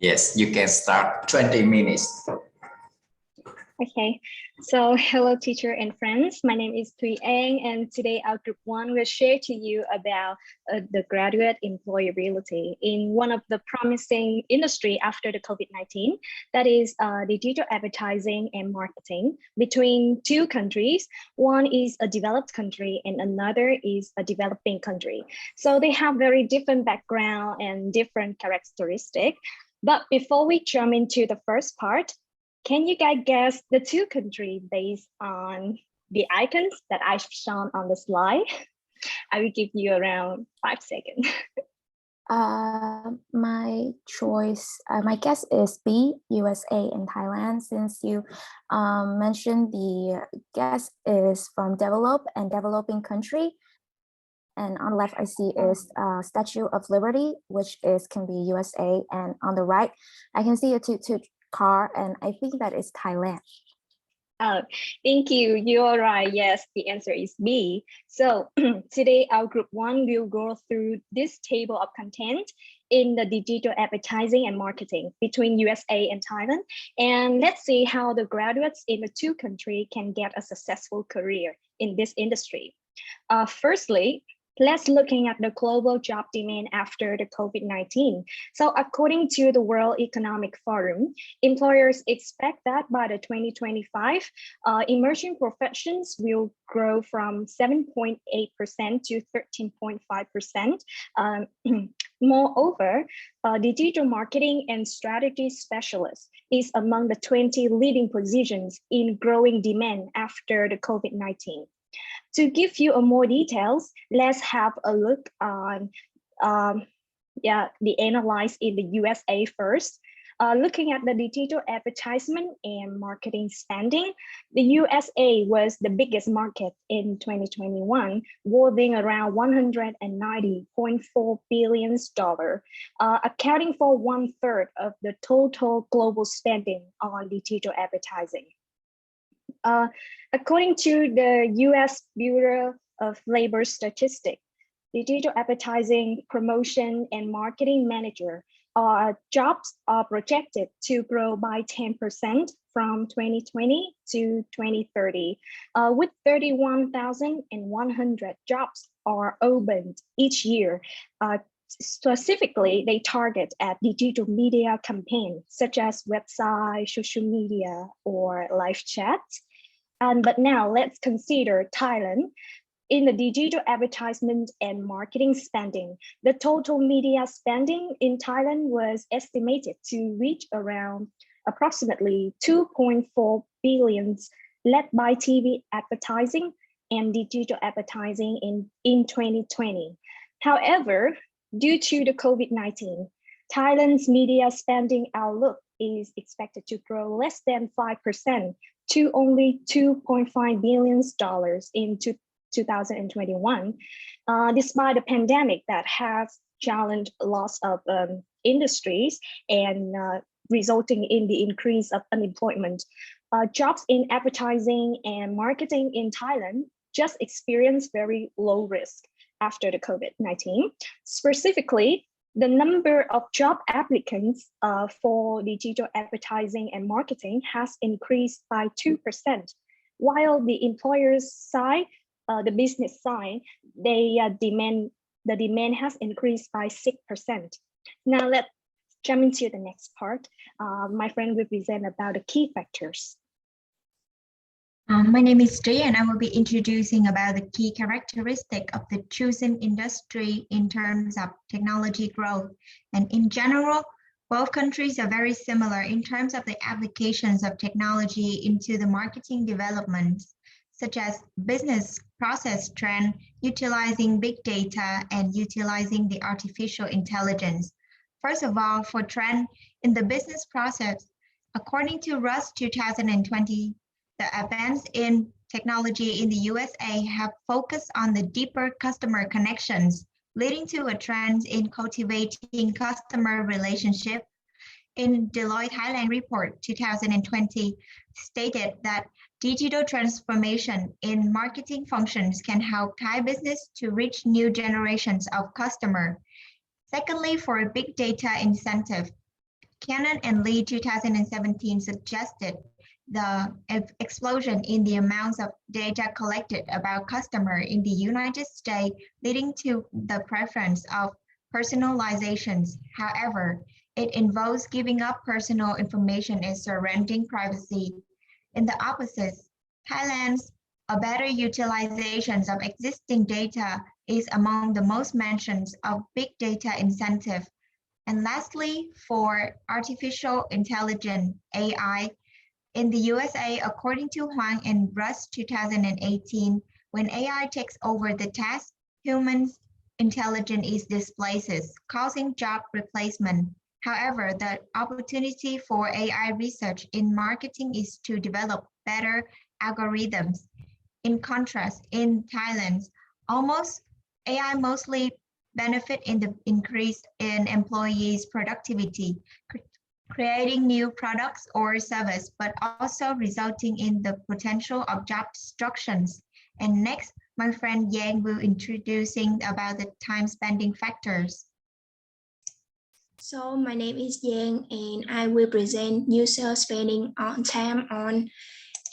Yes, you can start 20 minutes. Okay, so hello teacher and friends. My name is Thuy Anh, and today our group one will share to you about the graduate employability in one of the promising industry after the COVID-19, that is digital advertising and marketing between two countries. One is a developed country and another is a developing country. So they have very different background and different characteristics. But before we jump into the first part, can you guys guess the two countries based on the icons that I've shown on the slide? I will give you around 5 seconds. My choice, my guess is B, USA and Thailand, since you mentioned the guess is from developed and developing country. And on the left, I see is Statue of Liberty, which can be USA. And on the right, I can see a toot car, and I think that is Thailand. Oh, thank you. You're right. Yes, the answer is B. So today our group one will go through this table of content in the digital advertising and marketing between USA and Thailand. And let's see how the graduates in the two countries can get a successful career in this industry. Firstly, let's looking at the global job demand after the COVID-19. So according to the World Economic Forum, employers expect that by the 2025, emerging professions will grow from 7.8% to 13.5%. Moreover, digital marketing and strategy specialist is among the 20 leading positions in growing demand after the COVID-19. To give you more details, let's have a look on the analyze in the USA first. Looking at the digital advertisement and marketing spending, the USA was the biggest market in 2021, worth around $190.4 billion, accounting for 1/3 of the total global spending on digital advertising. According to the U.S. Bureau of Labor Statistics, digital advertising, promotion, and marketing manager jobs are projected to grow by 10% from 2020 to 2030, with 31,100 jobs are opened each year. Specifically, they target at digital media campaigns such as website, social media, or live chat. But now let's consider Thailand. In the digital advertisement and marketing spending, the total media spending in Thailand was estimated to reach around approximately 2.4 billion, led by TV advertising and digital advertising in 2020. However, due to the COVID-19, Thailand's media spending outlook is expected to grow less than 5% to only $2.5 billion in 2021, despite the pandemic that has challenged lots of industries and resulting in the increase of unemployment. Jobs in advertising and marketing in Thailand just experienced very low risk after the COVID-19. Specifically, the number of job applicants for digital advertising and marketing has increased by 2%, while the employer's side, the business side, the demand has increased by 6%. Now let's jump into the next part. My friend will present about the key factors. My name is Jay, and I will be introducing about the key characteristic of the chosen industry in terms of technology growth. And in general, both countries are very similar in terms of the applications of technology into the marketing developments, such as business process trend, utilizing big data, and utilizing the artificial intelligence. First of all, for trend in the business process, according to Rust 2020, the advance in technology in the USA have focused on the deeper customer connections, leading to a trend in cultivating customer relationship. In Deloitte Thailand Report 2020 stated that digital transformation in marketing functions can help Thai business to reach new generations of customers. Secondly, for a big data incentive, Cannon and Lee 2017 suggested the explosion in the amounts of data collected about customer in the United States, leading to the preference of personalizations. However, it involves giving up personal information and surrendering privacy. In the opposite, Thailand's a better utilization of existing data is among the most mentioned of big data incentive. And lastly, for artificial intelligence, AI, in the USA, according to Huang and Russ 2018, when AI takes over the task, humans' intelligence is displaced, causing job replacement. However, the opportunity for AI research in marketing is to develop better algorithms. In contrast, in Thailand, AI mostly benefit in the increase in employees' productivity, creating new products or service, but also resulting in the potential of job destructions. And next, my friend Yang will introducing about the time spending factors. So my name is Yang and I will present user spending on time on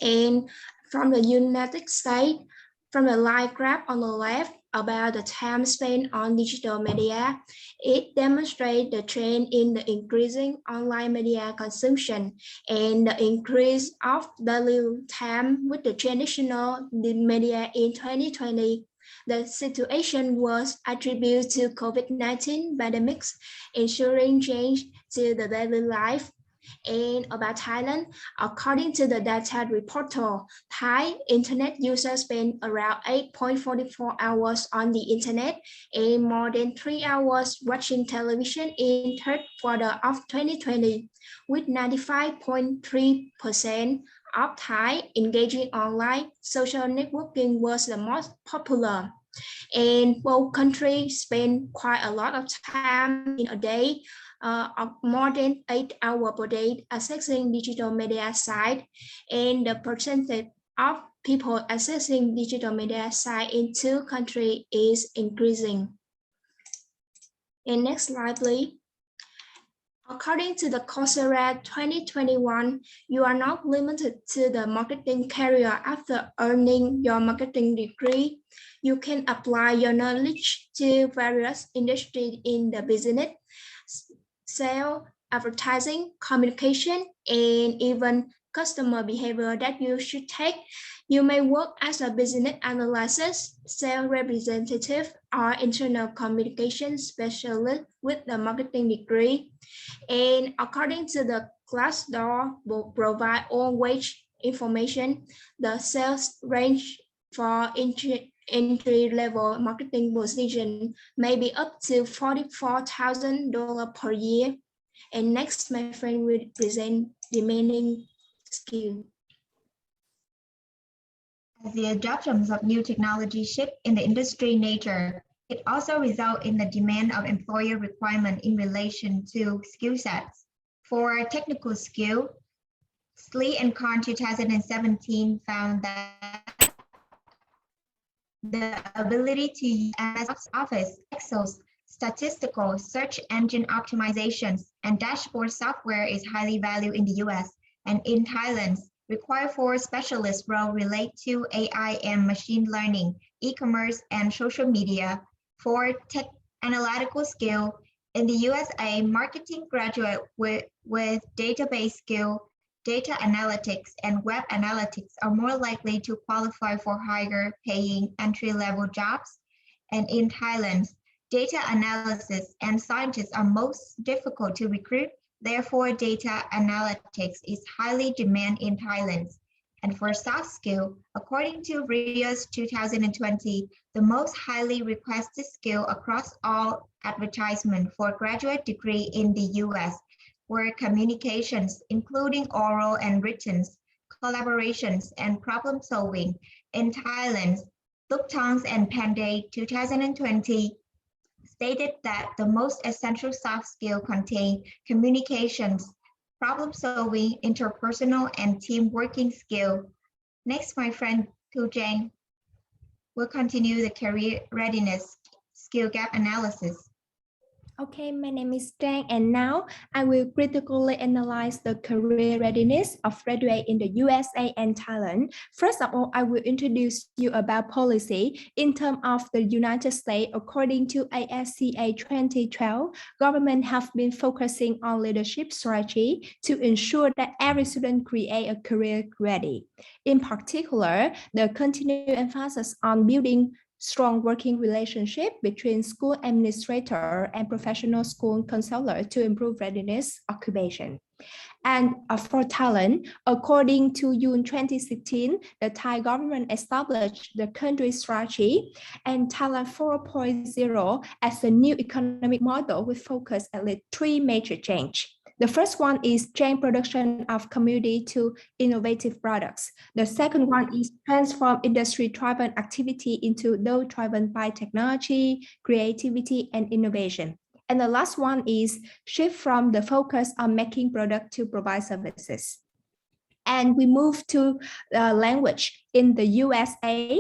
and from the United States. From the line graph on the left about the time spent on digital media, it demonstrates the trend in the increasing online media consumption and the increase of daily time with the traditional media in 2020. The situation was attributed to COVID-19 pandemic, ensuring change to the daily life. And about Thailand, according to the data reporter, Thai internet users spend around 8.44 hours on the internet and more than 3 hours watching television in third quarter of 2020, with 95.3% of Thai engaging online. Social networking was the most popular. And both countries spend quite a lot of time in a day, more than 8 hours per day accessing digital media site, and the percentage of people accessing digital media site in two countries is increasing. And next slide, please. According to the Coursera 2021, you are not limited to the marketing career after earning your marketing degree. You can apply your knowledge to various industries in the business, sales, advertising, communication, and even customer behavior that you should take. You may work as a business analyst, sales representative, or internal communication specialist with the marketing degree. And according to the Glassdoor, will provide all wage information. The sales range for entry-level marketing position may be up to $44,000 per year. And next, my friend will present remaining skill. As the adoptions of new technology shift in the industry nature, it also results in the demand of employer requirement in relation to skill sets. For technical skill, Slee and Kahn 2017 found that the ability to use MS Office, Excel, statistical, search engine optimizations, and dashboard software is highly valued in the US and in Thailand. Required for specialist role relate to AI and machine learning, e-commerce, and social media. For tech analytical skill, in the USA, marketing graduate with database skill, data analytics, and web analytics are more likely to qualify for higher paying entry-level jobs. And in Thailand, data analysis and scientists are most difficult to recruit. Therefore, data analytics is highly demanded in Thailand. And for soft skill, according to Readiness 2020, the most highly requested skill across all advertisement for graduate degree in the US were communications, including oral and written, collaborations, and problem solving. In Thailand, Luptons and Pandey 2020 stated that the most essential soft skill contain communications, problem solving, interpersonal, and team working skill. Next, my friend Tu Jane will continue the career readiness skill gap analysis. Okay, my name is Trang, and now I will critically analyze the career readiness of graduates in the USA and Thailand. First of all, I will introduce you about policy. In terms of the United States, according to ASCA 2012, government have been focusing on leadership strategy to ensure that every student create a career ready. In particular, the continued emphasis on building strong working relationship between school administrator and professional school counselor to improve readiness occupation. And for talent, according to June 2016, the Thai government established the country strategy and Thailand 4.0 as a new economic model with focus at least three major changes. The first one is change production of commodity to innovative products. The second one is transform industry-driven activity into those driven by technology, creativity, and innovation. And the last one is shift from the focus on making product to provide services. And we move to language. In the USA,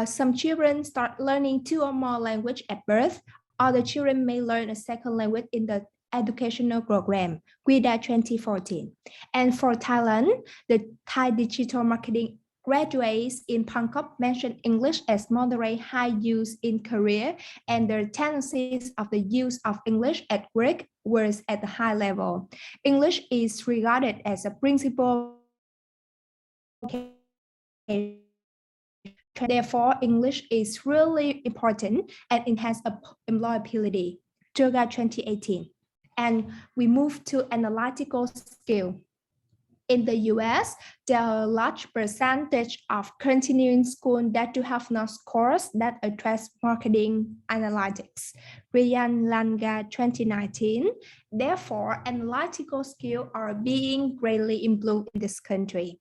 some children start learning 2 or more languages at birth. Other children may learn a second language in the educational program, GUIDA 2014. And for Thailand, the Thai digital marketing graduates in Bangkok mentioned English as moderate high use in career, and the tendencies of the use of English at work was at the high level. English is regarded as a principal. Therefore, English is really important and enhance employability. Joga 2018. And we move to analytical skill. In the US, there are a large percentage of continuing schools that do have no course that address marketing analytics. Rian Langa 2019. Therefore, analytical skills are being greatly improved in this country.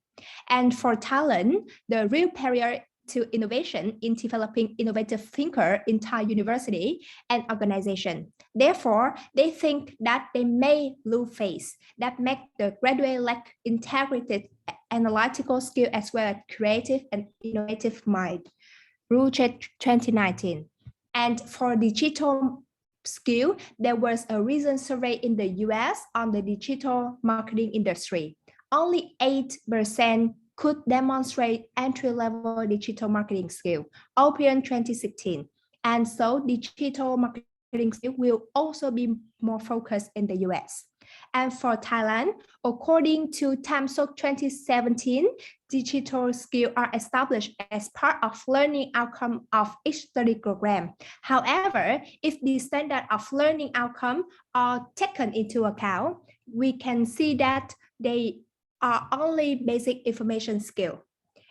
And for Thailand, the real barrier to innovation in developing innovative thinker in Thai university and organization. Therefore, they think that they may lose face that make the graduate lack integrated analytical skill as well as creative and innovative mind. Ruchet 2019. And for digital skill, there was a recent survey in the US on the digital marketing industry. Only 8% could demonstrate entry-level digital marketing skill, Opium 2016. And so digital marketing skill will also be more focused in the US. And for Thailand, according to Tamsok 2017, digital skills are established as part of learning outcome of each study program. However, if the standard of learning outcome are taken into account, we can see that they are only basic information skill.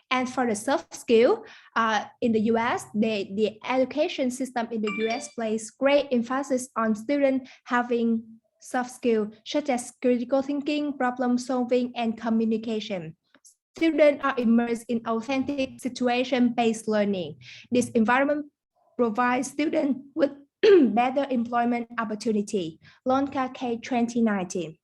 And for the soft skill, in the US, the education system in the US places great emphasis on students having soft skills such as critical thinking, problem solving, and communication. Students are immersed in authentic situation-based learning. This environment provides students with better employment opportunity. Lonka K 2019.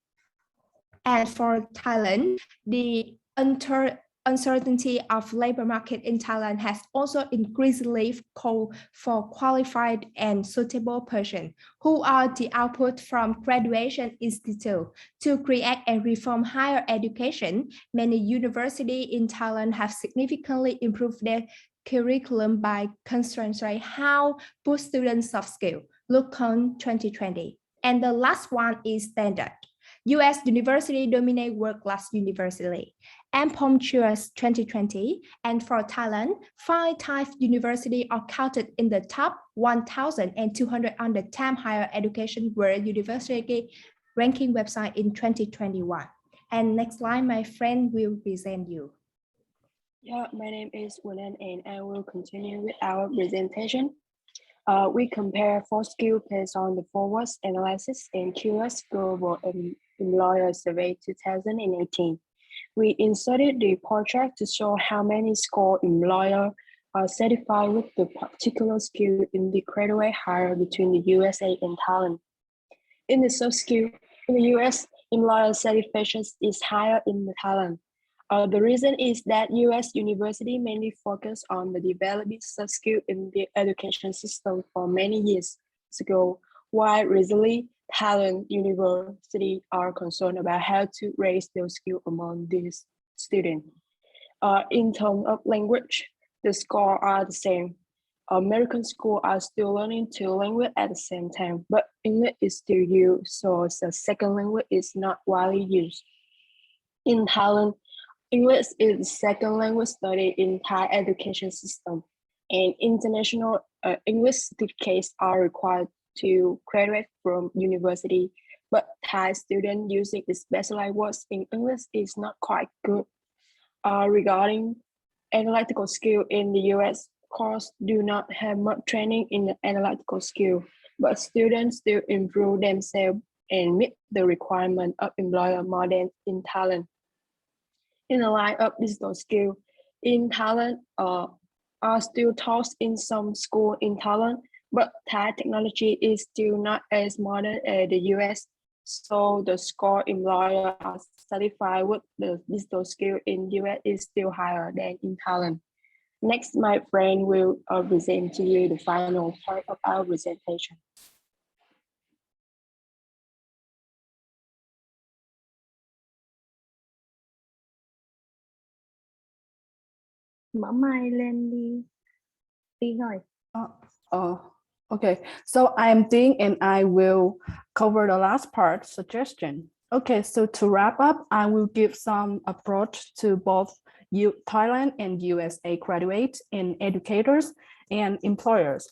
And for Thailand, the uncertainty of labor market in Thailand has also increasingly called for qualified and suitable persons who are the output from graduation institute. To create and reform higher education, many universities in Thailand have significantly improved their curriculum by concentrating how boost students' soft skills. Look on 2020. And the last one is standard. US university dominate world-class university. Ampom Cheers 2020, and for Thailand, 5 Thai universities are counted in the top 1,200 on the Time Higher Education World University Ranking website in 2021. And next slide, my friend will present you. Yeah, my name is Nguyen, and I will continue with our presentation. We compare 4 skills based on the forwards analysis in QS Global Employer Survey 2018. We inserted the portrait to show how many score employers are satisfied with the particular skill in the graduate hire between the USA and Thailand. In the soft skill, in the US, employer satisfaction is higher in Thailand. The reason is that US university mainly focus on the developing soft skill in the education system for many years ago, While recently, Thailand universities are concerned about how to raise their skill among these students. In terms of language, the scores are the same. American schools are still learning two languages at the same time, but English is still used, so the second language is not widely used. In Thailand, English is the second language studied in Thai education system, and international English certificates are required to graduate from university. But Thai students using specialized words in English is not quite good. Regarding analytical skill in the US, course do not have much training in the analytical skill, but students still improve themselves and meet the requirement of employer more than in Thailand. In the line of digital skill, in Thailand are still taught in some school in Thailand, but Thai technology is still not as modern as the US. So the score employer are satisfied with the digital skill in US is still higher than in Thailand. Next, my friend will present to you the final part of our presentation. Mở mic lên đi. Đi rồi. Okay, so I'm Ding and I will cover the last part, suggestion. Okay, so to wrap up, I will give some approach to both Thailand and USA graduates and educators and employers.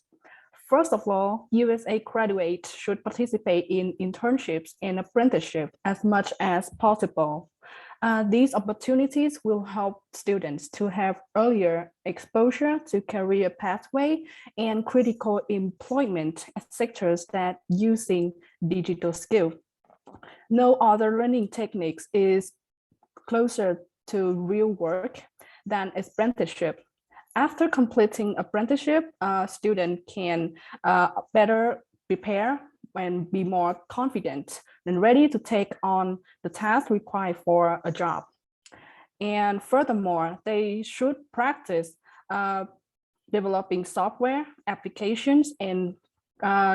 First of all, USA graduates should participate in internships and apprenticeships as much as possible. These opportunities will help students to have earlier exposure to career pathway and critical employment sectors that using digital skill. No other learning techniques is closer to real work than apprenticeship. After completing apprenticeship, a student can better prepare and be more confident and ready to take on the task required for a job. And furthermore, they should practice developing software applications and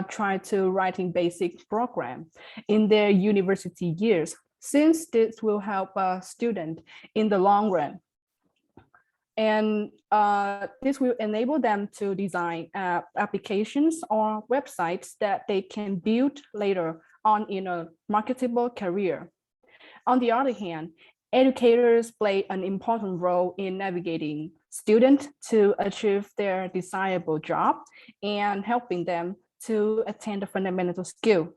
try to writing basic program in their university years, since this will help a student in the long run. And this will enable them to design applications or websites that they can build later on in a marketable career. On the other hand, educators play an important role in navigating students to achieve their desirable job and helping them to attain the fundamental skill.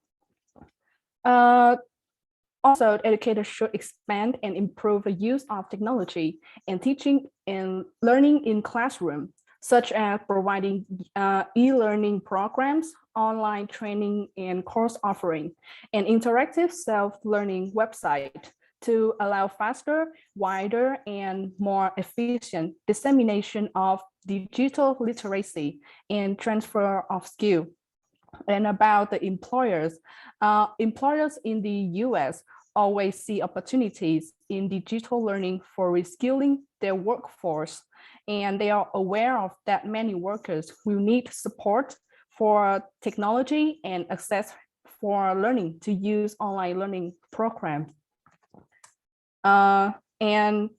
Also, educators should expand and improve the use of technology in teaching and learning in classroom, such as providing e-learning programs, online training and course offering, and interactive self-learning website to allow faster, wider, and more efficient dissemination of digital literacy and transfer of skill. And about the employers, employers in the US always see opportunities in digital learning for reskilling their workforce. And they are aware of that many workers will need support for technology and access for learning to use online learning programs. And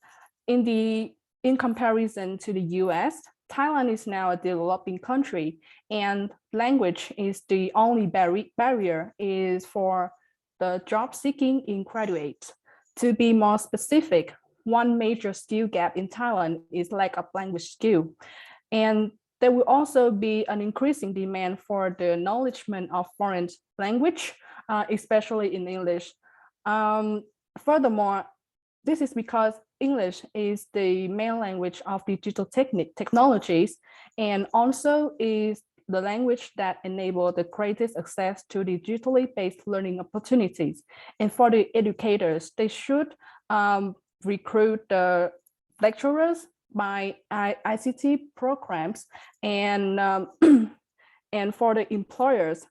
in comparison to the US, Thailand is now a developing country, and language is the only barrier is for the job seeking in graduates. To be more specific, one major skill gap in Thailand is lack of language skill. And there will also be an increasing demand for the acknowledgement of foreign language, especially in English. Furthermore, this is because English is the main language of digital technologies and also is the language that enables the greatest access to digitally based learning opportunities. And for the educators, they should recruit the lecturers by ICT programs. And, and for the employers,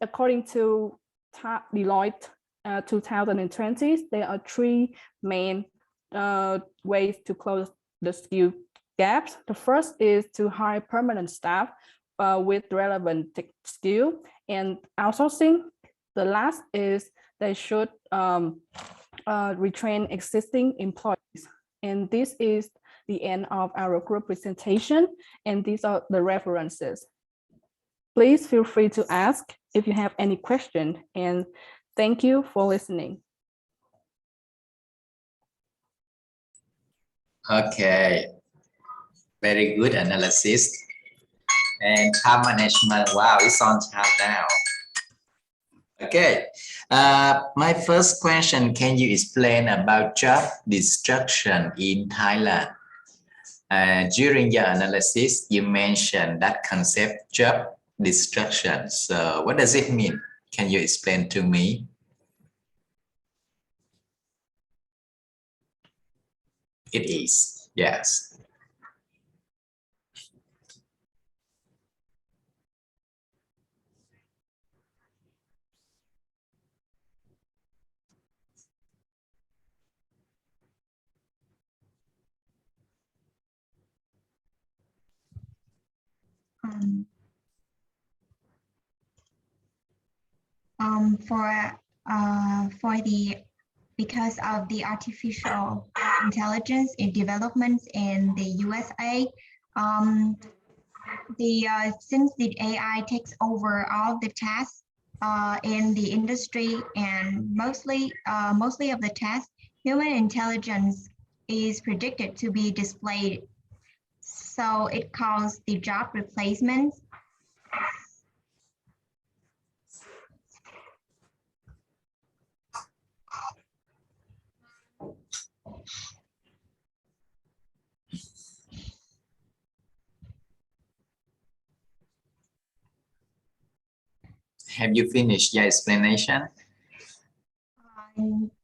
according to Deloitte 2020, there are three main ways to close the skill gaps. The first is to hire permanent staff with relevant skill And outsourcing, the last is they should retrain existing employees. And this is the end of our group presentation, and these are the references. Please feel free to ask if you have any question, and thank you for listening. Okay, very good analysis. And time management, wow, it's on time now. Okay, my first question, can you explain about job destruction in Thailand? During your analysis, you mentioned that concept job destruction. So what does it mean? Can you explain to me? It is, yes. Because of the artificial intelligence in developments in the USA, since the AI takes over all the tasks in the industry, and mostly of the tasks, human intelligence is predicted to be displayed. So it caused the job replacements. Have you finished your explanation?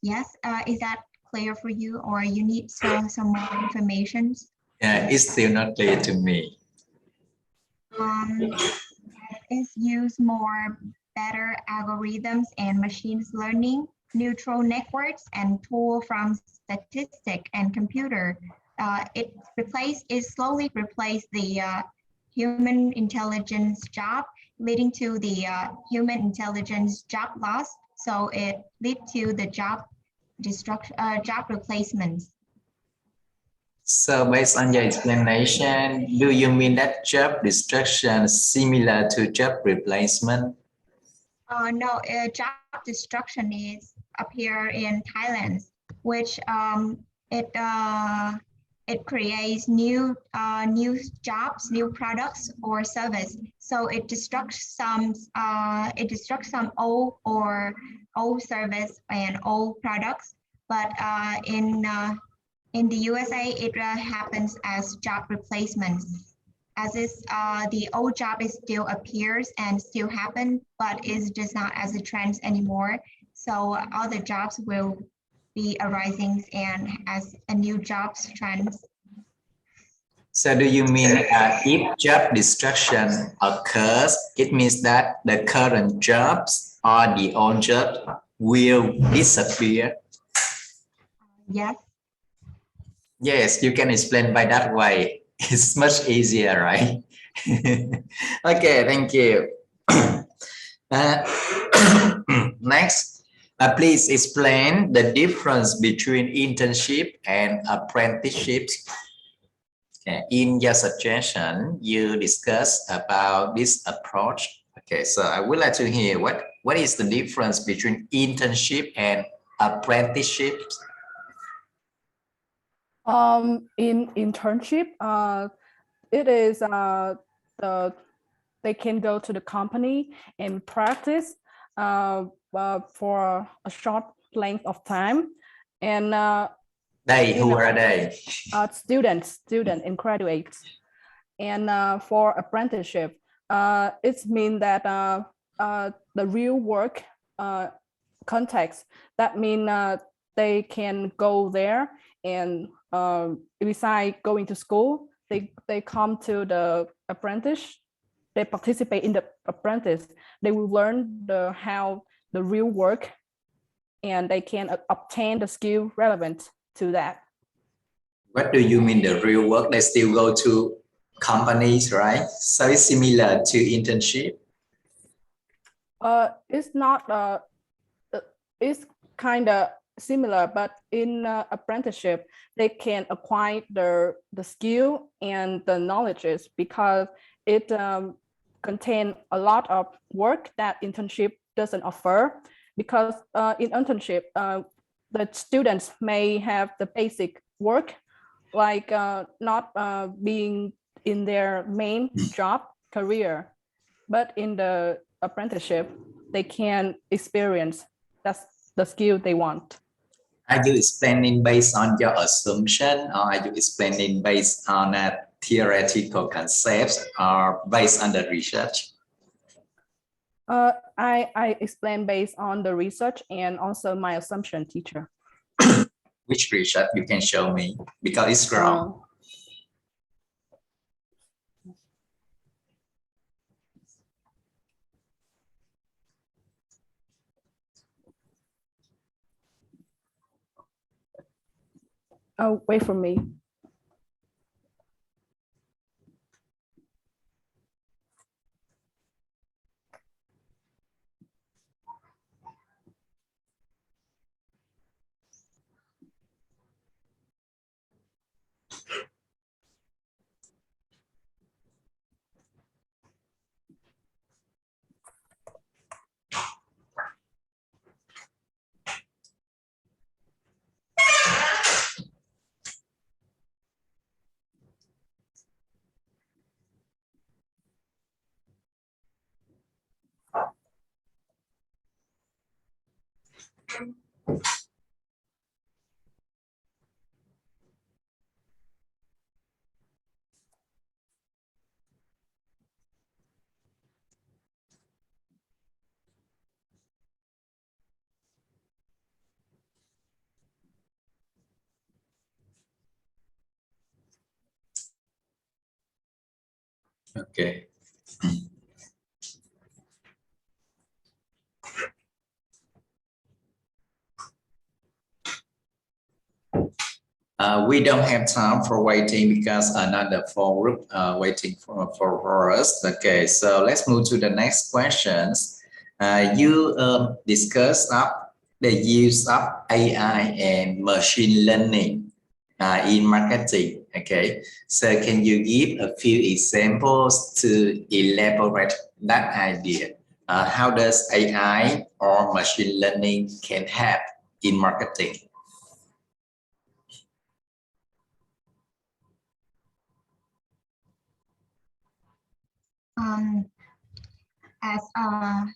Yes, is that clear for you, or you need some more information? It's still not clear to me. Is use more better algorithms and machine learning, neural networks, and tool from statistic and computer. It slowly replaced the human intelligence job, leading to the human intelligence job loss. So it lead to the job destruction, job replacements. So based on your explanation, do you mean that job destruction is similar to job replacement? No, job destruction is appear in Thailand, which it creates new jobs, new products or service. So it destructs some old service and old products. But in the USA, it happens as job replacements. As is, the old job is still appears and still happen, but is just not as a trend anymore. So other jobs will be arising and as a new jobs trends. So do you mean if job destruction occurs, it means that the current jobs or the old jobs will disappear? Yes. Yes, you can explain by that way. It's much easier, right? Okay, thank you. Next, please explain the difference between internship and apprenticeships. Okay, in your suggestion, you discussed about this approach. Okay, so I would like to hear what is the difference between internship and apprenticeships? In internship, it is they can go to the company and practice for a short length of time, and Who are they? Students and graduates. And for apprenticeship, it means that the real work context. That means they can go there, and besides going to school, they come to the apprentice. They participate in the apprentice. They will learn how the real work, and they can obtain the skill relevant to that. What do you mean the real work? They still go to companies, right? So it's similar to internship. It's not. It's kind of similar, but in apprenticeship, they can acquire the skill and the knowledges because it contains a lot of work that internship doesn't offer. Because in internship, the students may have the basic work, like not being in their main job career, but in the apprenticeship, they can experience that's the skill they want. Are you explaining based on your assumption, or are you explaining based on theoretical concepts, or based on the research? I explain based on the research and also my assumption, teacher. Which research you can show me, because it's wrong. Oh, wait for me. Okay. We don't have time for waiting because another forum waiting for us. Okay, so let's move to the next questions. You discussed up the use of AI and machine learning in marketing. Okay, so can you give a few examples to elaborate that idea? How does AI or machine learning can help in marketing? As AI,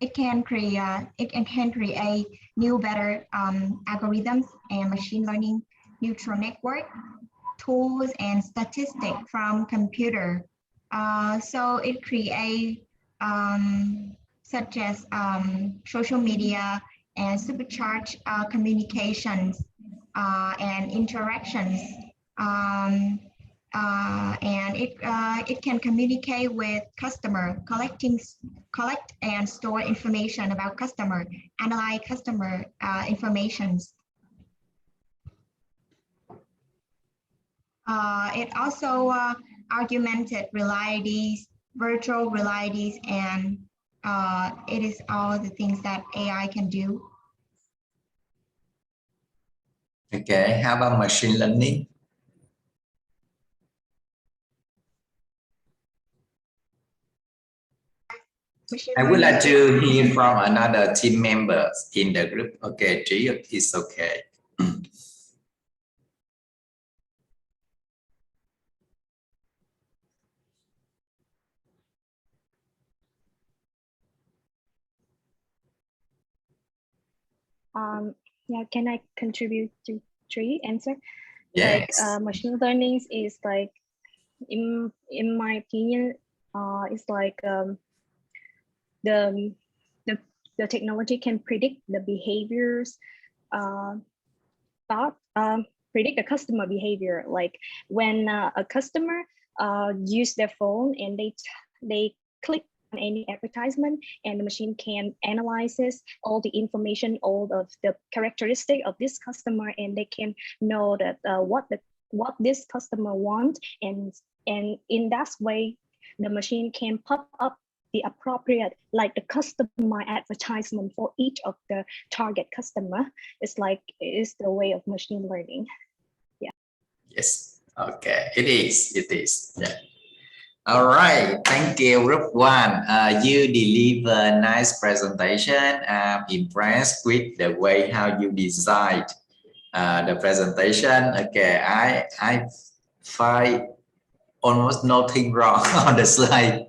it can create new, better algorithms and machine learning neural network tools and statistics from computer. So it creates such as social media and supercharge communications and interactions. And it can communicate with customer, collect and store information about customer, analyze customer informations. It also augmented realities, virtual realities, and it is all the things that AI can do. Okay, how about machine learning? I would like to hear from another team members in the group. Okay, Gio, it's okay. Yeah, can I contribute to three answer? Yes. Like machine learning is like, in my opinion, it's like the technology can predict the behaviors, predict the customer behavior. Like when a customer use their phone and they click on any advertisement, and the machine can analyzes all the information, all of the characteristic of this customer, and they can know that what this customer wants, and And in that way, the machine can pop up the appropriate, like the customized advertisement for each of the target customer. It's the way of machine learning. Yeah. Yes. Okay. It is. Yeah. All right. Thank you, Group 1. You deliver nice presentation. I'm impressed with the way how you decide the presentation. Okay. I find almost nothing wrong on the slide.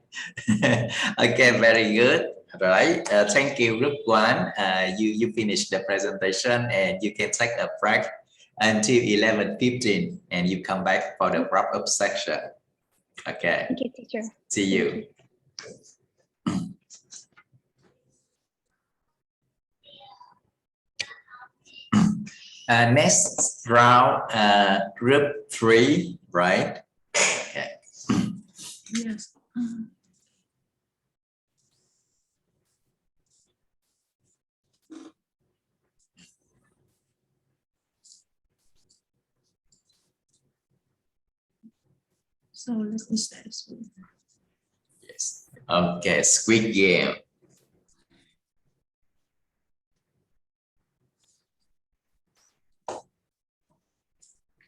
Okay, very good. All right. Thank you, Group 1. You finished the presentation and you can take a break until 11:15 and you come back for the wrap-up section. Okay. Thank you, teacher. See you. Next round, Group 3, right? Okay. Yes. So let's start. Yes. Okay, Squid Game.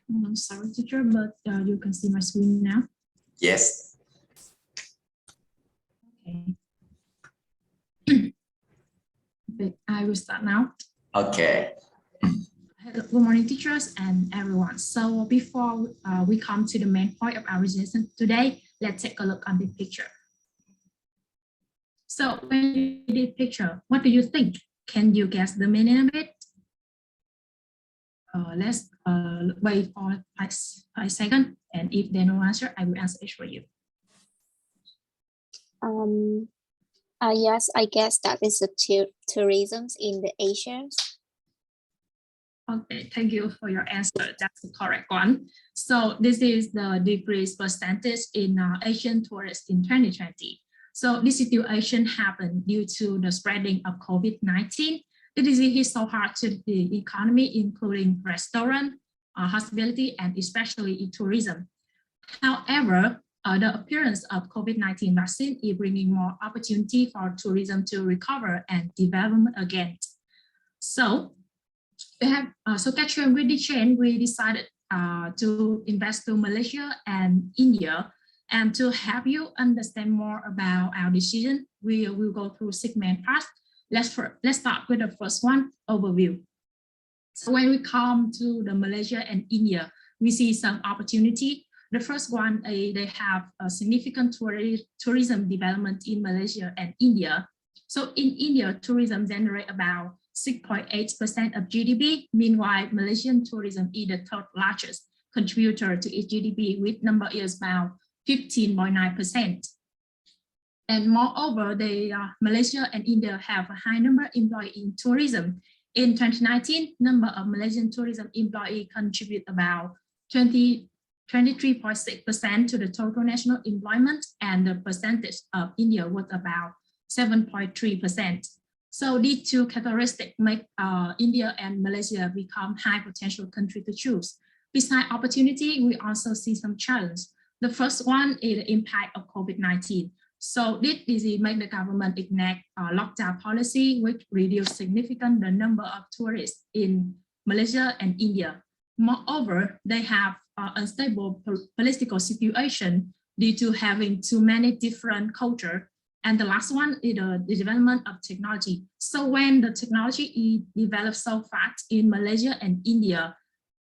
I'm sorry, teacher, but you can see my screen now. Yes. Okay. Okay, I will start now. Okay. Good morning, teachers and everyone. So before we come to the main point of our presentation today, let's take a look on the picture. So when you see the picture, what do you think? Can you guess the meaning of it? Let's wait for 5 seconds, and if there's no answer, I will answer it for you. Yes, I guess that is the tourism in the Asia. Okay, thank you for your answer. That's the correct one. So this is the decrease percentage in Asian tourists in 2020. So this situation happened due to the spreading of COVID-19. The disease hit so hard to the economy, including restaurant, hospitality, and especially in tourism. However, the appearance of COVID-19 vaccine is bringing more opportunity for tourism to recover and develop again. So we have capturing with the chain, we decided to invest to Malaysia and India. And to help you understand more about our decision, we will go through segment parts. Let's start with the first one, overview. So when we come to the Malaysia and India, we see some opportunity. The first one, they have a significant tourism development in Malaysia and India. So in India, tourism generates about 6.8% of GDP. Meanwhile, Malaysian tourism is the third largest contributor to its GDP, with number is about 15.9%. And moreover, Malaysia and India have a high number of employees in tourism. In 2019, number of Malaysian tourism employees contribute about 23.6% to the total national employment, and the percentage of India was about 7.3%. So these two characteristics make India and Malaysia become high potential country to choose. Besides opportunity, we also see some challenge. The first one is the impact of COVID-19. So this disease make the government enact lockdown policy, which reduce significantly the number of tourists in Malaysia and India. Moreover, they have unstable political situation due to having too many different cultures. And the last one is the development of technology. So when the technology is developed so fast in Malaysia and India,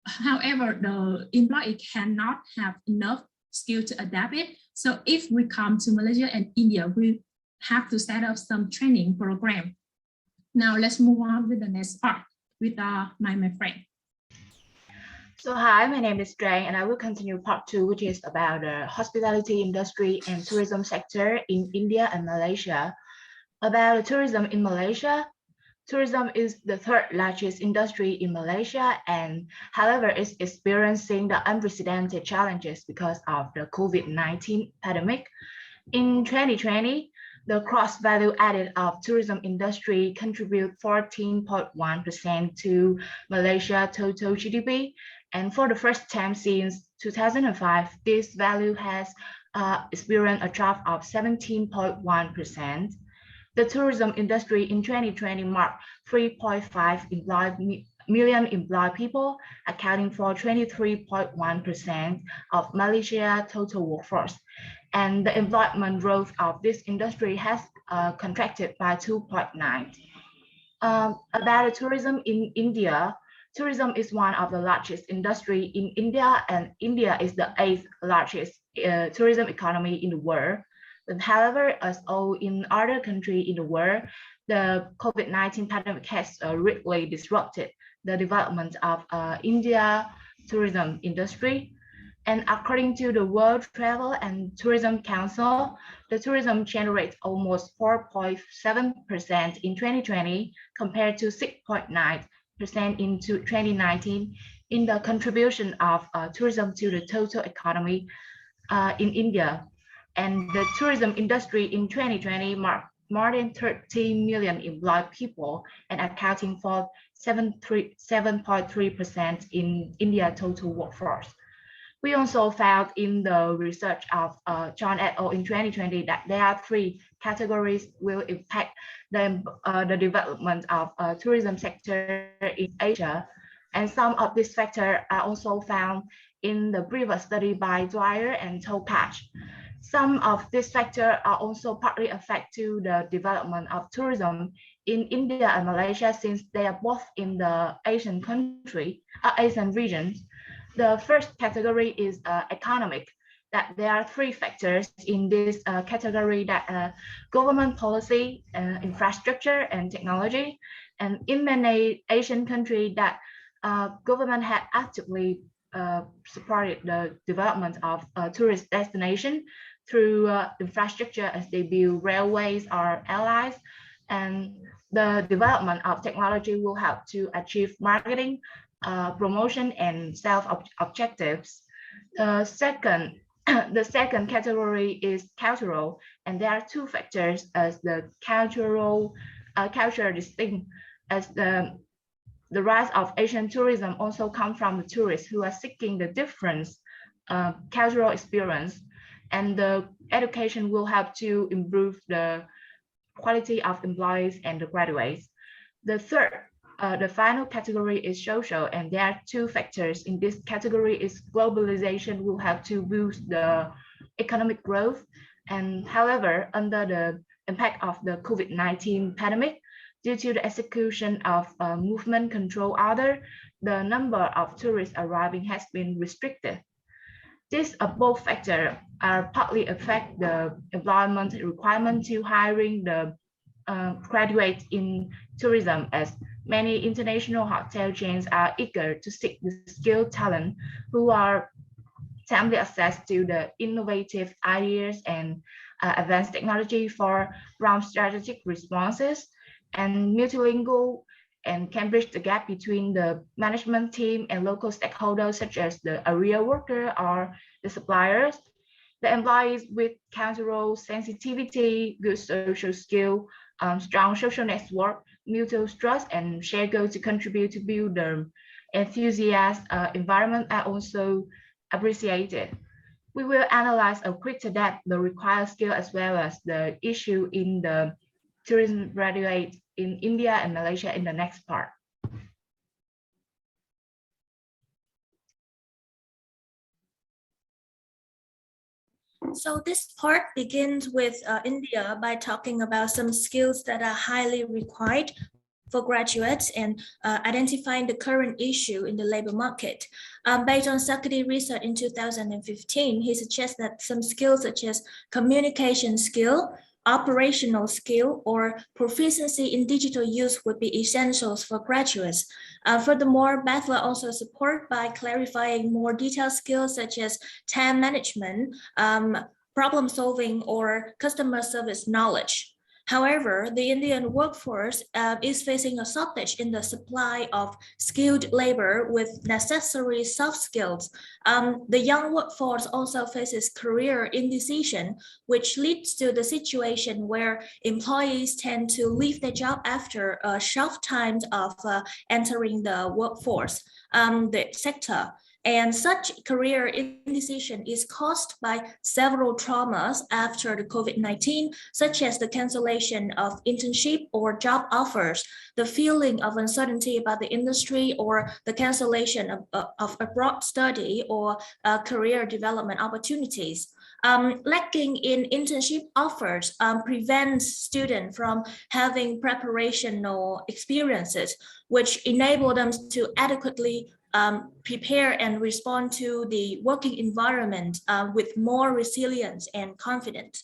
however, the employee cannot have enough skill to adapt it. So if we come to Malaysia and India, we have to set up some training program. Now let's move on with the next part with my friend. So hi, my name is Dre, and I will continue part 2, which is about the hospitality industry and tourism sector in India and Malaysia. About the tourism in Malaysia, tourism is the third largest industry in Malaysia, and however, is experiencing the unprecedented challenges because of the COVID-19 pandemic. In 2020, the gross value added of tourism industry contribute 14.1% to Malaysia total GDP. And for the first time since 2005, this value has experienced a drop of 17.1%. The tourism industry in 2020 marked 3.5 million employed people, accounting for 23.1% of Malaysia's total workforce. And the employment growth of this industry has contracted by 2.9%. About tourism in India, tourism is one of the largest industry in India, and India is the 8th largest tourism economy in the world. But however, as all in other countries in the world, the COVID-19 pandemic has greatly disrupted the development of India tourism industry. And according to the World Travel and Tourism Council, the tourism generates almost 4.7% in 2020 compared to 6.9% in 2019 in the contribution of tourism to the total economy in India. And the tourism industry in 2020 marked more than 13 million employed people and accounting for 7.3% in India's total workforce. We also found in the research of John et al. In 2020 that there are 3 categories will impact the development of tourism sector in Asia. And some of these factors are also found in the previous study by Dwyer and Topach. Some of these factors are also partly affect to the development of tourism in India and Malaysia since they are both in the Asian regions. The first category is economic, that there are 3 factors in this category that government policy, infrastructure and technology. And in many Asian countries that government had actively supported the development of tourist destination through infrastructure as they build railways or airlines, and the development of technology will help to achieve marketing, promotion and self-objectives. The second category is cultural, and there are 2 factors as the cultural distinct as the rise of Asian tourism also comes from the tourists who are seeking the different cultural experience, and the education will help to improve the quality of employees and the graduates. The final category is social, and there are 2 factors in this category is globalization will help to boost the economic growth. And however, under the impact of the COVID-19 pandemic, due to the execution of movement control order, the number of tourists arriving has been restricted. These both factors are partly affect the employment requirement to hiring the graduates in tourism, as many international hotel chains are eager to seek the skilled talent who are timely access to the innovative ideas and advanced technology for prompt strategic responses and multilingual, and can bridge the gap between the management team and local stakeholders such as the area worker or the suppliers. The employees with cultural sensitivity, good social skill, strong social network, mutual trust, and shared goals to contribute to build the enthusiast environment are also appreciated. We will analyze a quick depth the required skill as well as the issue in the tourism graduate in India and Malaysia in the next part. So this part begins with India by talking about some skills that are highly required for graduates and identifying the current issue in the labor market. Based on Sakati research in 2015, he suggests that some skills such as communication skill, operational skill, or proficiency in digital use would be essentials for graduates. Furthermore, Bachelor also support by clarifying more detailed skills such as time management, problem solving, or customer service knowledge. However, the Indian workforce is facing a shortage in the supply of skilled labor with necessary soft skills. The young workforce also faces career indecision, which leads to the situation where employees tend to leave their job after a short time of entering the workforce, the sector. And such career indecision is caused by several traumas after the COVID-19, such as the cancellation of internship or job offers, the feeling of uncertainty about the industry, or the cancellation of abroad study or career development opportunities. Lacking in internship offers prevents students from having preparational experiences, which enable them to adequately prepare and respond to the working environment with more resilience and confidence.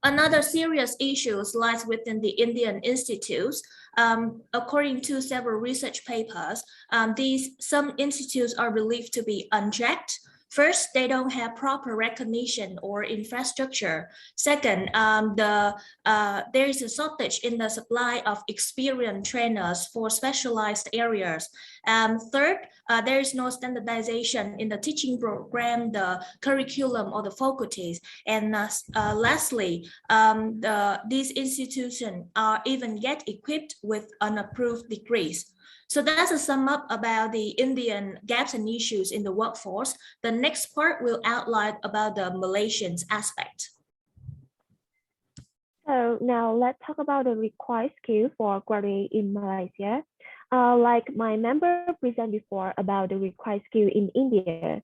Another serious issue lies within the Indian institutes. According to several research papers, some institutes are believed to be unchecked. First, they don't have proper recognition or infrastructure. Second, there is a shortage in the supply of experienced trainers for specialized areas. Third, there is no standardization in the teaching program, the curriculum, or the faculties. And lastly, these institutions are even yet equipped with unapproved degrees. So that's a sum up about the Indian gaps and issues in the workforce. The next part will outline about the Malaysian aspect. So now let's talk about the required skill for graduate in Malaysia. Like my member presented before about the required skill in India.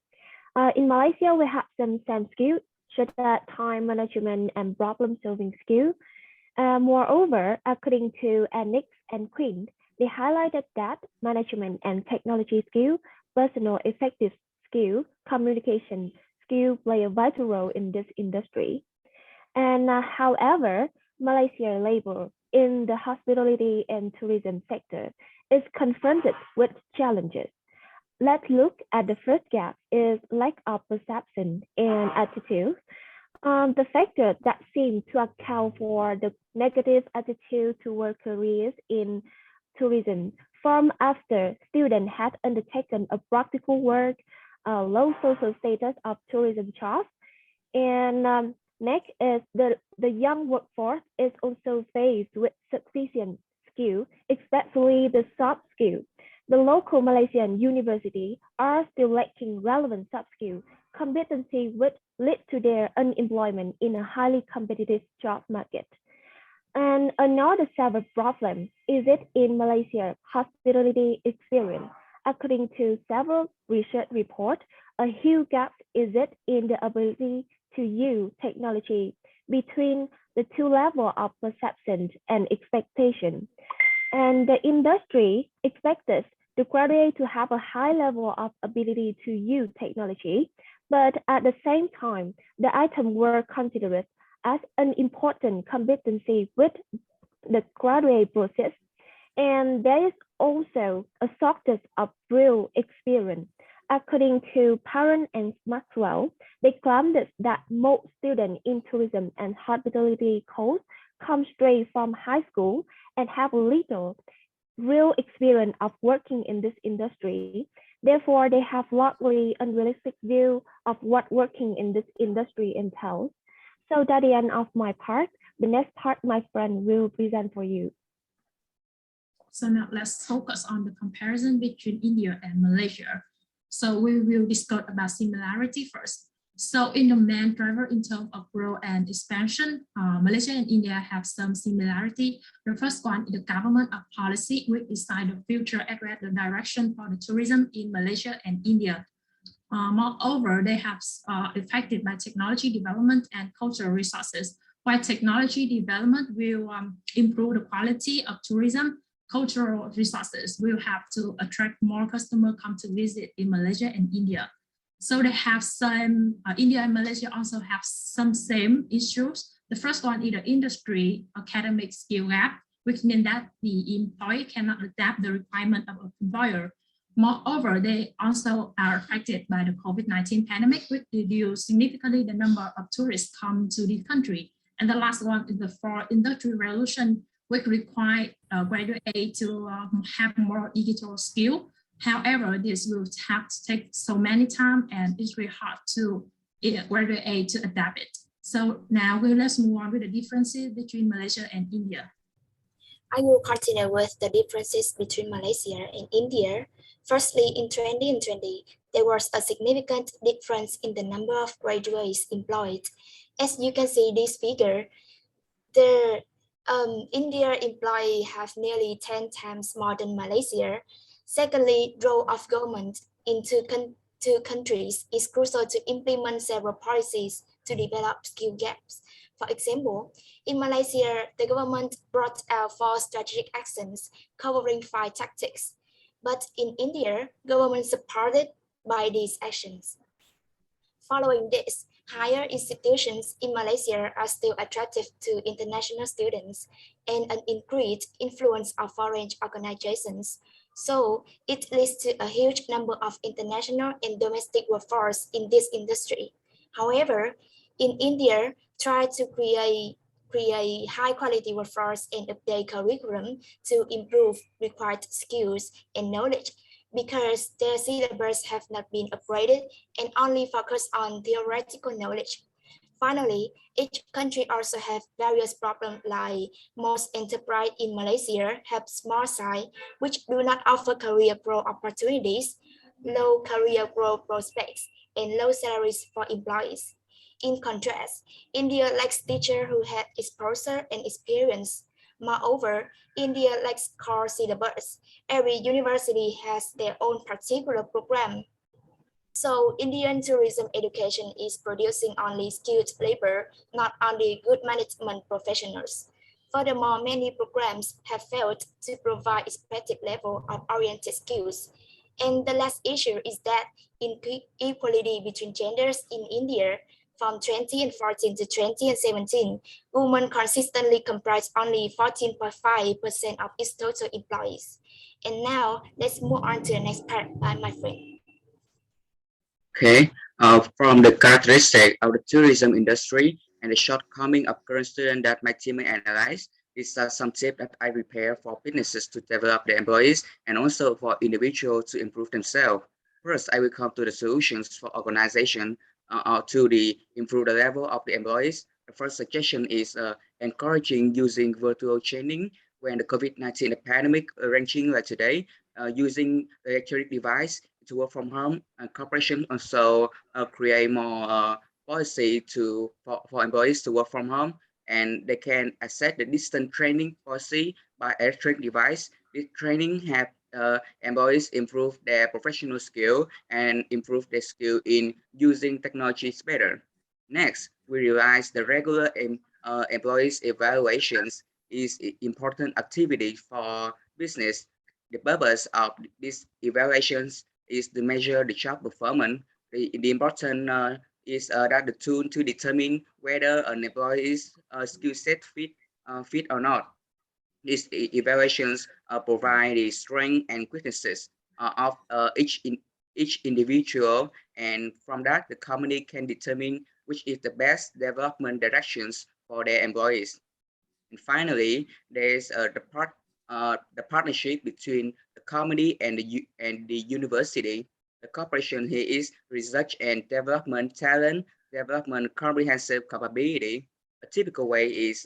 In Malaysia, we have some skills such as time management and problem solving skill. Moreover, according to Anix and Quinn, they highlighted that management and technology skill, personal effective skill, communication skill play a vital role in this industry. And however, Malaysia labor in the hospitality and tourism sector is confronted with challenges. Let's look at the first gap is lack of perception and attitude. The factor that seem to account for the negative attitude toward careers in tourism from after students had undertaken a practical work, low social status of tourism jobs, and next is the young workforce is also faced with sufficient skill, especially the soft skill. The local Malaysian university are still lacking relevant soft skill competency, which lead to their unemployment in a highly competitive job market. And another severe problem is it in Malaysia hospitality experience. According to several research reports, a huge gap is it in the ability to use technology between the two levels of perception and expectation. And the industry expects the graduate to have a high level of ability to use technology, but at the same time, the items were considered as an important competency with the graduate process. And there is also a shortage of real experience. According to Parent and Maxwell, they claimed that most students in tourism and hospitality course come straight from high school and have little real experience of working in this industry. Therefore, they have largely unrealistic view of what working in this industry entails. So that's the end of my part. The next part, my friend will present for you. So now let's focus on the comparison between India and Malaysia. So we will discuss about similarity first. So in the main driver in terms of growth and expansion, Malaysia and India have some similarity. The first one is the government of policy, which decide the future address the direction for the tourism in Malaysia and India. Moreover, they have affected by technology development and cultural resources. While technology development will improve the quality of tourism, cultural resources will have to attract more customers come to visit in Malaysia and India. So they have some, India and Malaysia also have some same issues. The first one is the industry academic skill gap, which means that the employee cannot adapt the requirement of an employer. Moreover, they also are affected by the COVID-19 pandemic, which reduced significantly the number of tourists come to the country. And the last one is the for industry revolution, which require graduate to have more digital skill. However, this will have to take so many time and it's really hard to graduate to adapt it. So now let's move on with the differences between Malaysia and India. I will continue with the differences between Malaysia and India. Firstly, in 2020, there was a significant difference in the number of graduates employed. As you can see this figure, the India employee have nearly 10 times more than Malaysia. Secondly, role of government in two countries is crucial to implement several policies to develop skill gaps. For example, in Malaysia, the government brought out 4 strategic actions covering 5 tactics. But in India, government supported by these actions. Following this, higher institutions in Malaysia are still attractive to international students and an increased influence of foreign organizations. So it leads to a huge number of international and domestic workforce in this industry. However, in India, try to create high quality workforce and update curriculum to improve required skills and knowledge because their syllabus have not been upgraded and only focus on theoretical knowledge. Finally, each country also have various problems like most enterprise in Malaysia have small size, which do not offer career growth opportunities, low career growth prospects, and low salaries for employees. In contrast, India lacks teachers who have exposure and experience. Moreover, India lacks core syllabus. Every university has their own particular program. So Indian tourism education is producing only skilled labor, not only good management professionals. Furthermore, many programs have failed to provide expected level of oriented skills. And the last issue is that inequality between genders in India from 2014 to 2017, women consistently comprise only 14.5% of its total employees. And now let's move on to the next part by my friend. Okay, from the characteristic of the tourism industry and the shortcoming of current students that my team may analyze, these are some tips that I prepare for businesses to develop their employees and also for individuals to improve themselves. First, I will come to the solutions for organization to improve the level of the employees. The first suggestion is encouraging using virtual training when the COVID-19 pandemic ranging like today, using electronic device to work from home, and corporation also create more policy for employees to work from home, and they can access the distant training policy by electronic device. This training have employees improve their professional skill and improve their skill in using technologies better. Next, we realize the regular employees evaluations is important activity for business. The purpose of these evaluations is to measure the job performance. The important is that the tool to determine whether an employee's skill set fit or not. These evaluations provide the strengths and weaknesses of each individual, and from that, the company can determine which is the best development directions for their employees. And finally, there's the partnership between the company and the university. The cooperation here is research and development talent, development comprehensive capability. A typical way is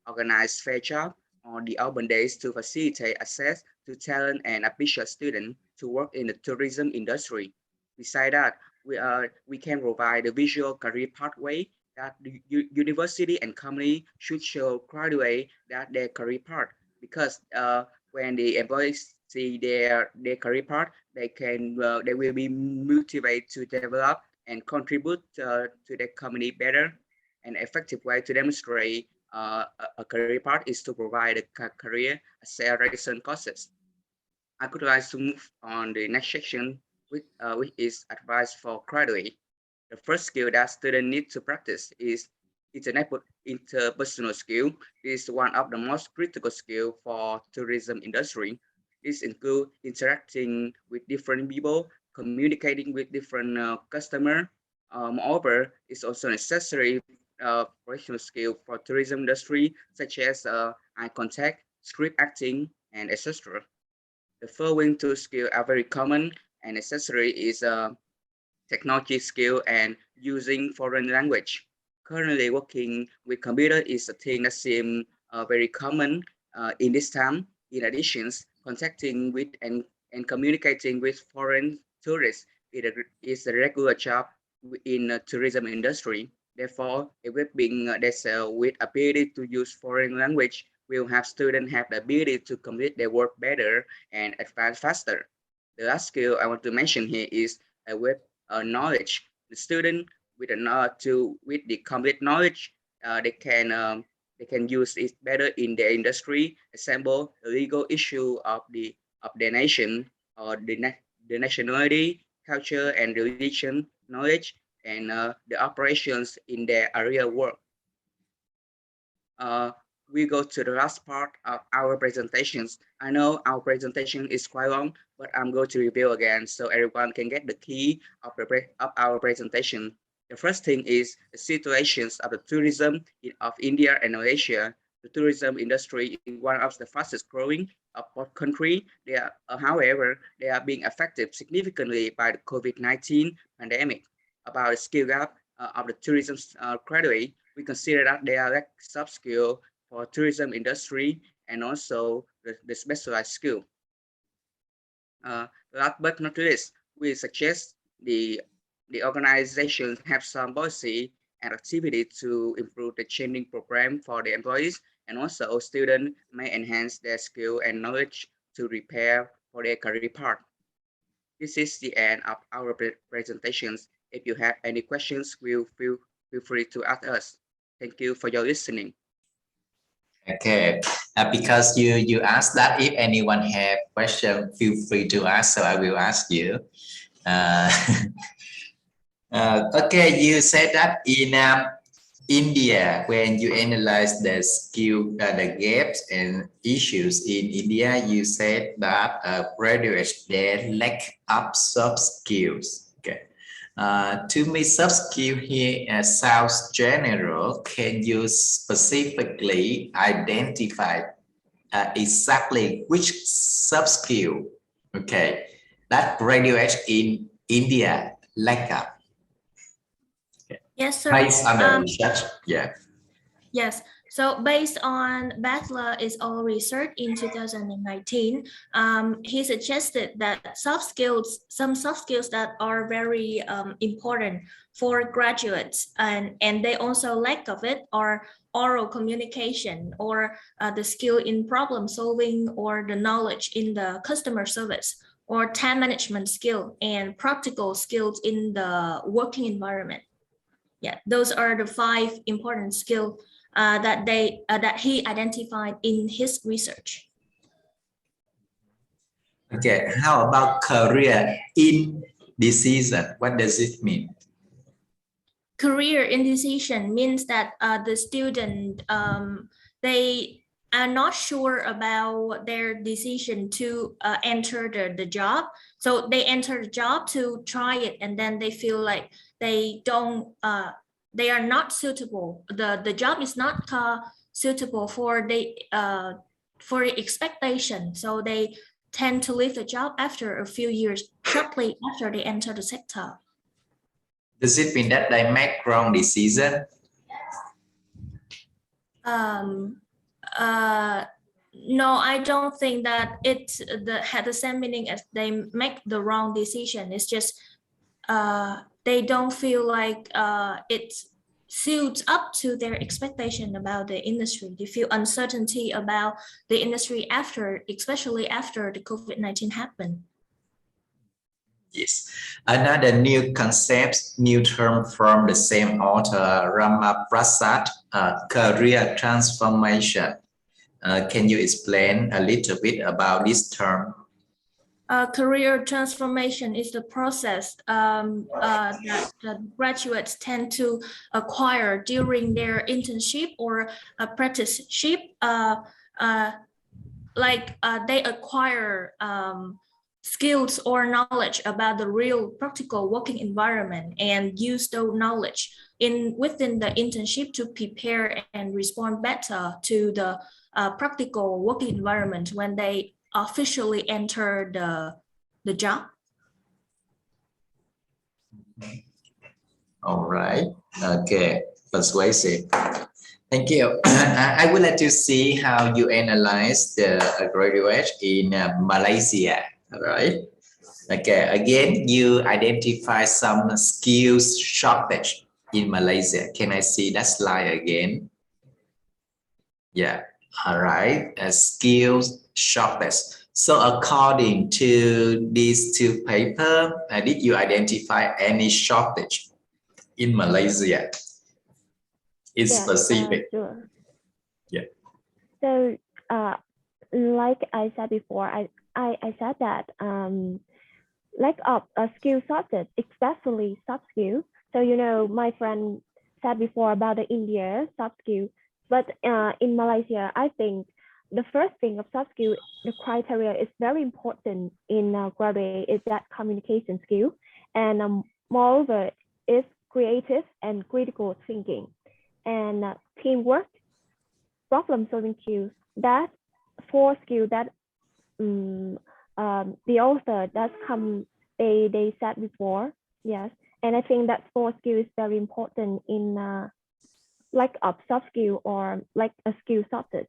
organized fair job on the open days to facilitate access to talent and ambitious students to work in the tourism industry. Besides that, we can provide a visual career pathway that the university and company should show graduate that their career path, because when the employees see their career path, they will be motivated to develop and contribute to the company better. An effective way to demonstrate a career path is to provide a career acceleration courses. I could like to move on the next section, which is advice for graduate. The first skill that students need to practice is interpersonal skill. This is one of the most critical skills for tourism industry. This includes interacting with different people, communicating with different customers. Moreover, it's also necessary professional skill for tourism industry, such as eye contact, script acting, and etc. The following two skills are very common and necessary is technology skill and using foreign language. Currently working with computer is a thing that seems very common in this time. In addition, contacting with and communicating with foreign tourists is a regular job in the tourism industry. Therefore, equipping with ability to use foreign language will have students have the ability to complete their work better and advance faster. The last skill I want to mention here is a web knowledge. The student with with the complete knowledge, they can use it better in their industry. Example, the legal issue of their nation or the nationality, culture, and religion knowledge, and the operations in their area work. We go to the last part of our presentations. I know our presentation is quite long, but I'm going to review again so everyone can get the key of our presentation. The first thing is the situations of the tourism of India and Malaysia. The tourism industry is one of the fastest growing of both countries. However, they are being affected significantly by the COVID-19 pandemic. About the skill gap of the tourism graduate, we consider that they are lack soft skill for tourism industry and also the specialized skill. Last but not least, we suggest the organizations have some policy and activity to improve the training program for the employees, and also students may enhance their skill and knowledge to prepare for their career path. This is the end of our presentations. If you have any questions, feel free to ask us. Thank you for your listening. Okay, because you asked that if anyone have question, feel free to ask. So I will ask you. Okay, you said that in India, when you analyze the skill, the gaps and issues in India, you said that graduates they lack of soft skills. Okay. To me, soft skill here sounds general. Can you specifically identify exactly which soft skill, okay, that graduates in India lack of? Yes, sir. Based on the research, yeah. Yes. So based on Bachelor is all research in 2019, he suggested that some soft skills that are very important for graduates, and they also lack of it are oral communication, or the skill in problem solving, or the knowledge in the customer service, or time management skill, and practical skills in the working environment. Yeah, those are the 5 important skills that he identified in his research. Okay, how about career indecision? What does it mean? Career indecision means that the student they are not sure about their decision to enter the job. So they enter the job to try it, and then they feel like they are not suitable. The job is not suitable for the expectation. So they tend to leave the job after a few years, shortly after they enter the sector. Does it mean that they make wrong decision? No, I don't think that it had the same meaning as they make the wrong decision. It's just they don't feel like it suits up to their expectation about the industry. They feel uncertainty about the industry especially after the COVID-19 happened. Yes. Another new concept, new term from the same author, Ramaprasad, career transformation. Can you explain a little bit about this term? Career transformation is the process that graduates tend to acquire during their internship or apprenticeship. They acquire skills or knowledge about the real practical working environment and use those knowledge within the internship to prepare and respond better to the practical working environment when they officially enter the job. All right. Okay. Persuasive. Thank you. I would like to see how you analyze the graduate in Malaysia. All right. Okay. Again, you identify some skills shortage in Malaysia. Can I see that slide again? Yeah. All right. A skills shortage. So according to these two papers, did you identify any shortage in Malaysia? It's specific. Sure. Yeah. So, like I said before, I said that lack of a skill shortage, especially soft skills. So, you know, my friend said before about the India soft skill, but in Malaysia, I think the first thing of soft skill, the criteria is very important in graduate is that communication skill, and moreover, is creative and critical thinking, and teamwork, problem solving skills. That four skills that the author does come they said before. Yes, and I think that four skill is very important in lack of soft skill or like a skill shortage.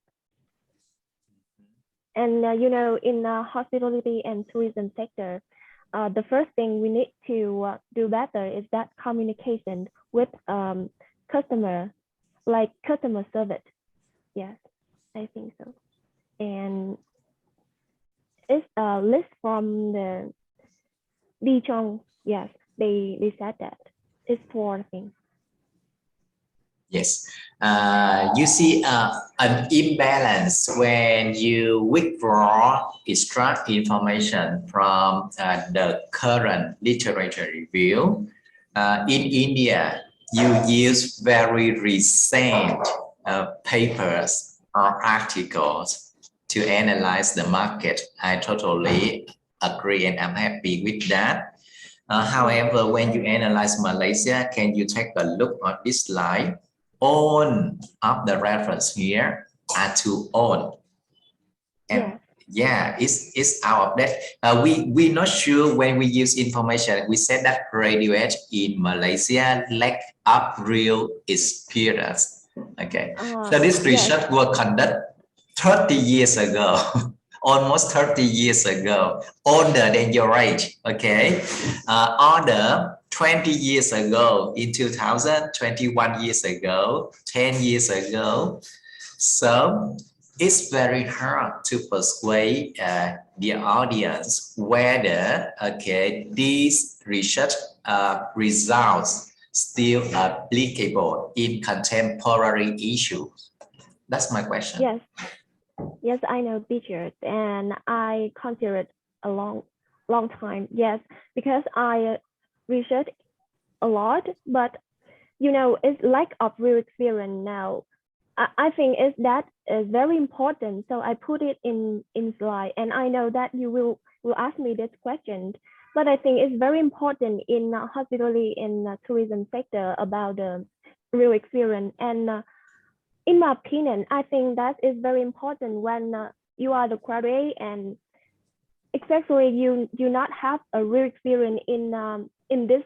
And you know, in the hospitality and tourism sector, the first thing we need to do better is that communication with customer, like customer service. Yes, I think so. And it's a list from the Dijon. Yes, they said that it's four things. Yes, you see an imbalance when you withdraw extra information from the current literature review. In India, you use very recent papers or articles to analyze the market. I totally agree and I'm happy with that. However, when you analyze Malaysia, can you take a look at this slide? All of the reference here are to own. And yeah, it's out of that. We're not sure when we use information. We said that graduates in Malaysia lack of real experience. Okay, so this research was conducted 30 years ago. Almost 30 years ago, older than your age, okay? Older 20 years ago, in 2000, 21 years ago, 10 years ago. So it's very hard to persuade the audience whether, okay, these research results still applicable in contemporary issues. That's my question. Yes. Yes, I know teachers, and I consider it a long time. Yes, because I research a lot, but you know, it's lack of real experience now. I think that is very important. So I put it in slide, and I know that you will ask me this question, but I think it's very important in hospitality and tourism sector about the real experience. And in my opinion, I think that is very important when you are the graduate and especially you do not have a real experience in this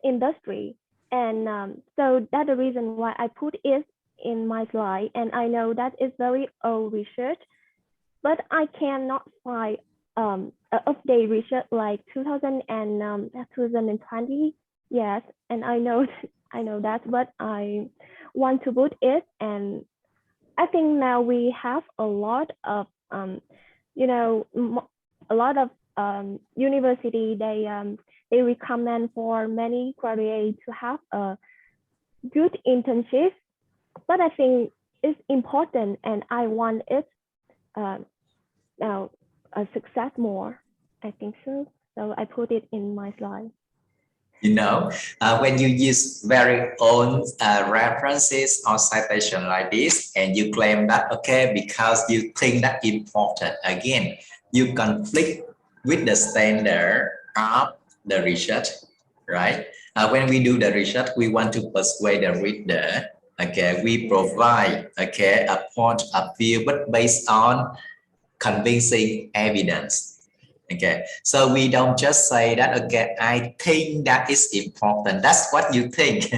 industry. And so that's the reason why I put it in my slide. And I know that is very old research, but I cannot find an update research like 2000 and 2020. Yes, and I know that, but I want to put it, and I think now we have a lot of you know, a lot of university they recommend for many graduates to have a good internship, but I think it's important and I want it now a success more. I think so. So I put it in my slide. You know, when you use very old references or citation like this, and you claim that, okay, because you think that important, again, you conflict with the standard of the research, right? When we do the research, we want to persuade the reader. Okay, we provide a point of view, but based on convincing evidence. Okay, so we don't just say that, okay, I think that is important. That's what you think.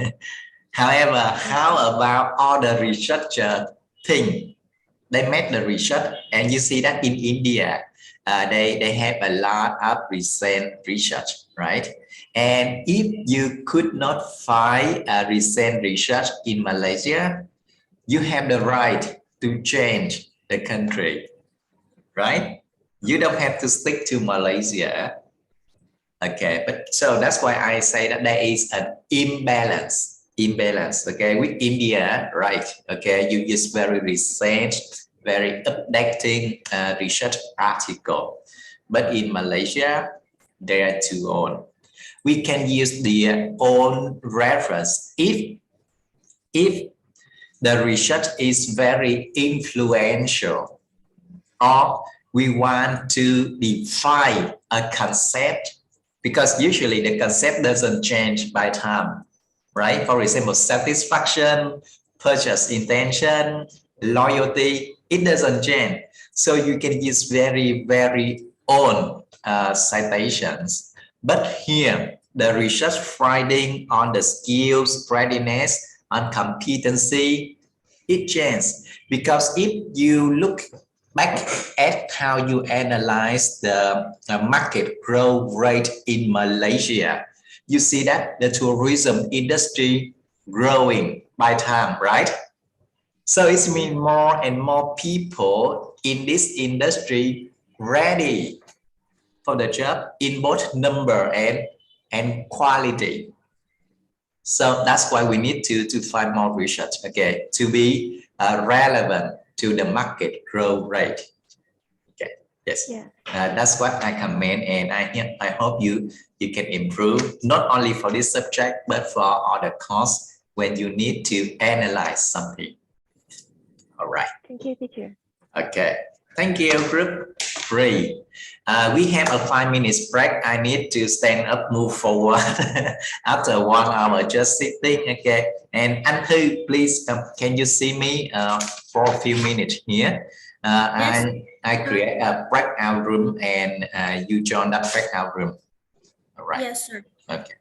However, how about all the researchers think? They make the research, and you see that in India, they have a lot of recent research, right? And if you could not find a recent research in Malaysia, you have the right to change the country, right? You don't have to stick to Malaysia. Okay, but so that's why I say that there is an imbalance, okay, with India, right? Okay, you use very recent, very updating research article, but in Malaysia, they are too old. We can use the own reference if the research is very influential, or we want to define a concept, because usually the concept doesn't change by time, right? For example, satisfaction, purchase intention, loyalty, it doesn't change. So you can use very, very old citations. But here, the research finding on the skills, readiness, on competency, it changes. Because if you look back at how you analyze the market growth rate in Malaysia, you see that the tourism industry growing by time, right? So it means more and more people in this industry ready for the job in both number and quality. So that's why we need to find more research, okay, to be relevant to the market growth rate. Okay, yes, yeah. That's what I comment, and I hope you can improve not only for this subject but for other courses when you need to analyze something. All right. Thank you, teacher. Okay. Thank you, group 3. We have a 5 minutes break. I need to stand up, move forward after 1 hour just sitting. Okay. And Anh, please, can you see me for a few minutes here? Yes. I create a breakout room, and you join that breakout room. All right. Yes, sir. Okay.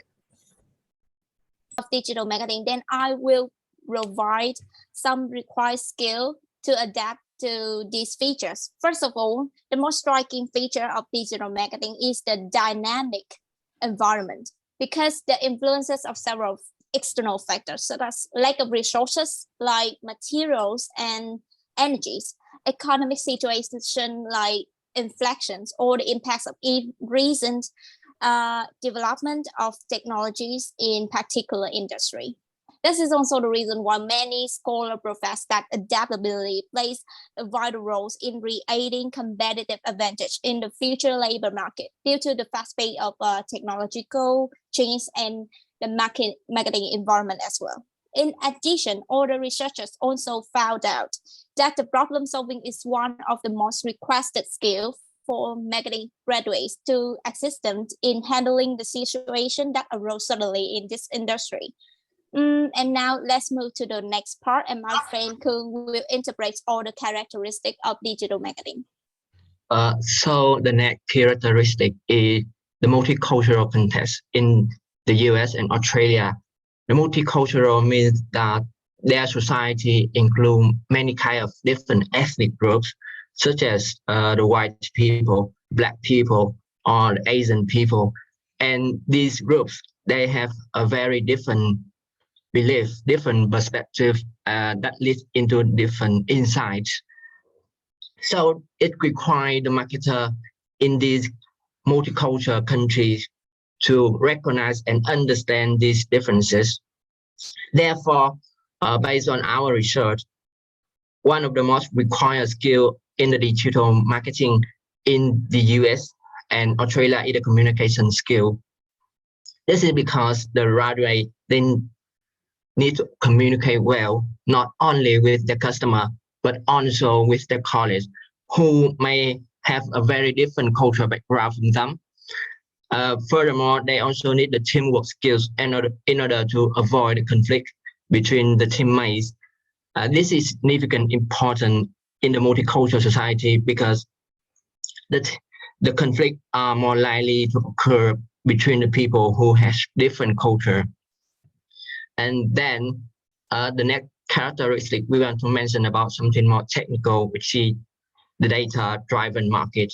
Of digital marketing, then I will provide some required skill to adapt to these features. First of all, the most striking feature of digital marketing is the dynamic environment, because the influences of several external factors, such as lack of resources like materials and energies, economic situation like inflections, or the impacts of recent development of technologies in particular industry. This is also the reason why many scholars profess that adaptability plays a vital role in creating competitive advantage in the future labor market due to the fast pace of technological change and the marketing environment as well. In addition, all the researchers also found out that the problem solving is one of the most requested skills for marketing graduates to assist them in handling the situation that arose suddenly in this industry. And now let's move to the next part, and my friend Nguyen will interpret all the characteristics of digital marketing. So the next characteristic is the multicultural context in the US and Australia. The multicultural means that their society includes many kinds of different ethnic groups, such as the white people, black people, or the Asian people. And these groups, they have a very different belief, different perspective that leads into different insights. So it requires the marketer in these multicultural countries to recognize and understand these differences. Therefore, based on our research, one of the most required skills in the digital marketing in the US and Australia is the communication skill. This is because the graduate then need to communicate well, not only with the customer, but also with the colleagues who may have a very different cultural background from them. Furthermore, they also need the teamwork skills in order to avoid the conflict between the teammates. This is significant important in the multicultural society because the conflict are more likely to occur between the people who has different culture. And then the next characteristic we want to mention about something more technical, which is the data-driven market.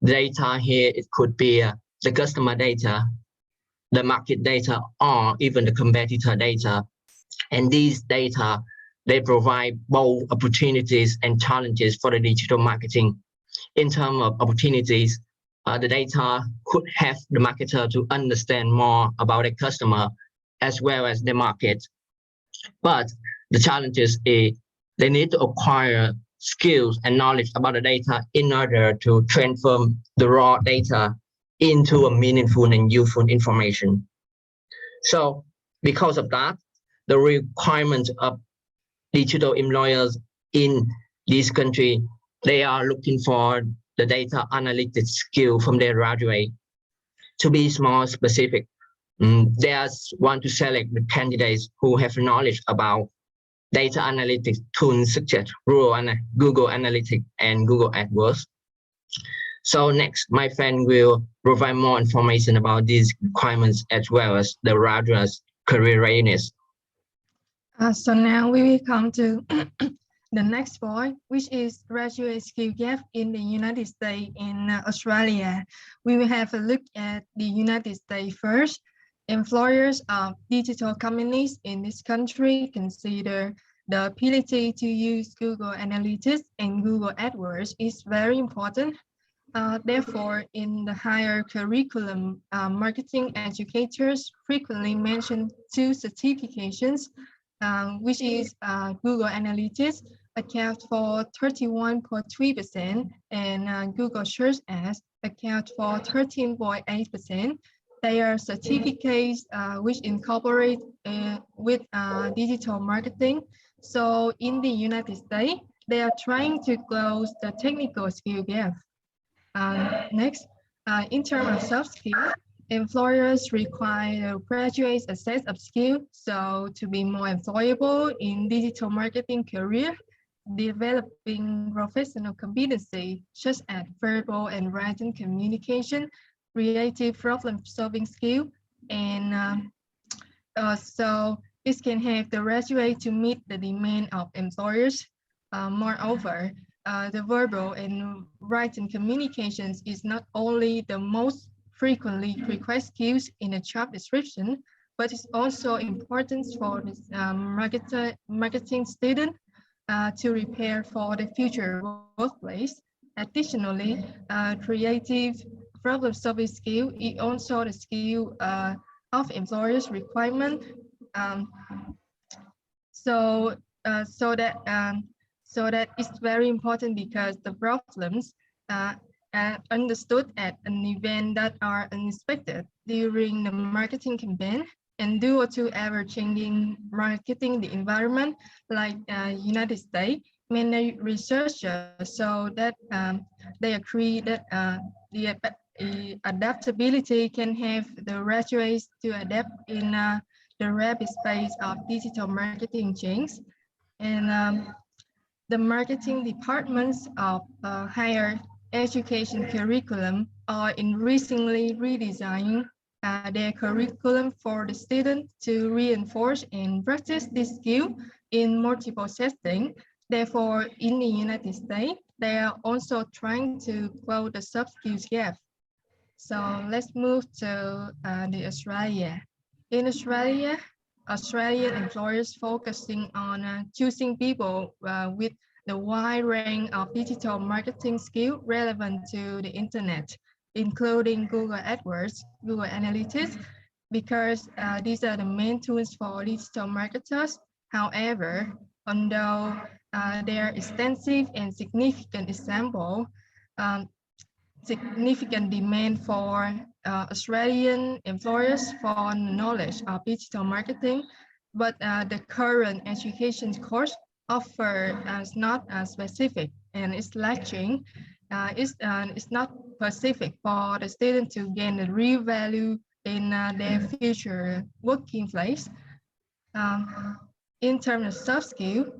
The data here, it could be the customer data, the market data, or even the competitor data. And these data, they provide both opportunities and challenges for the digital marketing. In terms of opportunities, the data could help the marketer to understand more about the customer as well as the market. But the challenges is they need to acquire skills and knowledge about the data in order to transform the raw data into a meaningful and useful information. So because of that, the requirement of digital employers in this country, they are looking for the data analytics skill from their graduate. To be more specific, they want to select the candidates who have knowledge about data analytics tools such as Google Analytics and Google AdWords. So next, my friend will provide more information about these requirements as well as the graduate's career readiness. So now we will come to the next point, which is graduate skill gap in the United States and Australia. We will have a look at the United States first. Employers of digital companies in this country consider the ability to use Google Analytics and Google AdWords is very important. Therefore, in the higher curriculum, marketing educators frequently mention two certifications, which is Google Analytics account for 31.3% and Google Search Ads account for 13.8%. They are certificates which incorporate with digital marketing. So in the United States, they are trying to close the technical skill gap. Next, in terms of soft skills, employers require graduates a set of skills. So to be more employable in digital marketing career, developing professional competency such as verbal and written communication, creative problem-solving skill, and so this can help the graduate to meet the demand of employers. Moreover, the verbal and written communications is not only the most frequently requested skills in a job description, but it's also important for the marketing student to prepare for the future workplace. Additionally, creative problem-solving skill is also the skill of employers' requirement. So that it's very important because the problems are understood at an event that are unexpected during the marketing campaign, and due to ever-changing marketing the environment like United States, many researchers show that they agree that the adaptability can have the graduates to adapt in the rapid space of digital marketing change. And the marketing departments of higher education curriculum are increasingly redesigning their curriculum for the student to reinforce and practice this skill in multiple settings. Therefore, in the United States, they are also trying to close the soft skills gap. So let's move to the Australia. In Australia, Australian employers focusing on choosing people with the wide range of digital marketing skills relevant to the internet, including Google AdWords, Google Analytics, because these are the main tools for digital marketers. However, although there are extensive and significant examples, significant demand for Australian employers for knowledge of digital marketing, but the current education course offered is not specific and is lacking. It's not specific for the student to gain the real value in their future working place. In terms of soft skill,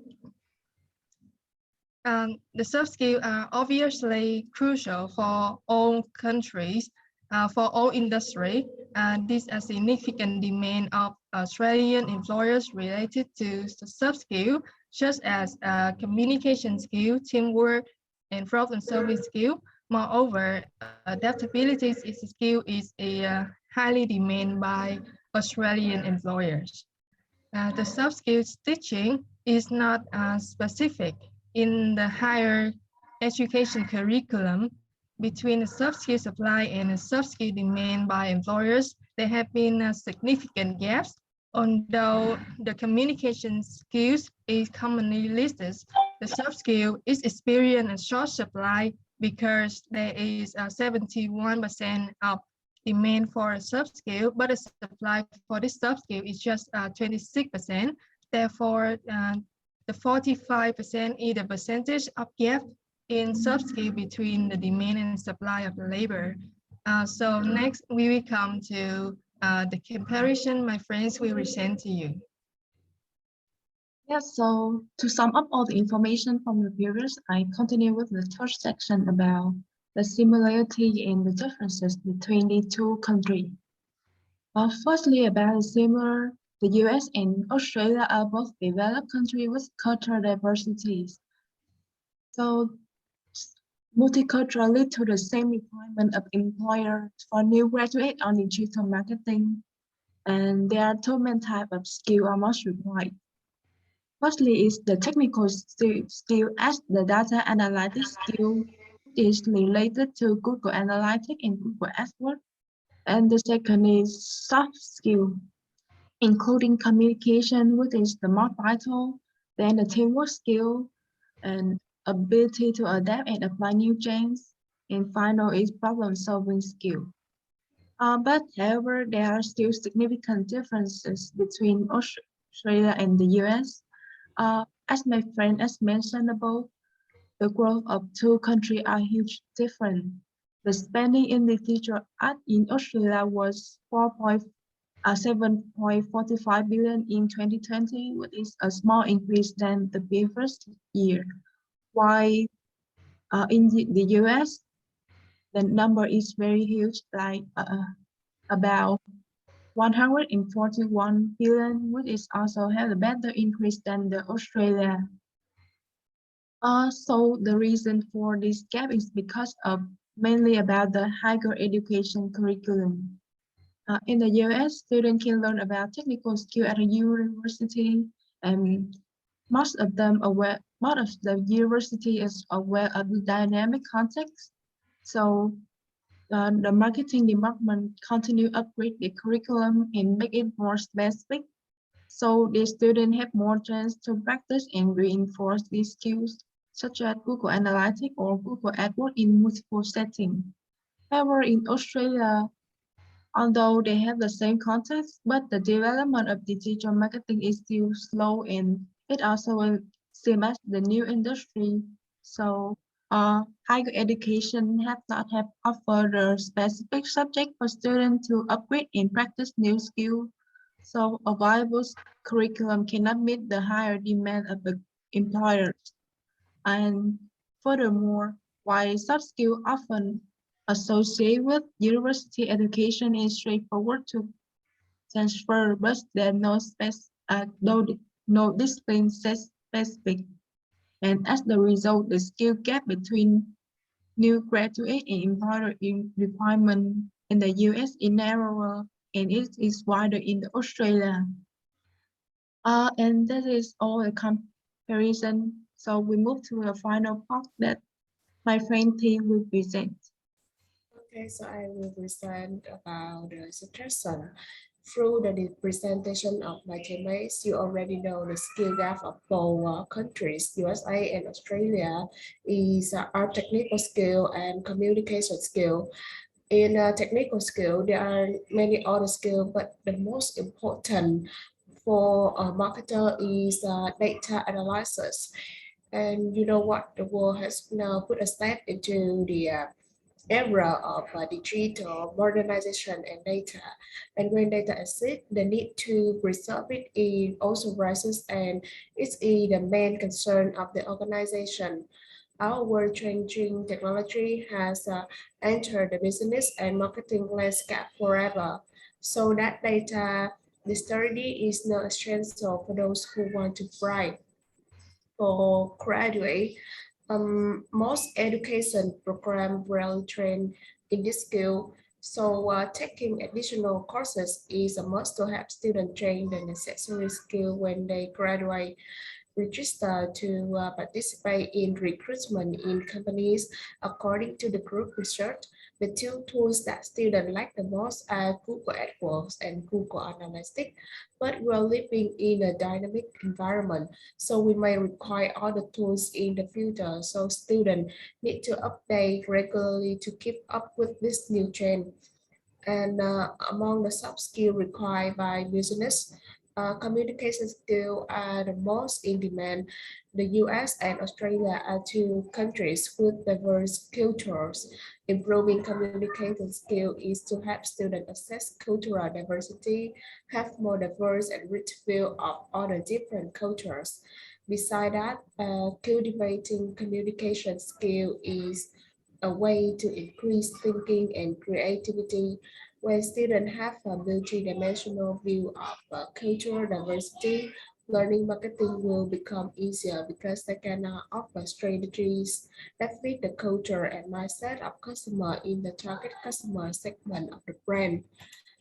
the soft skills are obviously crucial for all countries, for all industry. These are significant demand of Australian employers related to the soft skill, such as communication skill, teamwork, and problem-solving skill. Moreover, adaptability is a skill is a highly demanded by Australian employers. The soft skills teaching is not specific in the higher education curriculum. Between the soft skill supply and the soft skill demand by employers, there have been significant gaps. Although the communication skills is commonly listed, the soft skill is experiencing a short supply because there is 71% of demand for a soft skill, but the supply for this soft skill is just 26%. Therefore, the 45% is the percentage of gap in soft skill between the demand and supply of the labor. So next, we will come to the comparison my friends will present to you. Yes, so to sum up all the information from the previous, I continue with the third section about the similarity and the differences between the two countries. Firstly, about similar, the US and Australia are both developed countries with cultural diversities. So multicultural lead to the same requirement of employers for new graduates on digital marketing, and there are two main types of skill are most required. Firstly is the technical skill as the data analytics skill is related to Google Analytics and Google AdWords. And the second is soft skill, including communication, which is the most vital, then the teamwork skill and ability to adapt and apply new changes, and final is problem-solving skill. But however, there are still significant differences between Australia and the US. As my friend has mentioned above, the growth of two countries are huge different. The spending in literature art in Australia was 7.45 billion in 2020, which is a small increase than the previous year. While in the US, the number is very huge, like about 141 billion, which is also have a better increase than the Australia. So the reason for this gap is because of mainly about the higher education curriculum. In the US, students can learn about technical skill at a university, and most of the university is aware of the dynamic context. So the marketing department continue upgrade the curriculum and make it more specific. So the students have more chance to practice and reinforce these skills, such as Google Analytics or Google AdWords in multiple settings. However, in Australia, although they have the same context, but the development of digital marketing is still slow and it also same as the new industry. So higher education have not have offered a specific subject for students to upgrade and practice new skills. So a viable curriculum cannot meet the higher demand of the employers. And furthermore, while soft skills often associated with university education is straightforward to transfer, but there are no discipline specific. And as the result, the skill gap between new graduate and employer requirement in the US is narrower and it is wider in Australia. And that is all a comparison. So we move to the final part that my friend T will present. Okay, so I will present about the situation. Through the presentation of my teammates, you already know the skill gap of both countries, USA and Australia, is our technical skill and communication skill. In technical skill, there are many other skills, but the most important for a marketer is data analysis. And you know what? The world has now put a step into the era of digital modernization and data. And when data exists, the need to preserve it also rises, and it's the main concern of the organization. Our world-changing technology has entered the business and marketing landscape forever. So that data dexterity is no essential for those who want to thrive. For graduate, most education program will train in this skill. So taking additional courses is a must to help students train the necessary skill when they graduate. Register to participate in recruitment in companies. According to the group research, the two tools that students like the most are Google AdWords and Google Analytics, but we're living in a dynamic environment, so we may require other tools in the future. So students need to update regularly to keep up with this new trend. And among the soft skills required by business, communication skills are the most in demand. The US and Australia are two countries with diverse cultures. Improving communication skill is to help students assess cultural diversity, have more diverse and rich view of other different cultures. Besides that, cultivating communication skill is a way to increase thinking and creativity. When students have a multi-dimensional view of cultural diversity, learning marketing will become easier because they can offer strategies that fit the culture and mindset of customer in the target customer segment of the brand.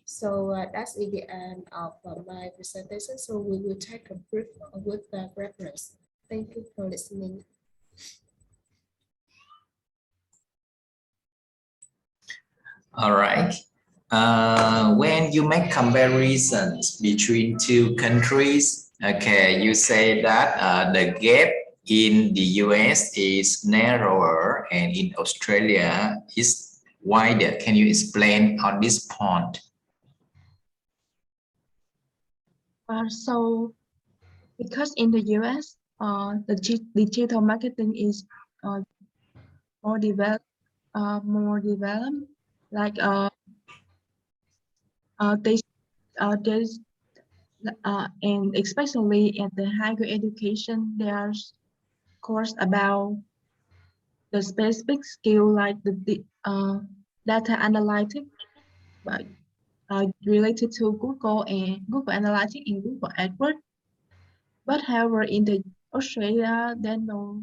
So that's in the end of my presentation. So we will take a brief with the reference. Thank you for listening. All right. When you make comparisons between two countries, okay, you say that the gap in the US is narrower and in Australia is wider. Can you explain on this point? So because in the US, the digital marketing is more developed, like they and especially at the higher education, there's course about the specific skill like the data analytics, but related to Google Analytics and Google AdWords. But however, in the Australia, there no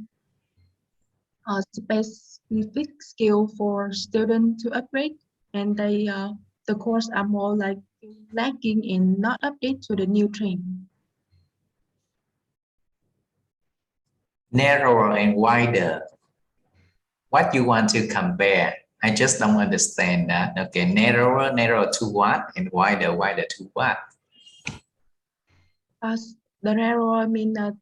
specific skill for students to upgrade, and they the course are more like lacking and not update to the new trend. Narrower and wider. What you want to compare? I just don't understand that. Okay, narrower to what, and wider to what? As the narrower mean that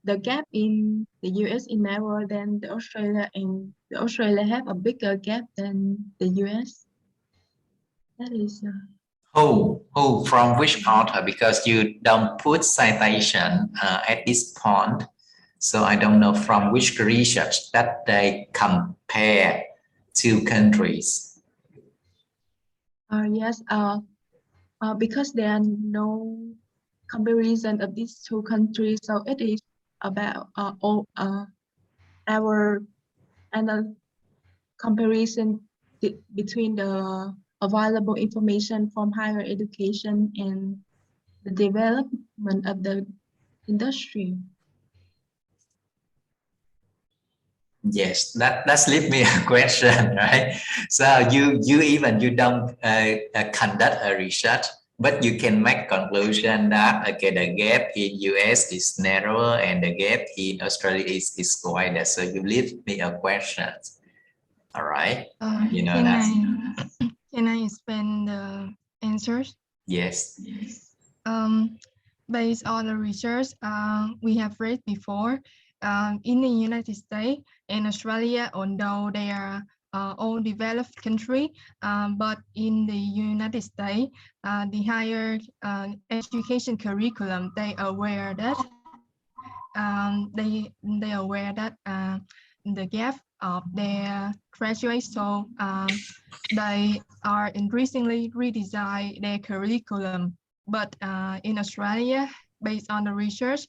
the gap in the US is narrower than the Australia, and the Australia have a bigger gap than the US. That is. Who from which author? Because you don't put citation at this point, so I don't know from which research that they compare two countries. Yes. Because there are no comparison of these two countries, so it is about our comparison between the available information from higher education and the development of the industry. Yes, that's leave me a question, right? So you don't conduct a research, but you can make conclusion that okay, the gap in US is narrower and the gap in Australia is wider. So you leave me a question. All right. You know that. Can I explain the answers? Yes. Based on the research we have read before, in the United States and Australia, although they are all developed country, but in the United States, the higher education curriculum, they are aware that they are aware that the gap of their graduates, so they are increasingly redesign their curriculum. But in Australia, based on the research,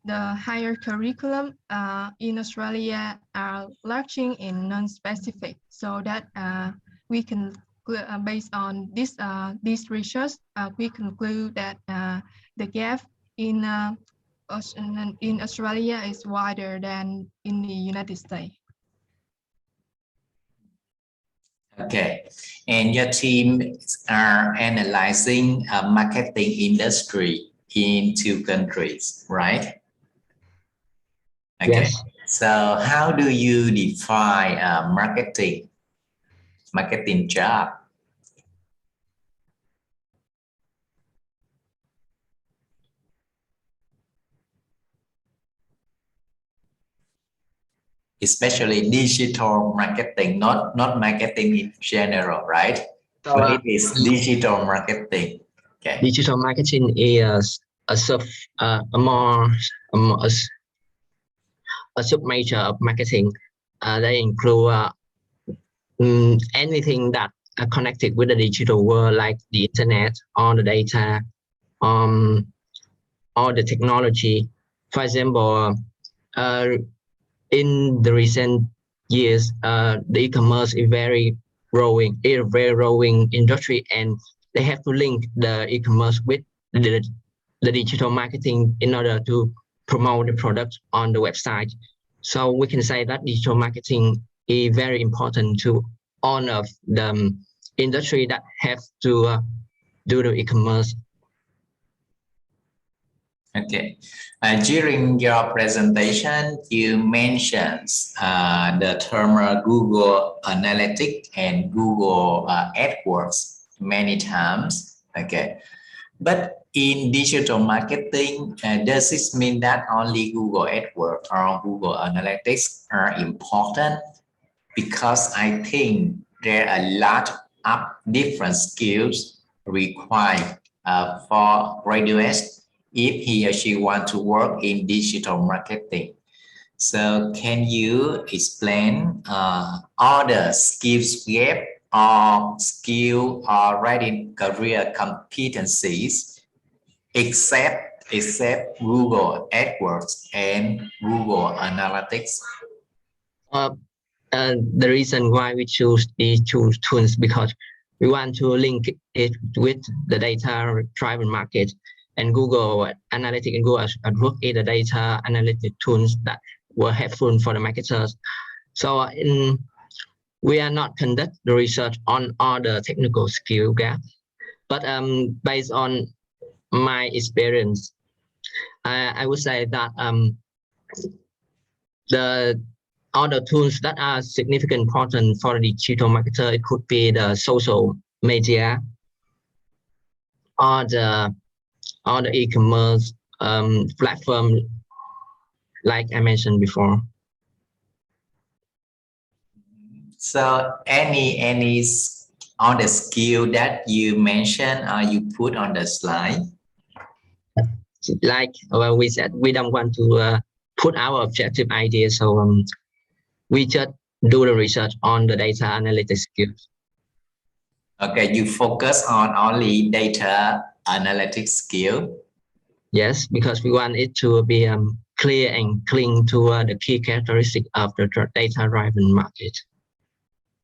the higher curriculum in Australia are lacking in non-specific, so that we can, based on this research, we conclude that the gap in Australia is wider than in the United States. Okay, and your team are analyzing marketing industry in 2 countries, right? Okay, Yes. so how do you define marketing job? Especially digital marketing, not marketing in general, right? So, But it is digital marketing. Okay. Digital marketing is a sub-major of marketing. They include anything that are connected with the digital world, like the internet, or the data, or the technology. For example, in the recent years, the e-commerce is very growing industry, and they have to link the e-commerce with the digital marketing in order to promote the product on the website. So we can say that digital marketing is very important to all of the industry that have to do the e-commerce. Okay. During your presentation, you mentioned the term Google Analytics and Google AdWords many times. Okay. But in digital marketing, does this mean that only Google AdWords or Google Analytics are important? Because I think there are a lot of different skills required for graduates if he or she want to work in digital marketing. So can you explain all the skills gap or skill or writing career competencies except Google AdWords and Google Analytics? The reason why we choose these two tools, because we want to link it with the data-driven market, and Google Analytics and Google AdWords is the data analytic tools that were helpful for the marketers. So we are not conduct the research on all the technical skill gaps, but based on my experience, I would say that the other tools that are significantly important for the digital marketer, it could be the social media or the e-commerce platform, like I mentioned before. So any other skill that you mentioned or you put on the slide? Like we said, we don't want to put our objective ideas, so we just do the research on the data analytics skills. Okay, you focus on only data analytics skill? Yes, because we want it to be clear and clean to the key characteristic of the data-driven market.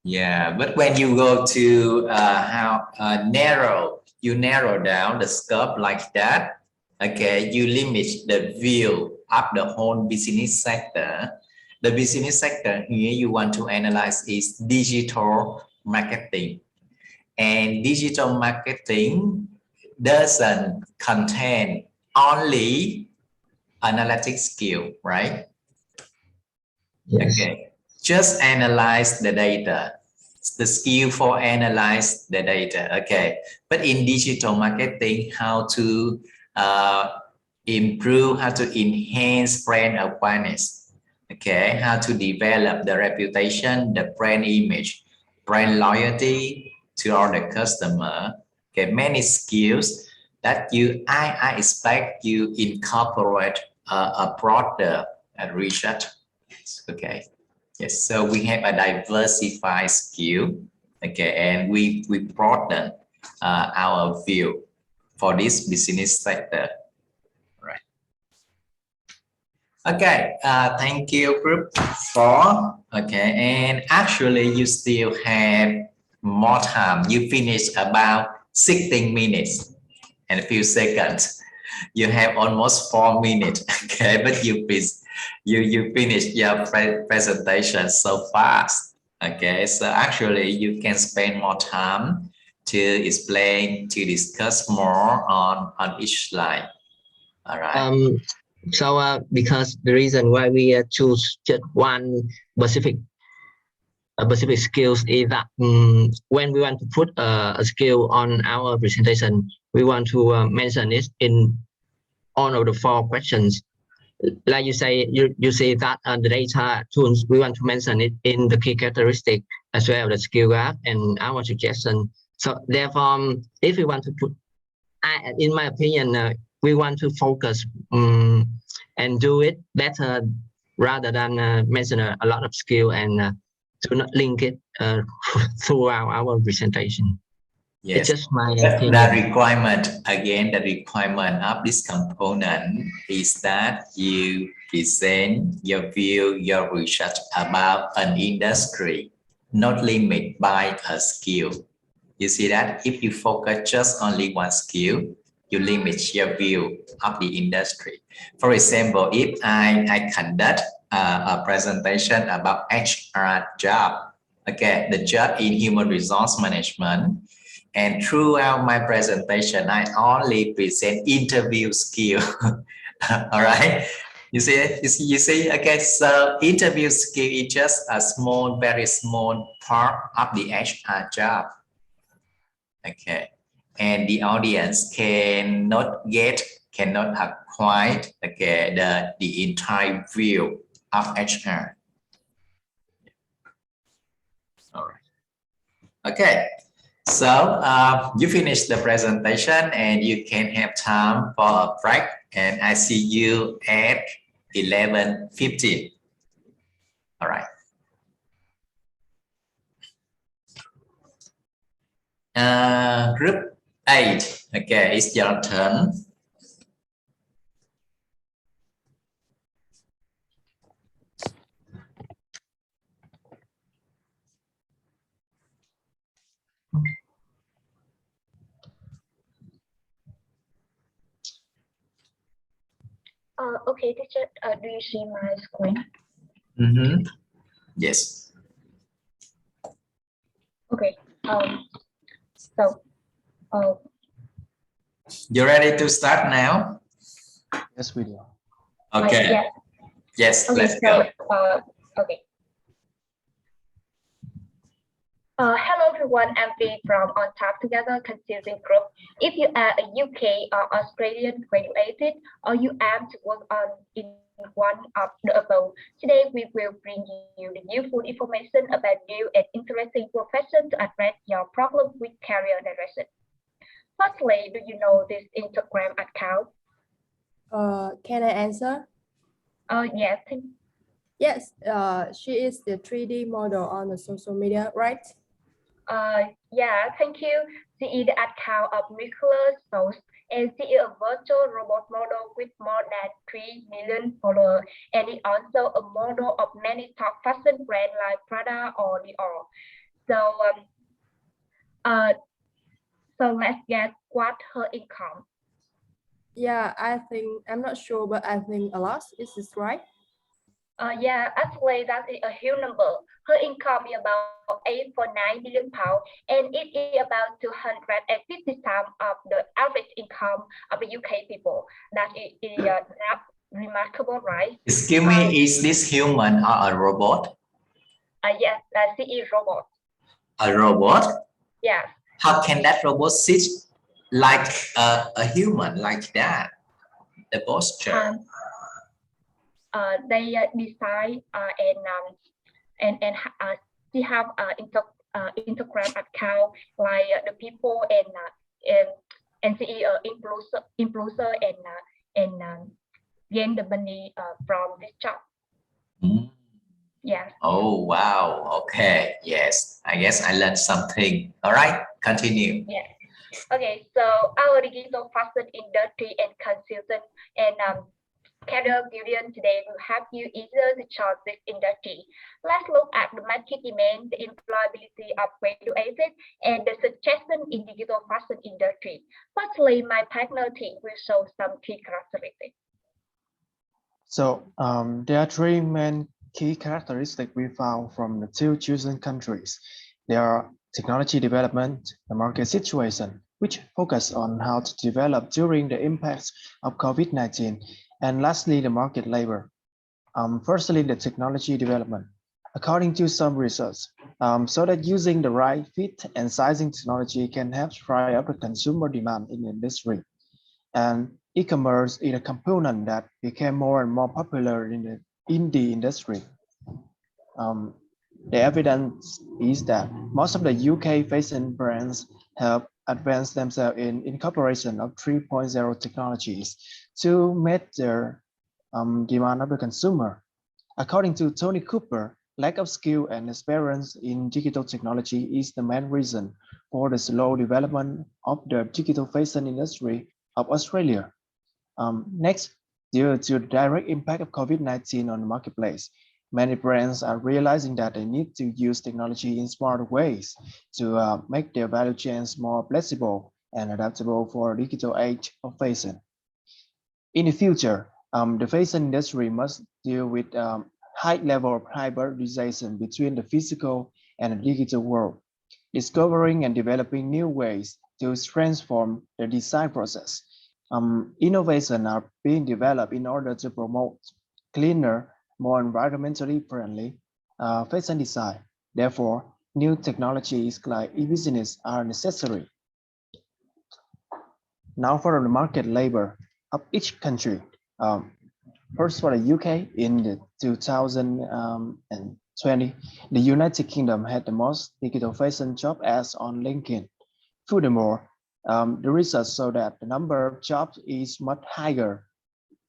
Yeah, but when you go to narrow down the scope like that, okay, you limit the view of the whole business sector. The business sector here you want to analyze is digital marketing. And digital marketing doesn't contain only analytic skill, right? Yes. Okay, just analyze the data, the skill for analyze the data. Okay, but in digital marketing, how to improve, how to enhance brand awareness. Okay, how to develop the reputation, the brand image, brand loyalty to all the customer. Okay, many skills that I expect you incorporate a broader research. Okay. Yes. So we have a diversified skill. Okay, and we broaden our view for this business sector. Right. Okay. Thank you, group 4. Okay, and actually you still have more time. You finish about 16 minutes and a few seconds. You have almost 4 minutes. Okay, but you finish your presentation so fast. Okay, so actually you can spend more time to explain, to discuss more on each slide. All right. So because the reason why we choose just one specific skills is that when we want to put a skill on our presentation, we want to mention it in all of the 4 questions. Like you say, you say that the data tools, we want to mention it in the key characteristic as well, the skill gap and our suggestion. So therefore, if we want to put, in my opinion, we want to focus and do it better rather than mention a lot of skill and to not link it throughout our presentation. Yes, it's just my opinion. The requirement, again, the requirement of this component is that you present your view, your research about an industry, not limit by a skill. You see that if you focus just only one skill, you limit your view of the industry. For example, if I conduct a presentation about HR job, okay, the job in human resource management, and throughout my presentation, I only present interview skill. All right. You see, okay, so interview skill is just a small, very small part of the HR job. Okay. And the audience cannot acquire, okay, the entire view of HR. All right. Okay. So you finish the presentation and you can have time for a break, and I see you at 11:50. All right. Group 8. Okay, it's your turn. Okay, teacher, do you see my screen? Mm-hmm. Yes. Okay. So, you ready to start now? Yes, we do. Okay. Yeah. Yes, okay, let's go. Okay. Hello everyone, I'm Dee from On Top Together Consulting Group. If you are a UK or Australian graduated, or you aim to work in one of the above, today we will bring you the useful information about new and interesting profession to address your problem with career direction. Firstly, do you know this Instagram account? Can I answer? Yes. Yes, she is the 3D model on the social media, right? Yeah, thank you. She is the account of Nicholas Source, and she is a virtual robot model with more than 3 million followers, and is also a model of many top fashion brands like Prada or Dior. So let's guess what her income. Yeah, I'm not sure, but I think a lot. Is this right? Yeah, actually that is a huge number. Her income is about 8.9 million pounds, and it is about 250 times of the average income of the UK people. That is not remarkable, right? Excuse me, is this human or a robot? Yes, she is robot. A robot? Yes. How can that robot sit like a human, like that? The posture. They design and she have Instagram account like the people and she is influencer gain the money from this job. Mm. Yeah. Oh, wow. Okay. Yes. I guess I learned something. All right. Continue. Yeah. Okay. So our digital fashion industry and consultant and career guidance today will help you easier to choose this industry. Let's look at the market demand, the employability of graduates, and the suggestion in digital fashion industry. Firstly, my partner team will show some key characteristics. So there are three main key characteristics we found from the two chosen countries. There are technology development, the market situation, which focus on how to develop during the impacts of COVID-19, and lastly, the market labor. Firstly, the technology development. According to some research, so that using the right fit and sizing technology can help drive up the consumer demand in the industry. And e-commerce is a component that became more and more popular in the industry. The evidence is that most of the UK fashion brands have advanced themselves in incorporation of 3.0 technologies to meet their demand of the consumer. According to Tony Cooper, lack of skill and experience in digital technology is the main reason for the slow development of the digital fashion industry of Australia. Next, due to the direct impact of COVID-19 on the marketplace, many brands are realizing that they need to use technology in smarter ways to make their value chains more flexible and adaptable for the digital age of fashion. In the future, the fashion industry must deal with high level of hybridization between the physical and the digital world, discovering and developing new ways to transform the design process. Innovations are being developed in order to promote cleaner, more environmentally friendly fashion design. Therefore, new technologies like e-business are necessary. Now for the market labor of each country. First for the UK in the 2020, the United Kingdom had the most digital fashion job ads on LinkedIn. Furthermore, the research showed that the number of jobs is much higher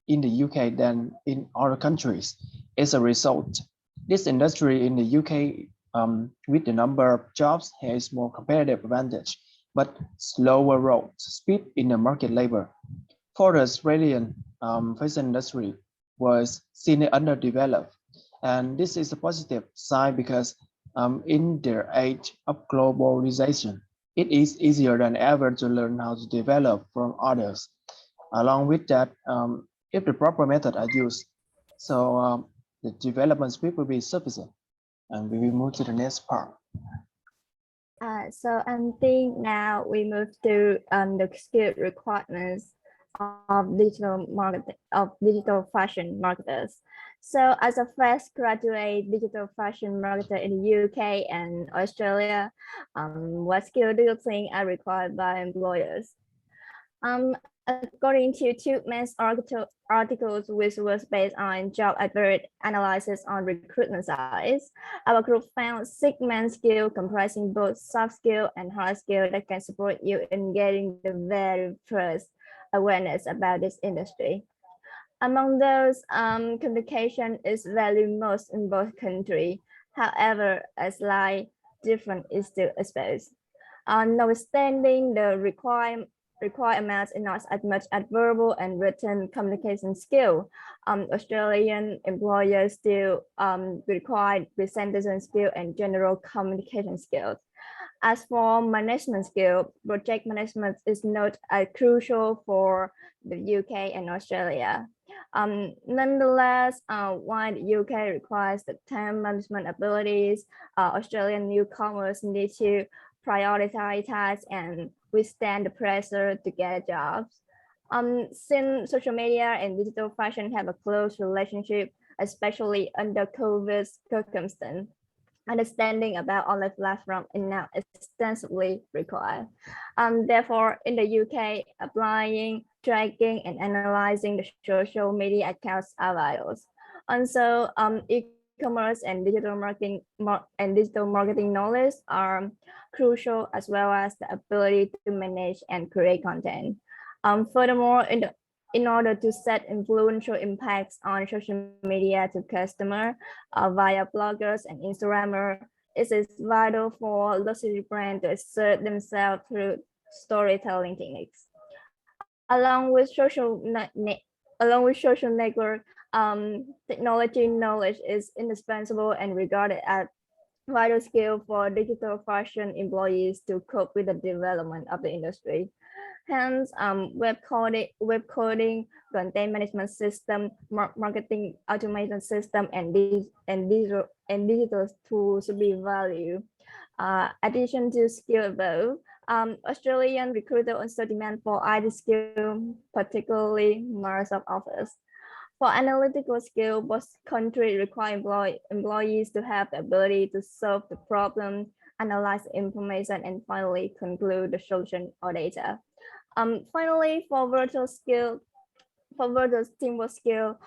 in the UK than in other countries. As a result, this industry in the UK with the number of jobs has more competitive advantage, but slower road speed in the market labor. For the Australian fashion industry was seen underdeveloped, and this is a positive sign because in their age of globalization, it is easier than ever to learn how to develop from others. Along with that, if the proper method are used, so the development speed will be sufficient. And we will move to the next part. So I think now we move to the skill requirements of digital fashion marketers. So as a fresh graduate digital fashion marketer in the UK and Australia, what skill do you think are required by employers? According to two main articles which was based on job advert analysis on recruitment sites, our group found 6 main skills comprising both soft skill and hard skill that can support you in getting the very first awareness about this industry. Among those, communication is valued most in both countries. However, a slight difference is still exposed. Notwithstanding the requirements are not as much as verbal and written communication skill. Australian employers still require presentation skill and general communication skills. As for management skill, project management is not as crucial for the UK and Australia. Nonetheless, while the UK requires the time management abilities, Australian newcomers need to prioritize tasks and withstand the pressure to get jobs. Since social media and digital fashion have a close relationship, especially under COVID circumstances, understanding about online platform is now extensively required. Therefore, in the UK, applying, tracking, and analyzing the social media accounts are vital. Also, e-commerce and digital marketing knowledge are crucial, as well as the ability to manage and create content. Furthermore, in the in order to set influential impacts on social media to customer via bloggers and Instagrammers. It is vital for luxury brands to assert themselves through storytelling techniques. Along with social network, technology knowledge is indispensable and regarded as vital skill for digital fashion employees to cope with the development of the industry. Hence, web coding, content management system, marketing automation system, and digital tools to be valued. Addition to skill above, Australian recruiter also demand for IT skill, particularly Microsoft Office. For analytical skill, both countries require employees to have the ability to solve the problem, analyze information, and finally conclude the solution or data. Finally, for virtual teamwork skill,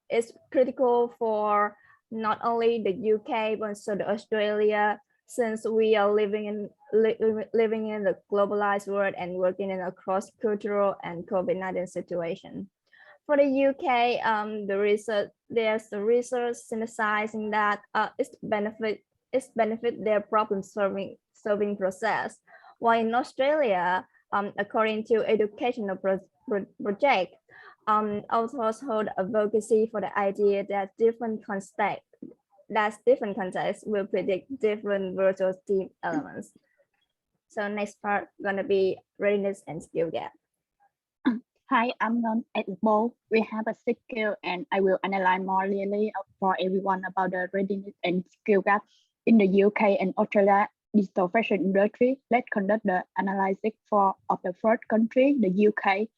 it's critical for not only the UK but also the Australia, since we are living in the globalized world and working in a cross-cultural and COVID-19 situation. For the UK, there's the research synthesizing that it's benefit their problem solving process. While in Australia, according to educational project, authors hold advocacy for the idea that different contexts will predict different virtual team elements. So next part gonna be readiness and skill gap. Hi, I'm non-edible. We have a skill and I will analyze more clearly for everyone about the readiness and skill gap in the UK and Australia digital fashion industry. Let's conduct the analysis of the first country, the UK.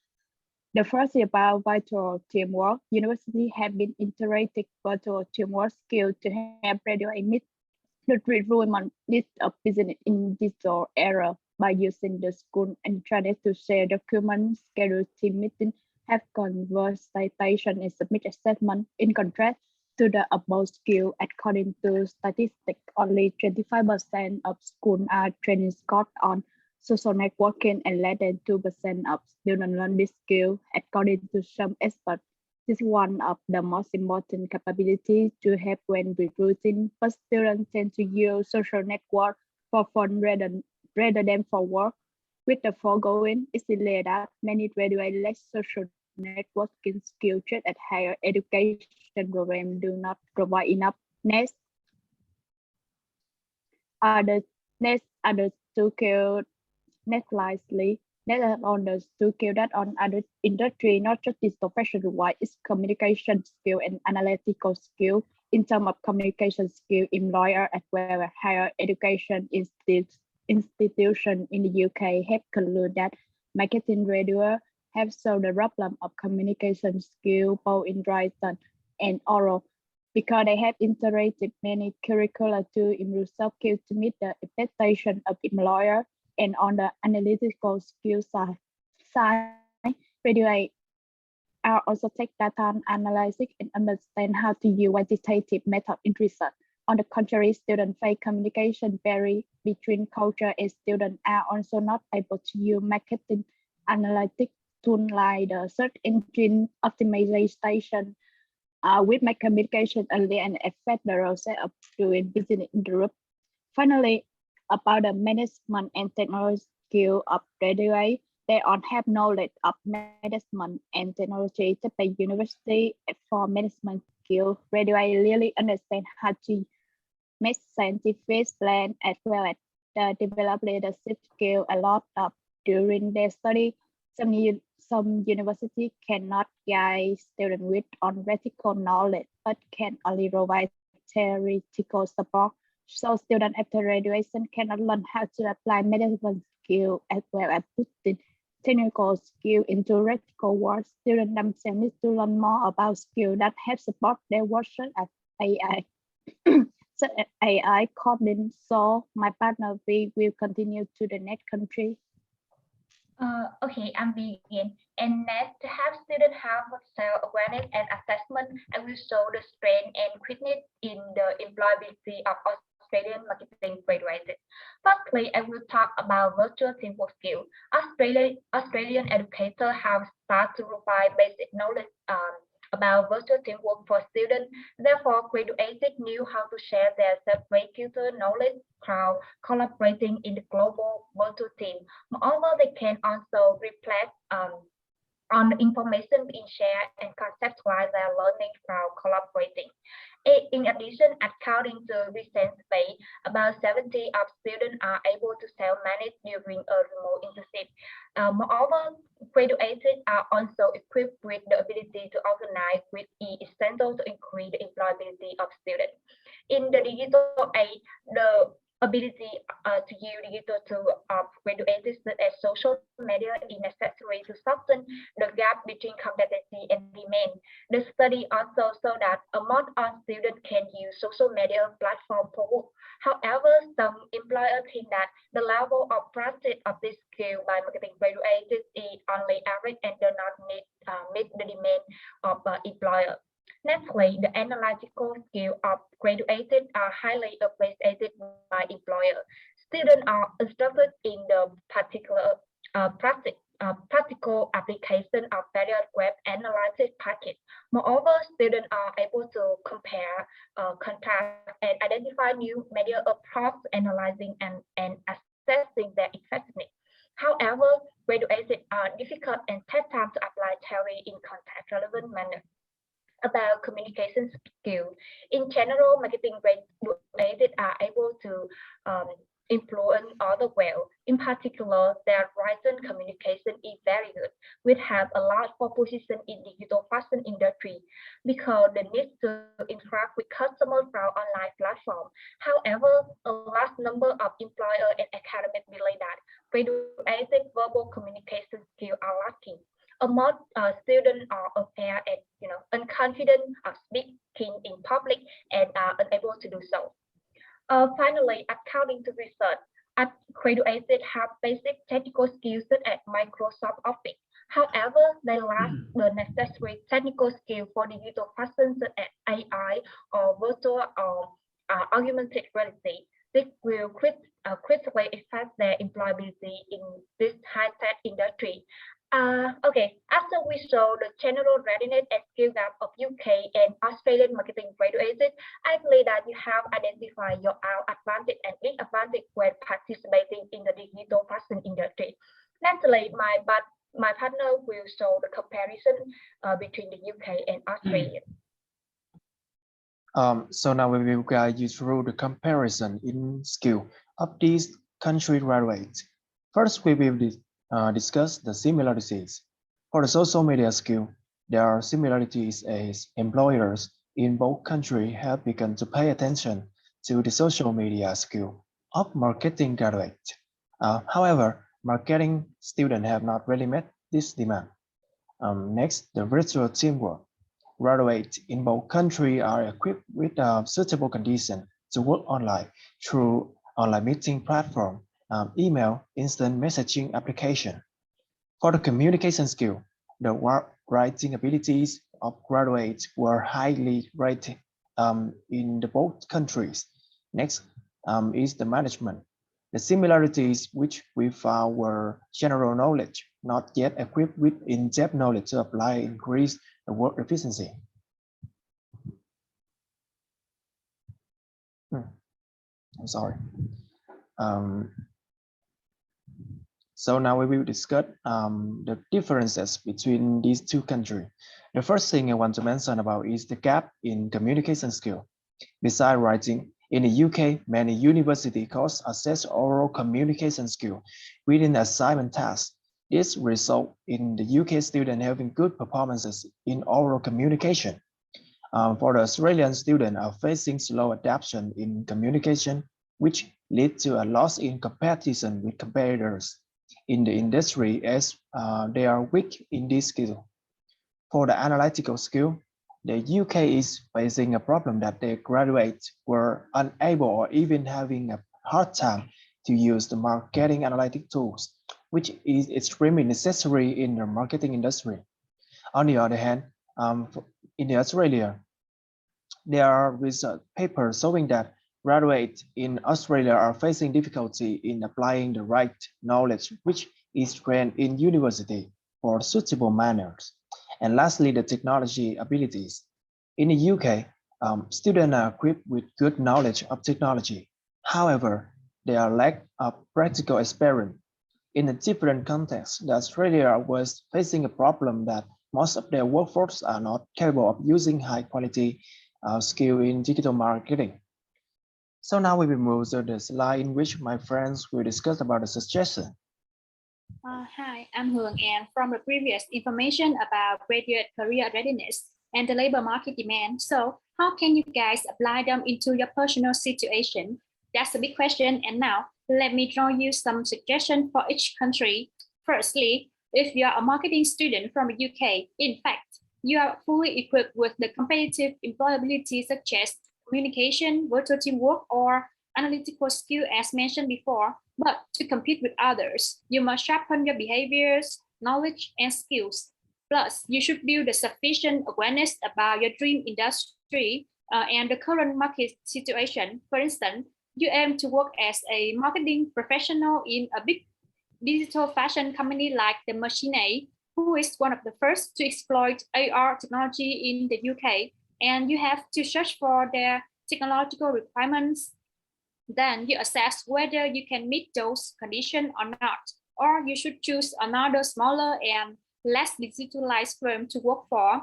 The first is about virtual teamwork. Universities have been integrating virtual teamwork skills to help graduates meet the requirement needs of business in digital era by using the school internet to share documents, schedule team meetings, have conversation, and submit assessment. In contrast to the above skill, according to statistics, only 25% of schools are training scores on social networking and less than 2% of students learn this skill. According to some experts, this is one of the most important capabilities to have when recruiting, but students tend to use social network for fun rather than for work. With the foregoing, it's clear that many graduates lack social networking skills at higher education programs do not provide enough. Next, other two skills. Next slide, that on the skill that on other industry, not just digital fashion require is communication skill and analytical skill. In terms of communication skill, employer as well as higher education institution in the UK have concluded that marketing graduates have solved the problem of communication skill both in written and oral because they have integrated many curricula to improve soft skills to meet the expectation of employer. And on the analytical skill side, graduates are also take data analysis and understand how to use quantitative method in research. On the contrary, students face communication barrier between culture and students are also not able to use marketing analytics tools like the search engine optimization with my communication early and affect the process of doing business in the group. Finally, about the management and technology skill of graduates, they all have knowledge of management and technology at the university. For management skill, graduates really understand how to make scientific plan as well as develop leadership skill a lot of during their study. Some universities cannot guide students with theoretical knowledge, but can only provide theoretical support. So students after graduation cannot learn how to apply management skill as well as putting technical skill into practical work. Students themselves need to learn more about skills that help support their work such as AI. So AI coding. So my partner we will continue to the next country. Okay, I'm begin. And next, to have students have self-awareness and assessment, I will show the strength and quickness in the employability of Australian marketing graduates. Firstly, I will talk about virtual teamwork skill. Australian educators have started to provide basic knowledge about virtual teamwork for students. Therefore, graduates knew how to share their self-recruiter knowledge while collaborating in the global virtual team. Moreover, they can also reflect on the information being shared and conceptualize their learning while collaborating. In addition, according to recent survey, about 70% of students are able to self-manage during a remote internship. Moreover, graduates are also equipped with the ability to organize, which is essential to increase the employability of students. In the digital age, the ability to use digital tools of graduates such as social media is necessary to soften the gap between competency and demand. The study also showed that among all students can use social media platform for work. However, some employers think that the level of practice of this skill by marketing graduates is only average and does not meet the demand of employer. Nextly, the analytical skills of graduates are highly appreciated by employers. Students are instructed in the practical application of various web analysis packages. Moreover, students are able to compare, contrast, and identify new media across analyzing and assessing their effectiveness. However, graduates are difficult and take time to apply theory in context-relevant manner. About communication skills. In general, marketing graduates are able to influence others well. In particular, their written communication is very good. We have a large proposition in digital fashion industry because the need to interact with customers from online platform. However, a large number of employers and academics believe that graduates' verbal communication skills are lacking. Among students are afraid and unconfident of speaking in public and are unable to do so. Finally, according to research, graduates have basic technical skills such as Microsoft Office. However, they lack the necessary technical skill for digital fashion such as AI or virtual or augmented reality. This will critically affect their employability in this high-tech industry. Okay, after we saw the general readiness and skill gap of UK and Australian marketing graduates, I believe that you have identified your advantage and disadvantage when participating in the digital fashion industry. Naturally, my partner will show the comparison between the UK and Australia. So now we will guide you through the comparison in skill of these country graduates. First, we will discuss the similarities. For the social media skill, there are similarities as employers in both countries have begun to pay attention to the social media skill of marketing graduates. However, marketing students have not really met this demand. Next, the virtual teamwork. Graduates in both countries are equipped with suitable conditions to work online through online meeting platform, email, instant messaging application. For the communication skill, the writing abilities of graduates were highly rated in both countries. Next is the management. The similarities which we found were general knowledge, not yet equipped with in-depth knowledge to apply increase the work efficiency. I'm sorry. So now we will discuss the differences between these two countries. The first thing I want to mention about is the gap in communication skill. Besides writing, in the UK, many university courses assess oral communication skill within assignment tasks. This results in the UK student having good performances in oral communication. For the Australian students are facing slow adaptation in communication, which leads to a loss in competition with competitors in the industry as they are weak in this skill. For the analytical skill, the UK is facing a problem that their graduates were unable or even having a hard time to use the marketing analytic tools, which is extremely necessary in the marketing industry. On the other hand, in Australia, there are research papers showing that Graduates in Australia are facing difficulty in applying the right knowledge which is trained in university for suitable manners. And lastly, the technology abilities. In the UK, students are equipped with good knowledge of technology. However, they are lack of practical experience. In a different context, Australia was facing a problem that most of their workforce are not capable of using high quality skill in digital marketing. So now we will move to the slide in which my friends will discuss about the suggestion. Hi, I'm Nguyen, and from the previous information about graduate career readiness and the labor market demand. So how can you guys apply them into your personal situation? That's a big question. And now let me draw you some suggestions for each country. Firstly, if you are a marketing student from the UK, in fact, you are fully equipped with the competitive employability such as communication, virtual teamwork, or analytical skill as mentioned before. But to compete with others, you must sharpen your behaviors, knowledge, and skills. Plus, you should build a sufficient awareness about your dream industry and the current market situation. For instance, you aim to work as a marketing professional in a big digital fashion company like the Machine, who is one of the first to exploit AR technology in the UK, and you have to search for their technological requirements. Then you assess whether you can meet those conditions or not, or you should choose another smaller and less digitalized firm to work for.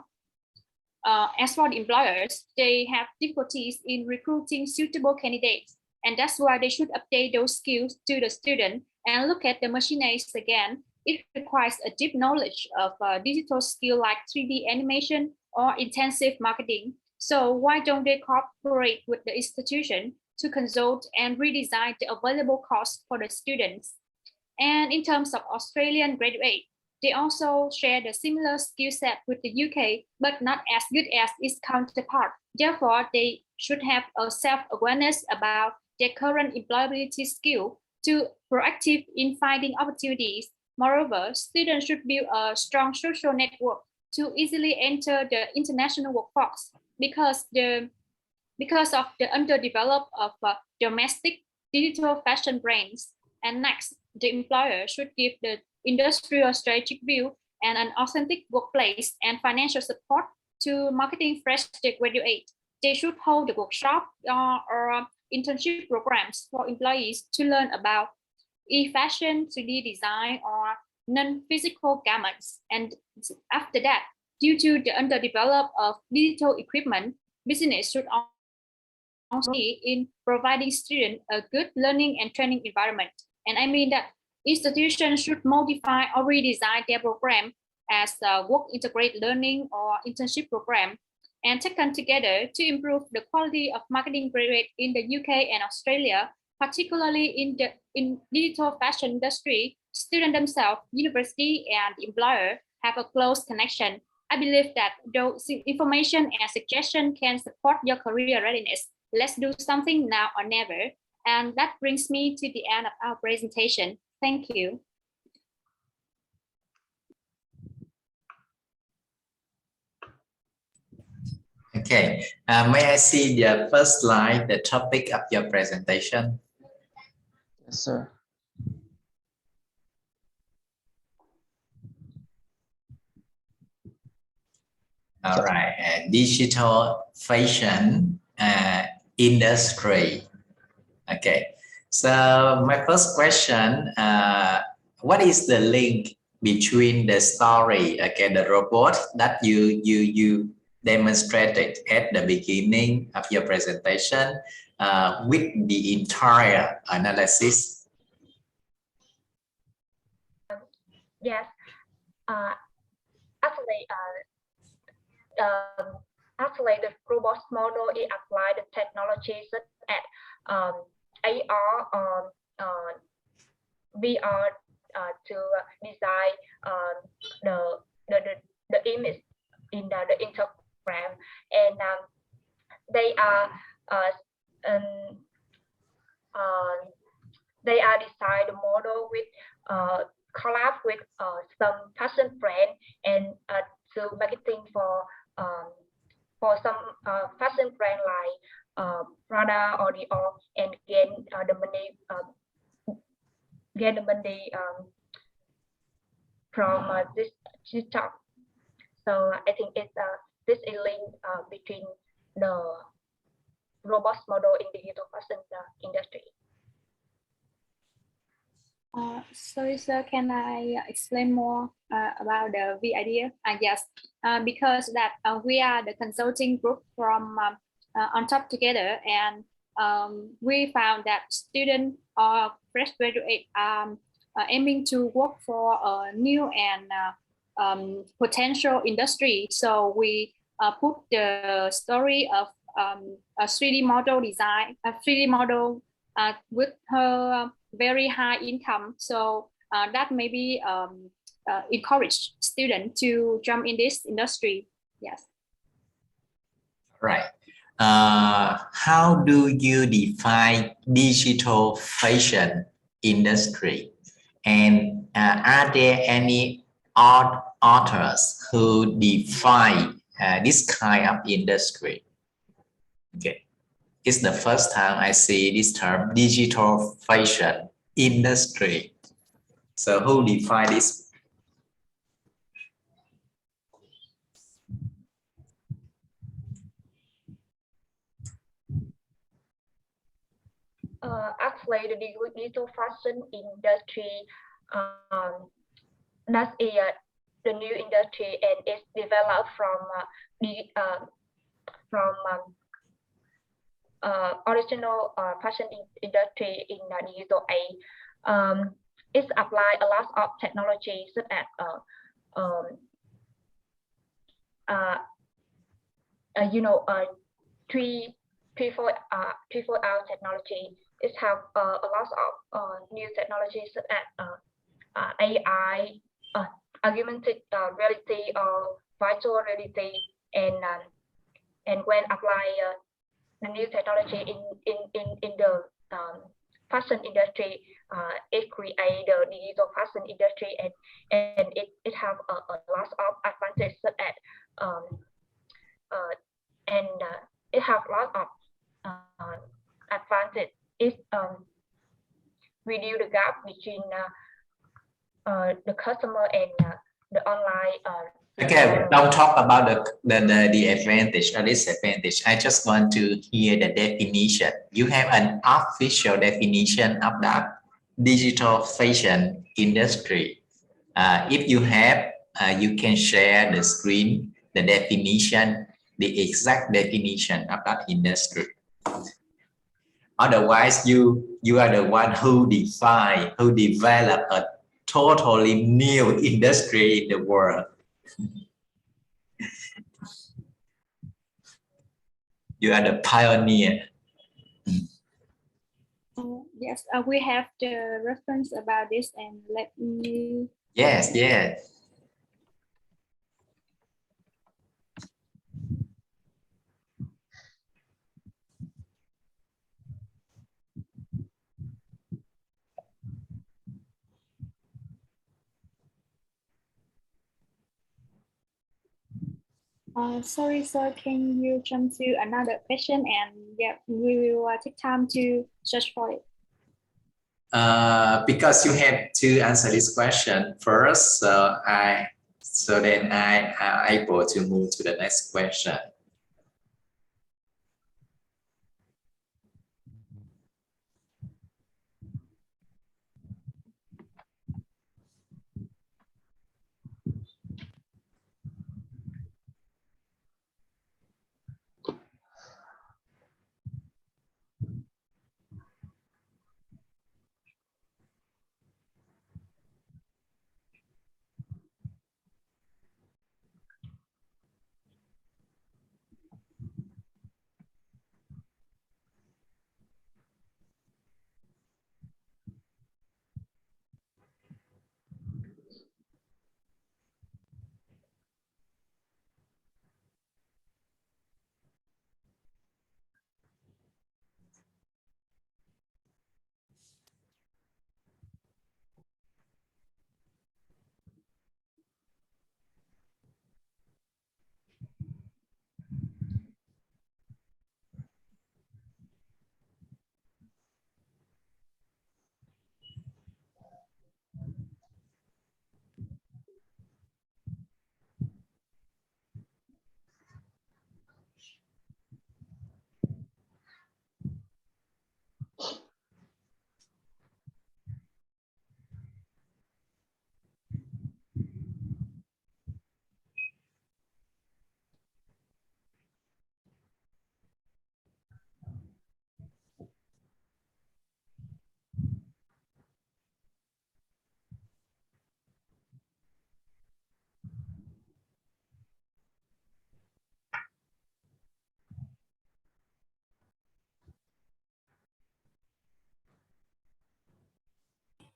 As for the employers, they have difficulties in recruiting suitable candidates, and that's why they should update those skills to the student and look at the machines again. It requires a deep knowledge of digital skill like 3D animation or intensive marketing. So why don't they cooperate with the institution to consult and redesign the available course for the students? And in terms of Australian graduate, they also share the similar skill set with the UK, but not as good as its counterpart. Therefore, they should have a self-awareness about their current employability skill to proactive in finding opportunities. Moreover, students should build a strong social network to easily enter the international workforce because of the underdeveloped of domestic digital fashion brands. And next, the employer should give the industrial strategic view and an authentic workplace and financial support to marketing fresh graduates. They should hold the workshop or internship programs for employees to learn about e-fashion, 3D design, or non-physical garments. And after that, due to the underdeveloped of digital equipment, business should also be in providing students a good learning and training environment. And I mean that institutions should modify or redesign their program as a work integrated learning or internship program and taken together to improve the quality of marketing graduate in the UK and Australia, particularly in the digital fashion industry. Students themselves, university, and employer have a close connection. I believe that those information and suggestion can support your career readiness. Let's do something now or never. And that brings me to the end of our presentation. Thank you. Okay, may I see the first slide, the topic of your presentation? Yes, sir. All right, digital fashion industry. Okay, so my first question, what is the link between the story, okay, the robot that you demonstrated at the beginning of your presentation with the entire analysis? Yes, actually, the robot model is applied the technology such as AR, VR to design the image in the Instagram, and they design the model with collab with some fashion brand and to marketing for some fashion brand like Prada or Dior and gain the money from this job. So I think this is link between the robust model in the digital fashion industry. Sorry, sir, can I explain more about the V idea? Yes, because that we are the consulting group from On Top Together, and we found that students or fresh graduate aiming to work for a new and potential industry. So we put the story of a 3D model design, a 3D model with her very high income. So that maybe encourage students to jump in this industry. Yes. Right. How do you define digital fashion industry? And are there any authors who define this kind of industry? Okay. It's the first time I see this term digital fashion industry. So who define this? Actually, the digital fashion industry that's the new industry, and it's developed from original fashion industry in the digital age. It's applied a lot of technology such as three, four hour technology. It have a lot of new technologies such as AI, augmented reality or virtual reality, and when apply the new technology in the fashion industry, it create the digital fashion industry, and it have a lot of advantages such as it have a lot of advantage. It reduce the gap between the customer and the online. Okay, don't talk about the advantage or disadvantage. I just want to hear the definition. You have an official definition of the digital fashion industry. If you have, you can share the screen, the definition, the exact definition of that industry. Otherwise, you are the one who define, who develop a totally new industry in the world. You are the pioneer. Yes, we have the reference about this, and let me. Yes, yes. Sorry, sir, can you jump to another question, and yeah, we will take time to search for it. Because you have to answer this question first, so then I am able to move to the next question.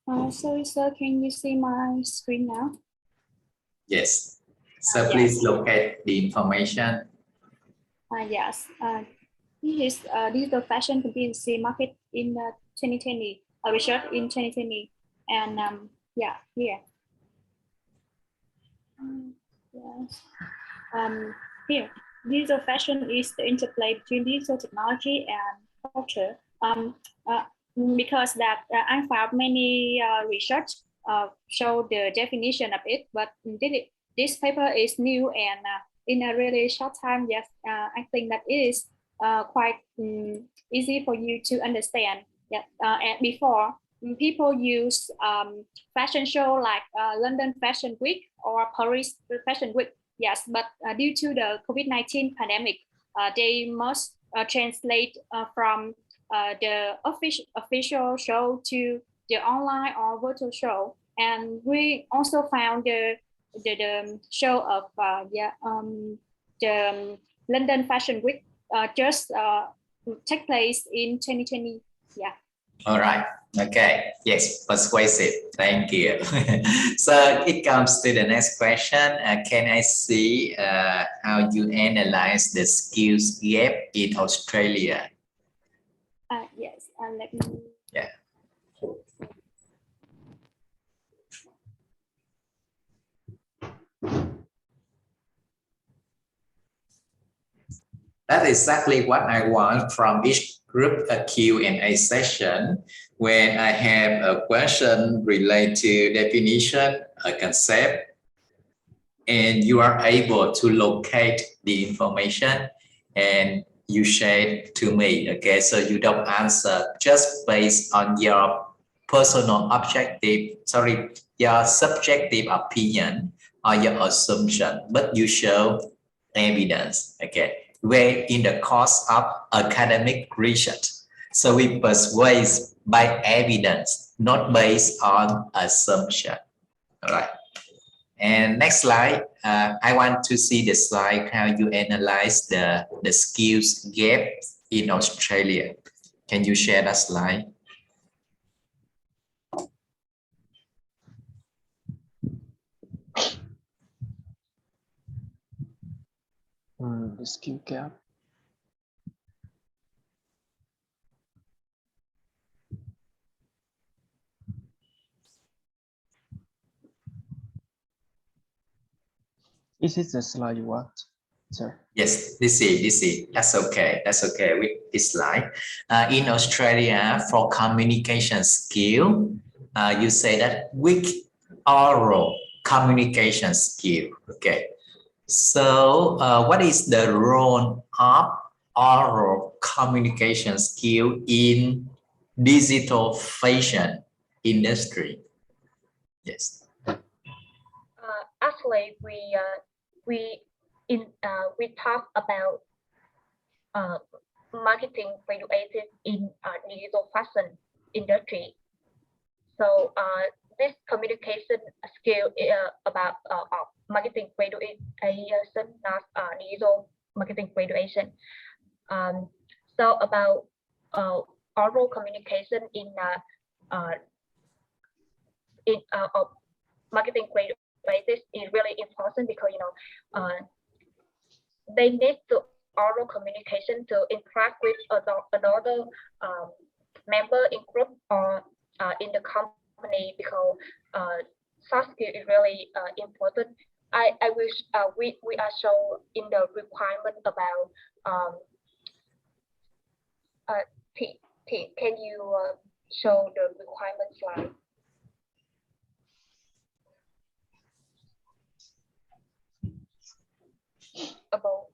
Sorry, sir, can you see my screen now? Yes. So please locate the information. Yes. This is digital fashion competency market in 2020, research in 2020, and yeah, here. Yes. Here, digital fashion is the interplay between digital technology and culture. Because that I found many research show the definition of it, but this paper is new and in a really short time. Yes, I think that it is quite easy for you to understand. Yeah, and before people use fashion show like London Fashion Week or Paris Fashion Week. Yes, but due to the COVID-19 pandemic, they must translate from the official show to the online or virtual show. And we also found the show of the London Fashion Week just take place in 2020. Yeah. All right. Okay. Yes, persuasive. Thank you. So it comes to the next question. Can I see how you analyze the skills gap in Australia? Yes. Let me. Yeah. That's exactly what I want from each group Q&A session. When I have a question related to definition, a concept, and you are able to locate the information and you share it to me. Okay, so you don't answer just based on your personal your subjective opinion or your assumption, but you show evidence. Okay, where in the course of academic research. So we persuade by evidence, not based on assumption. All right. And next slide, I want to see the slide how you analyze the skills gap in Australia. Can you share that slide? The skill gap. Is it the slide you want, sir? Yes, this is. That's okay. That's okay with this slide. In Australia, for communication skill, you say that weak oral communication skill. Okay. So what is the role of oral communication skill in digital fashion industry? Yes. Actually, we talk about marketing graduated in digital fashion industry. So this communication skill about marketing graduation, not digital marketing graduation. So about oral communication in marketing graduates is really important because they need to oral communication to interact with another member in group or in the company, because soft skill is really important. I wish we are shown in the requirement about can you show the requirement slide? About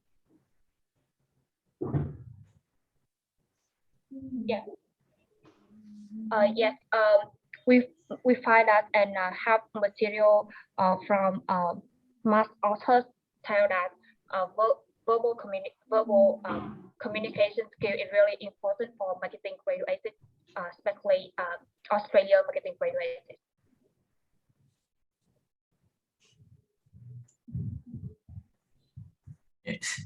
yeah. Yes. We find that and have material from mass authors tell that verbal communication skill is really important for marketing graduates, especially Australia marketing graduates.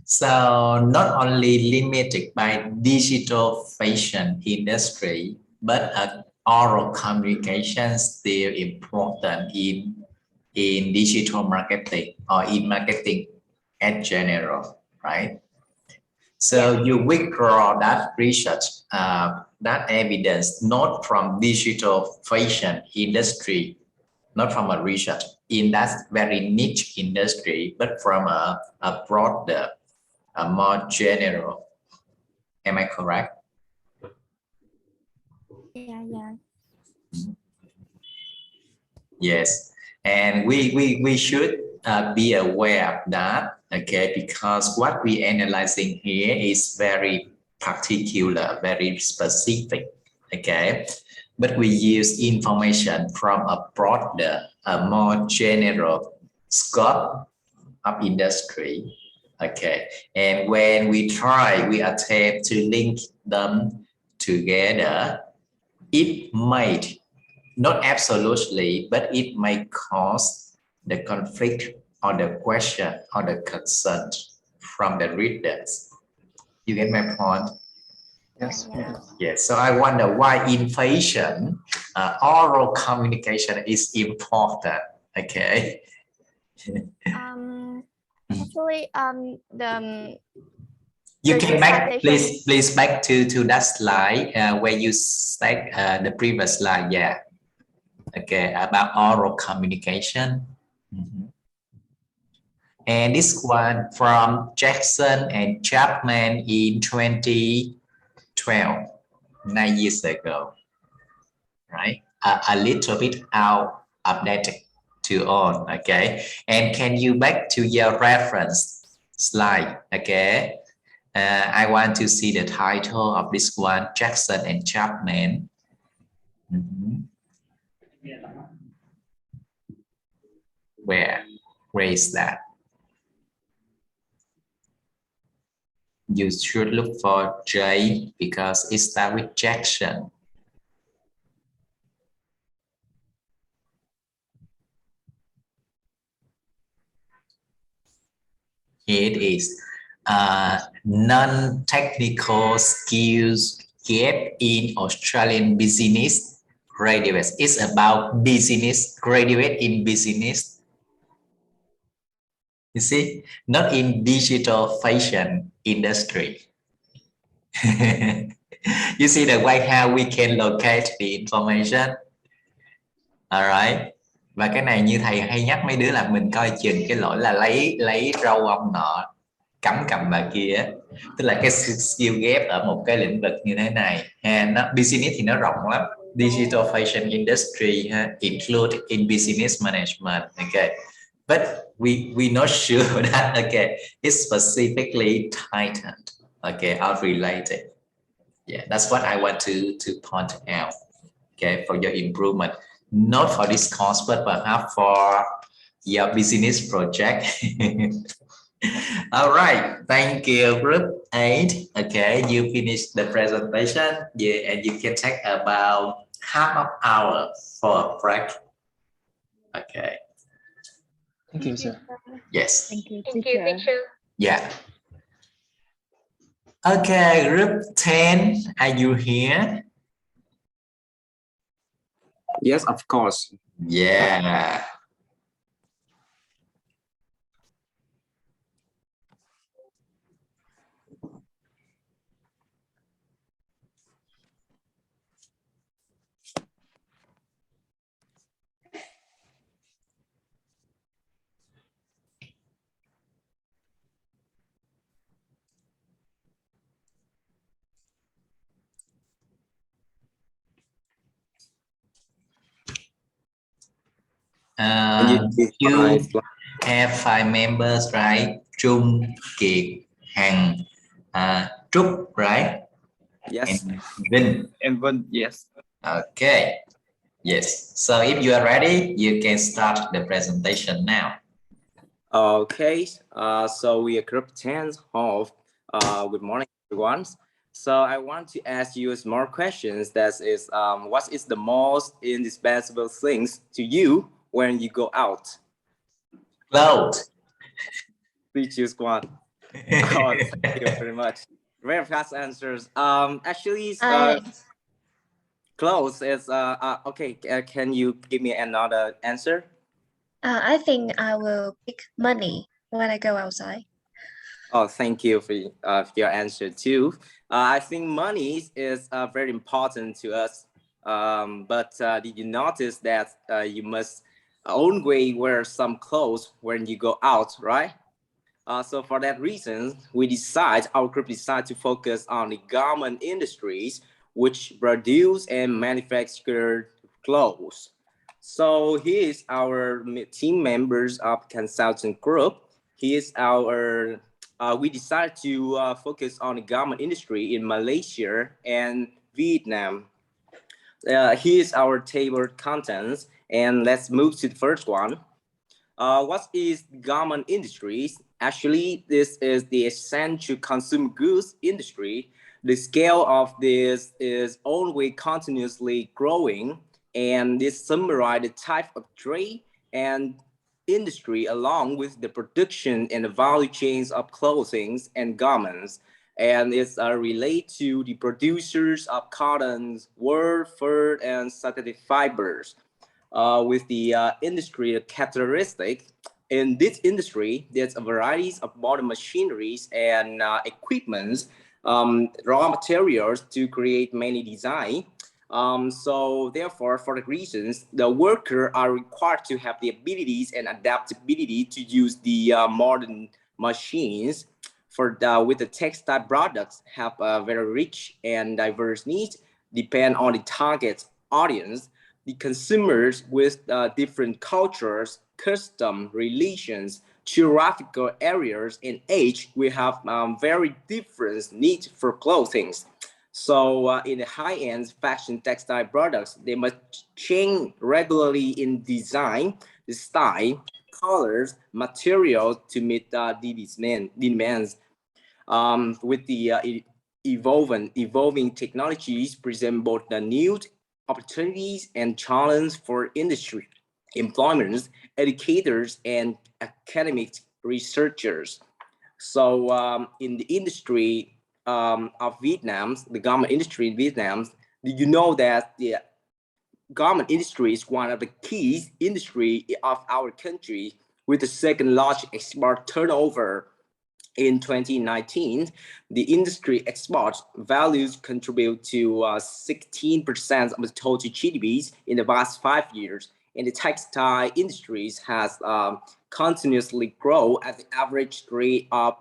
So not only limited by digital fashion industry, but oral communication still important in digital marketing or in marketing in general, right? So you withdraw that research, that evidence, not from digital fashion industry, not from a research in that very niche industry, but from a broader, a more general. Am I correct? Yeah. Yes, and we should be aware of that, okay, because what we analyzing here is very particular, very specific, okay, but we use information from a broader, a more general scope of industry, okay, and when we attempt to link them together, it might, not absolutely, but it may cause the conflict or the question or the concern from the readers. You get my point? Yes. Yes. So I wonder why in fashion, oral communication is important. Okay. Actually, you can back, please back to that slide where you stack the previous slide. Yeah. Okay, about oral communication. And this one from Jackson and Chapman in 2012, 9 years ago, right? A little bit outdated to on, okay? And can you back to your reference slide, okay? I want to see the title of this one, Jackson and Chapman. Where is that? You should look for J because it starts with Jackson. It is non-technical skills gap in Australian business graduates. It's about business graduate in business. You see, not in digital fashion industry. You see the way how we can locate the information. All right. Và cái này như thầy hay nhắc mấy đứa là mình coi chừng cái lỗi là lấy râu ông nọ cắm cầm bà kia, tức là cái skill gap ở một cái lĩnh vực như thế này. Nó business thì nó rộng lắm. Digital fashion industry include in business management. Okay. But we not sure that okay it's specifically titled, okay, or related. Yeah, that's what I want to point out, okay, for your improvement, not for this course, but perhaps for your business project. All right, thank you, group 8. Okay, you finished the presentation. Yeah, and you can take about half an hour for a break. Okay. Thank you, sir. Yes. Thank you, Thank you, teacher. Yeah. Okay, group 10, are you here? Yes, of course. Yeah. You have 5 members, right? Trung, Kiệt, Hằng, Trúc, right? Yes. And Vinh. And Vinh, yes. Okay. Yes. So if you are ready, you can start the presentation now. Okay. So we are group 10 of good morning, everyone. So I want to ask you more questions. That is, what is the most indispensable things to you when you go out? Clothes. Please choose one. Oh, thank you very much. Very fast answers. Actually, clothes. clothes is okay. Can you give me another answer? I think I will pick money when I go outside. Oh, thank you for your answer too. I think money is very important to us. But did you notice that you must always wear some clothes when you go out, right? So for that reason, our group decided to focus on the garment industries, which produce and manufacture clothes. So here is our team members of consultant group. We decided to focus on the garment industry in Malaysia and Vietnam. Here's our table contents, and let's move to the first one. What is garment industries? Actually, this is the essential consumer goods industry. The scale of this is always continuously growing, and this summarizes the type of trade and industry along with the production and the value chains of clothing and garments. And it's related to the producers of cotton, wool, fur, and synthetic fibers. With the industry characteristic. In this industry, there's a variety of modern machineries and equipments, raw materials to create many designs. So therefore, for the reasons, the workers are required to have the abilities and adaptability to use the modern machines. With the textile products have a very rich and diverse needs, depend on the target audience. The consumers with different cultures, custom, religions, geographical areas, and age will have very different needs for clothing. So in the high-end fashion textile products, they must change regularly in design, the style, colors, materials to meet the demands. With the evolving technologies present both the new opportunities and challenges for industry, employment, educators, and academic researchers. So in the industry of Vietnam, the garment industry in Vietnam, did you know that the garment industry is one of the key industry of our country with the second largest export turnover? In 2019, the industry export values contribute to 16% of the total GDPs in the past 5 years, and the textile industries has continuously grown at the average rate of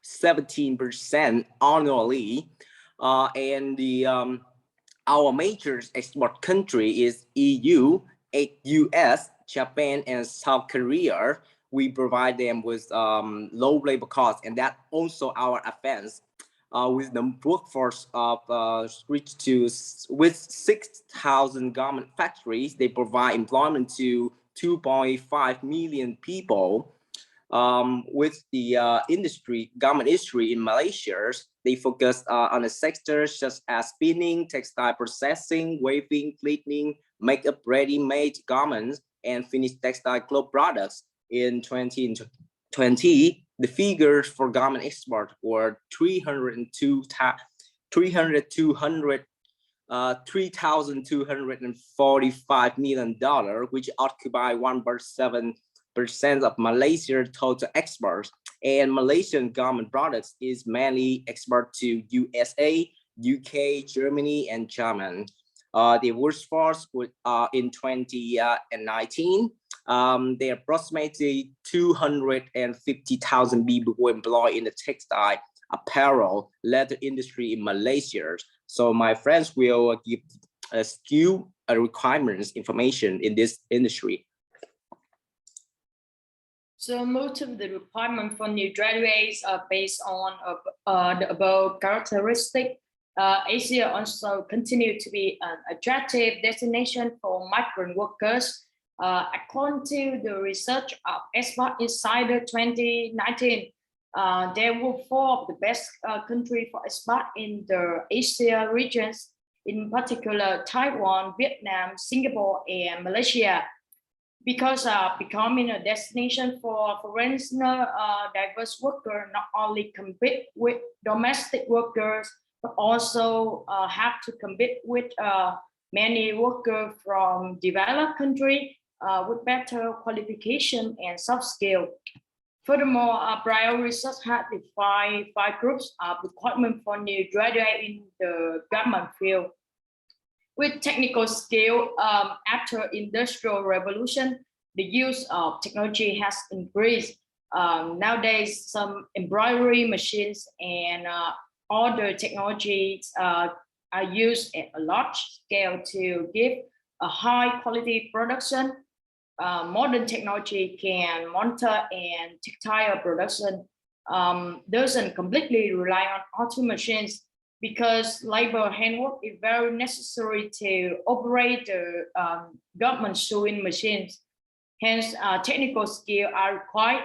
17% annually. Our major export country is EU, US, Japan, and South Korea. We provide them with low labor costs, and that also our advance. With the workforce of with 6,000 garment factories, they provide employment to 2.5 million people. With the garment industry in Malaysia, they focus on the sectors such as spinning, textile processing, weaving, pleating, makeup, ready-made garments, and finished textile cloth products. In 2020, the figures for garment export were $3,245 million, which occupy 1.7% of Malaysia's total exports. And Malaysian garment products is mainly export to USA, UK, Germany, and Germany. The workforce in 2019, there are approximately 250,000 people who are employed in the textile, apparel, leather industry in Malaysia. So my friends will give skill requirements information in this industry. So most of the requirements for new graduates are based on the above characteristic. Asia also continue to be an attractive destination for migrant workers. According to the research of Export Insider 2019, there were 4 of the best countries for export in the Asia regions, in particular Taiwan, Vietnam, Singapore, and Malaysia. Because becoming a destination for foreign diverse workers, not only compete with domestic workers, but also have to compete with many workers from developed countries with better qualification and soft skill. Furthermore, prior research has defined 5 groups of requirements for new graduates in the government field. With technical skill, after Industrial Revolution, the use of technology has increased. Nowadays, some embroidery machines and other technologies are used at a large scale to give a high quality production. Modern technology can monitor and textile production doesn't completely rely on auto machines because labor handwork is very necessary to operate the government sewing machines. Hence, technical skills are required.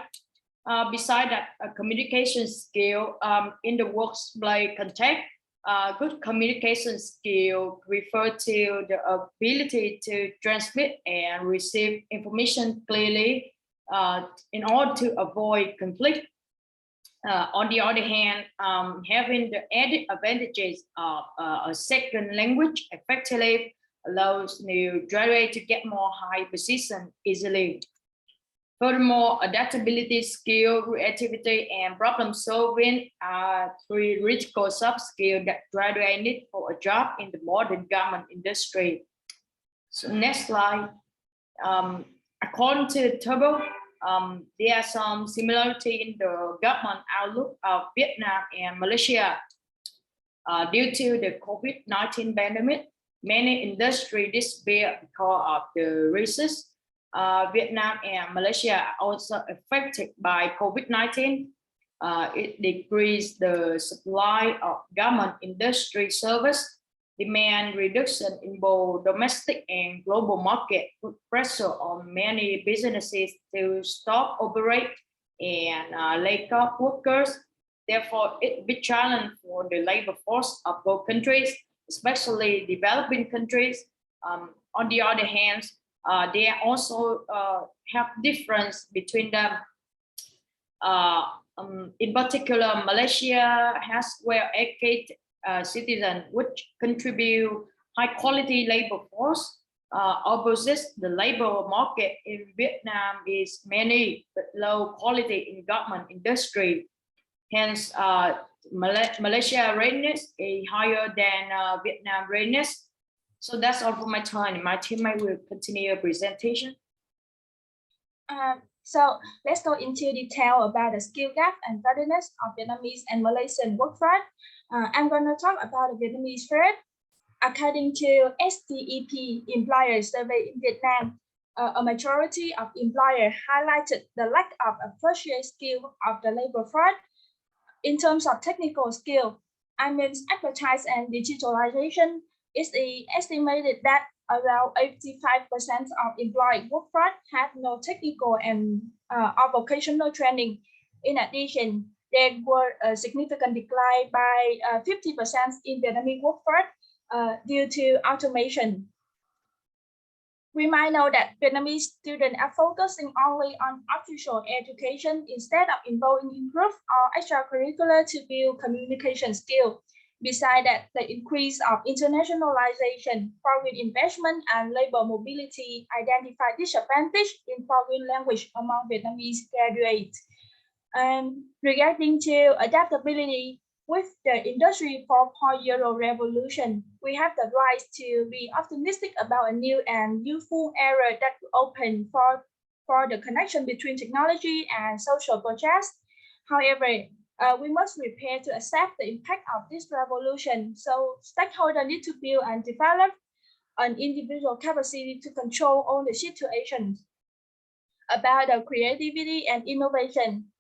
Besides that, communication skill in the workplace context, good communication skill refer to the ability to transmit and receive information clearly in order to avoid conflict. On the other hand, having the added advantages of a second language effectively allows new graduates to get more high position easily. Furthermore, adaptability, skill, creativity, and problem solving are 3 critical soft skills that graduates need for a job in the modern government industry. So next slide. According to the table, there are some similarity in the government outlook of Vietnam and Malaysia. Due to the COVID-19 pandemic, many industries disappeared because of the risks. Vietnam and Malaysia are also affected by COVID-19. It decreased the supply of government industry service, demand reduction in both domestic and global market, put pressure on many businesses to stop operate and lay off workers. Therefore, it's a big challenge for the labor force of both countries, especially developing countries. On the other hand, they also have difference between them. In particular, Malaysia has well-educated citizens which contribute high-quality labor force. Opposite, the labor market in Vietnam is mainly low quality in government industry. Hence, Malaysia readiness is higher than Vietnam readiness. So that's all for my time. My teammate will continue your presentation. So let's go into detail about the skill gap and readiness of Vietnamese and Malaysian workforce. I'm going to talk about the Vietnamese first. According to STEP employer survey in Vietnam, a majority of employers highlighted the lack of appropriate skill of the labor force. In terms of technical skill, I mean expertise and digitalization. It's estimated that around 85% of employed workforce have no technical and or vocational training. In addition, there were a significant decline by 50% in Vietnamese workforce due to automation. We might know that Vietnamese students are focusing only on official education instead of involving in group or extracurricular to build communication skills. Besides that, the increase of internationalization, foreign investment, and labor mobility identify disadvantage in foreign language among Vietnamese graduates. And regarding to adaptability, with the Industry 4.0 revolution, we have the right to be optimistic about a new and youthful era that will open for the connection between technology and social projects. However, we must prepare to accept the impact of this revolution. So stakeholders need to build and develop an individual capacity to control all the situations. About the creativity and innovation.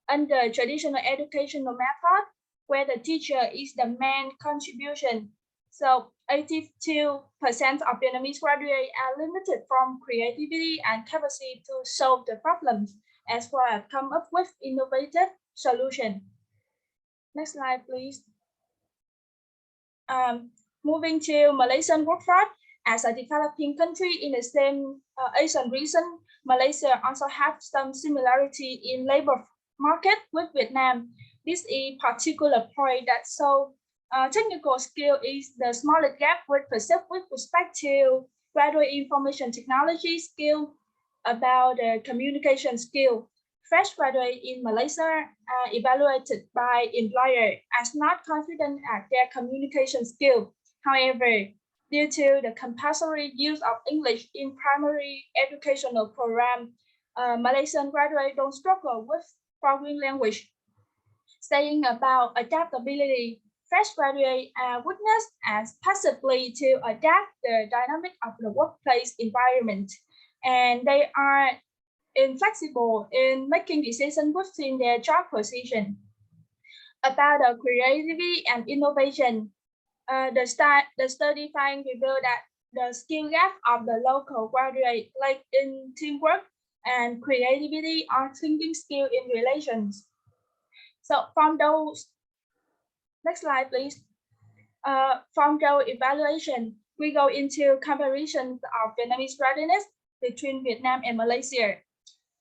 Under traditional educational method, where the teacher is the main contribution. So 82% of Vietnamese graduates are limited from creativity and capacity to solve the problems, as well as come up with innovative solution. Next slide, please. Moving to Malaysian workforce, as a developing country in the same Asian region, Malaysia also have some similarity in labor market with Vietnam. This is a particular point that shows Technical skill is the smallest gap with respect to graduate information technology skill about the communication skill. Fresh graduates in Malaysia are evaluated by employer as not confident at their communication skill. However, due to the compulsory use of English in primary educational program, Malaysian graduates don't struggle with foreign language. Saying about adaptability, fresh graduates are witnessed as passively to adapt the dynamic of the workplace environment, and they are inflexible in making decisions within their job position. About the creativity and innovation, the study find revealed that the skill gap of the local graduate like in teamwork and creativity or thinking skill in relations. So from those, next slide please. From the evaluation, we go into comparisons of Vietnamese readiness between Vietnam and Malaysia.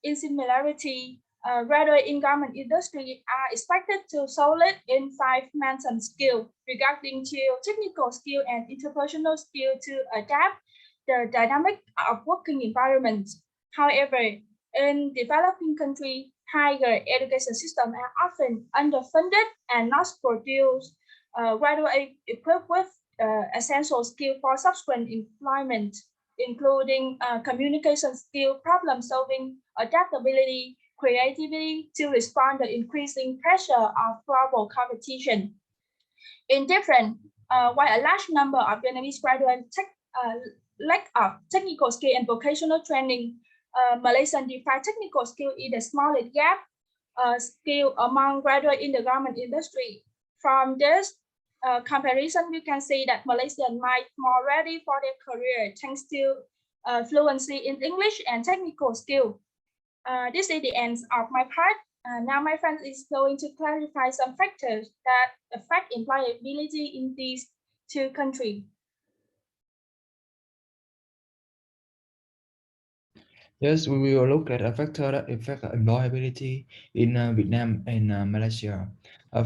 In similarity, graduate in garment industry are expected to solid in 5 mentioned skills regarding to technical skill and interpersonal skill to adapt the dynamic of working environment. However, in developing countries, higher education systems are often underfunded and not produce graduate equipped with essential skill for subsequent employment, including communication skill, problem solving, adaptability, creativity to respond to increasing pressure of global competition. In different, while a large number of Vietnamese graduates lack of technical skill and vocational training, Malaysian define technical skill is the smallest gap skill among graduates in the garment industry. From this comparison, we can see that Malaysians might more ready for their career thanks to fluency in English and technical skill. This is the end of my part. Now my friend is going to clarify some factors that affect employability in these two countries. Yes, we will look at a factor that affect employability in Vietnam and Malaysia.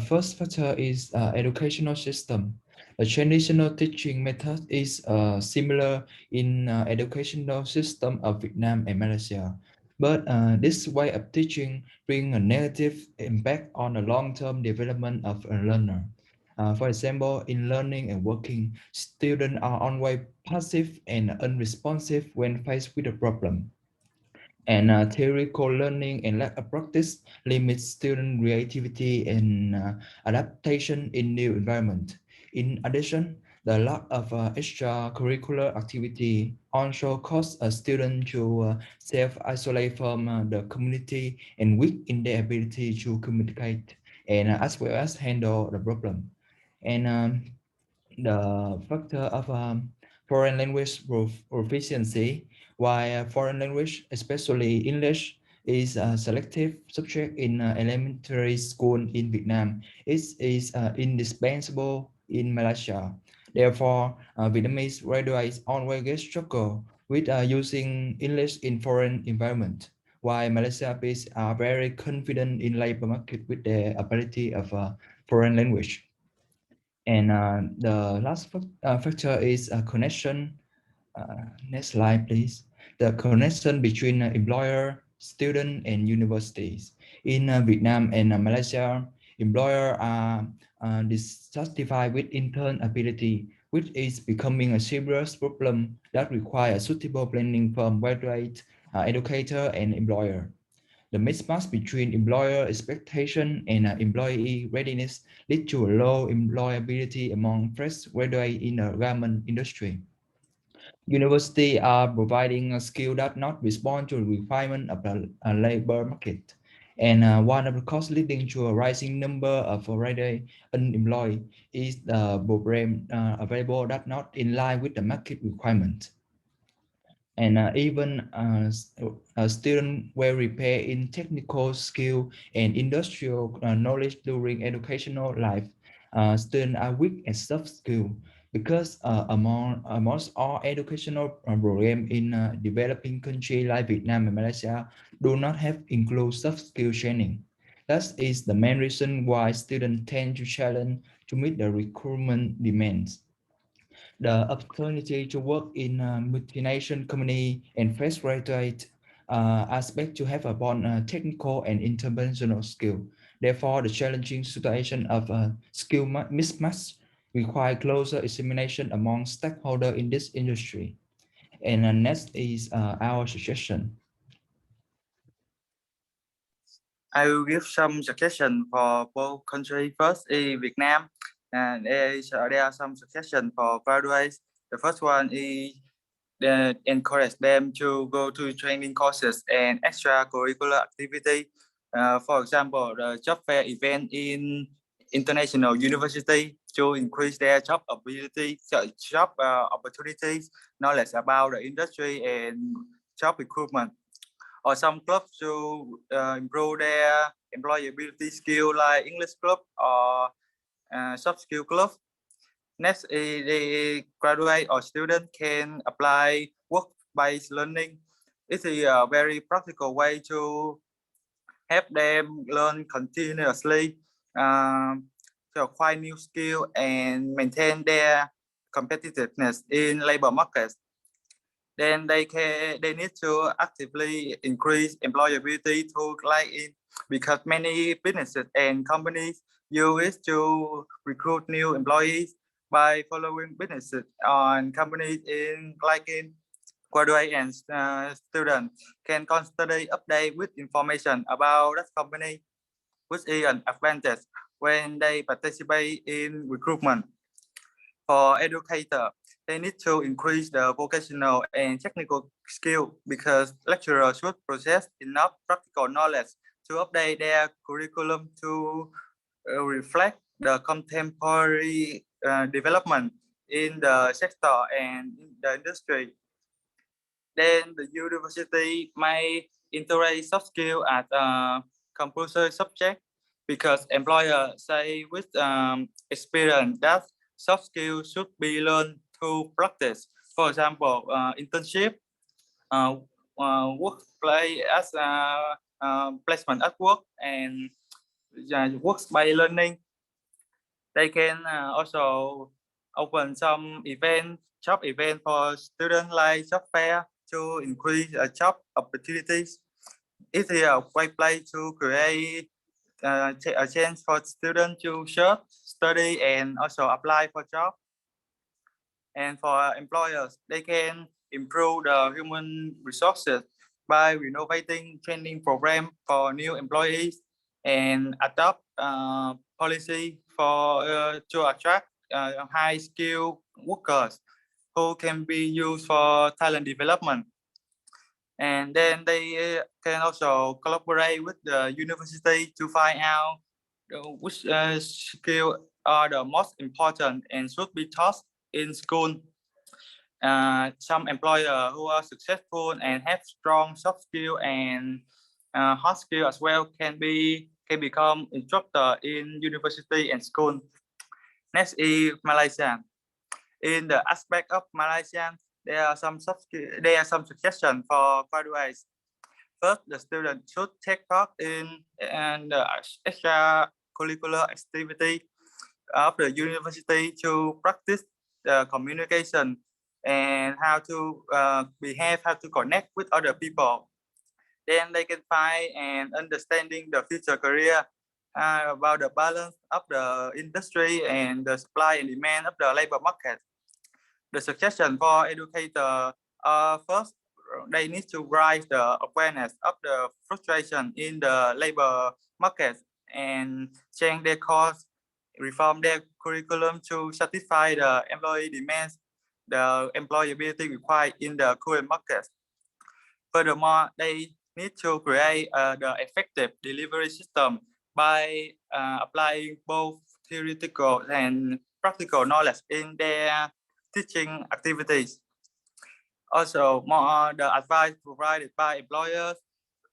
First factor is educational system. The traditional teaching method is similar in educational system of Vietnam and Malaysia. But this way of teaching brings a negative impact on the long-term development of a learner. For example, in learning and working, students are always passive and unresponsive when faced with a problem. And theoretical learning and lack of practice limits student creativity and adaptation in new environment. In addition, the lack of extracurricular activity also causes a student to self-isolate from the community and weak in their ability to communicate and as well as handle the problem. And the factor of foreign language proficiency, while foreign language, especially English, is a selective subject in elementary school in Vietnam. It is indispensable in Malaysia. Therefore, Vietnamese graduates always struggle with using English in foreign environment, while Malaysians are very confident in labor market with their ability of foreign language. And the last factor is a connection. Next slide, please. The connection between employer, student, and universities. In Vietnam and Malaysia, employers are dissatisfied with intern ability, which is becoming a serious problem that requires suitable planning from graduate, educator, and employer. The mismatch between employer expectation and employee readiness lead to a low employability among fresh graduates in the garment industry. Universities are providing a skill that not respond to the requirement of the labor market. And one of the causes leading to a rising number of graduates unemployed is the program available that not in line with the market requirement. And even students were prepared in technical skill and industrial knowledge during educational life. Students are weak at soft skill because almost all educational programs in developing countries like Vietnam and Malaysia do not have include soft skill training. That is the main reason why students tend to challenge to meet the recruitment demands. The opportunity to work in a multinational company and fresh graduate aspect to have upon technical and interventional skill. Therefore, the challenging situation of skill mismatch require closer examination among stakeholders in this industry. And next is our suggestion. I will give some suggestions for both countries. First is Vietnam, and there are some suggestions for graduates. The first one is encourage them to go to training courses and extracurricular activity. For example, the job fair event in international university to increase their job ability, job opportunities, knowledge about the industry and job recruitment. Or some clubs to improve their employability skill like English club or soft skill club. Next is the graduate or student can apply work-based learning. It is a very practical way to help them learn continuously, to acquire new skill and maintain their competitiveness in labor markets. Then they need to actively increase employability to LinkedIn because many businesses and companies use it to recruit new employees by following businesses on companies in LinkedIn. Graduate and students can constantly update with information about that company, which is an advantage when they participate in recruitment. For educators, they need to increase the vocational and technical skill because lecturers should possess enough practical knowledge to update their curriculum to reflect the contemporary development in the sector and in the industry. Then the university may integrate soft skill as a compulsory subject because employers say with experience that soft skills should be learned through practice. For example, internship, workplace as placement at work, and works by learning. They can also open some job event for students like job fair to increase job opportunities. It is a great place to create a chance for students to search, study, and also apply for jobs. And for employers, they can improve the human resources by renovating training program for new employees and adopt policy for to attract high skilled workers who can be used for talent development. And then they can also collaborate with the university to find out which skill are the most important and should be taught in school. Some employers who are successful and have strong soft skill and hard skill as well can become instructor in university and school. Next is Malaysia. In the aspect of Malaysia, there are some suggestions for graduates. First, the student should take part in the extracurricular activity of the university to practice the communication and how to behave, how to connect with other people. Then they can find and understanding the future career about the balance of the industry and the supply and demand of the labor market. The suggestion for educators first, they need to raise the awareness of the frustration in the labor market and change their course, reform their curriculum to satisfy the employee demands, the employability required in the current market. Furthermore, they need to create the effective delivery system by applying both theoretical and practical knowledge in their teaching activities. Also, the advice provided by employers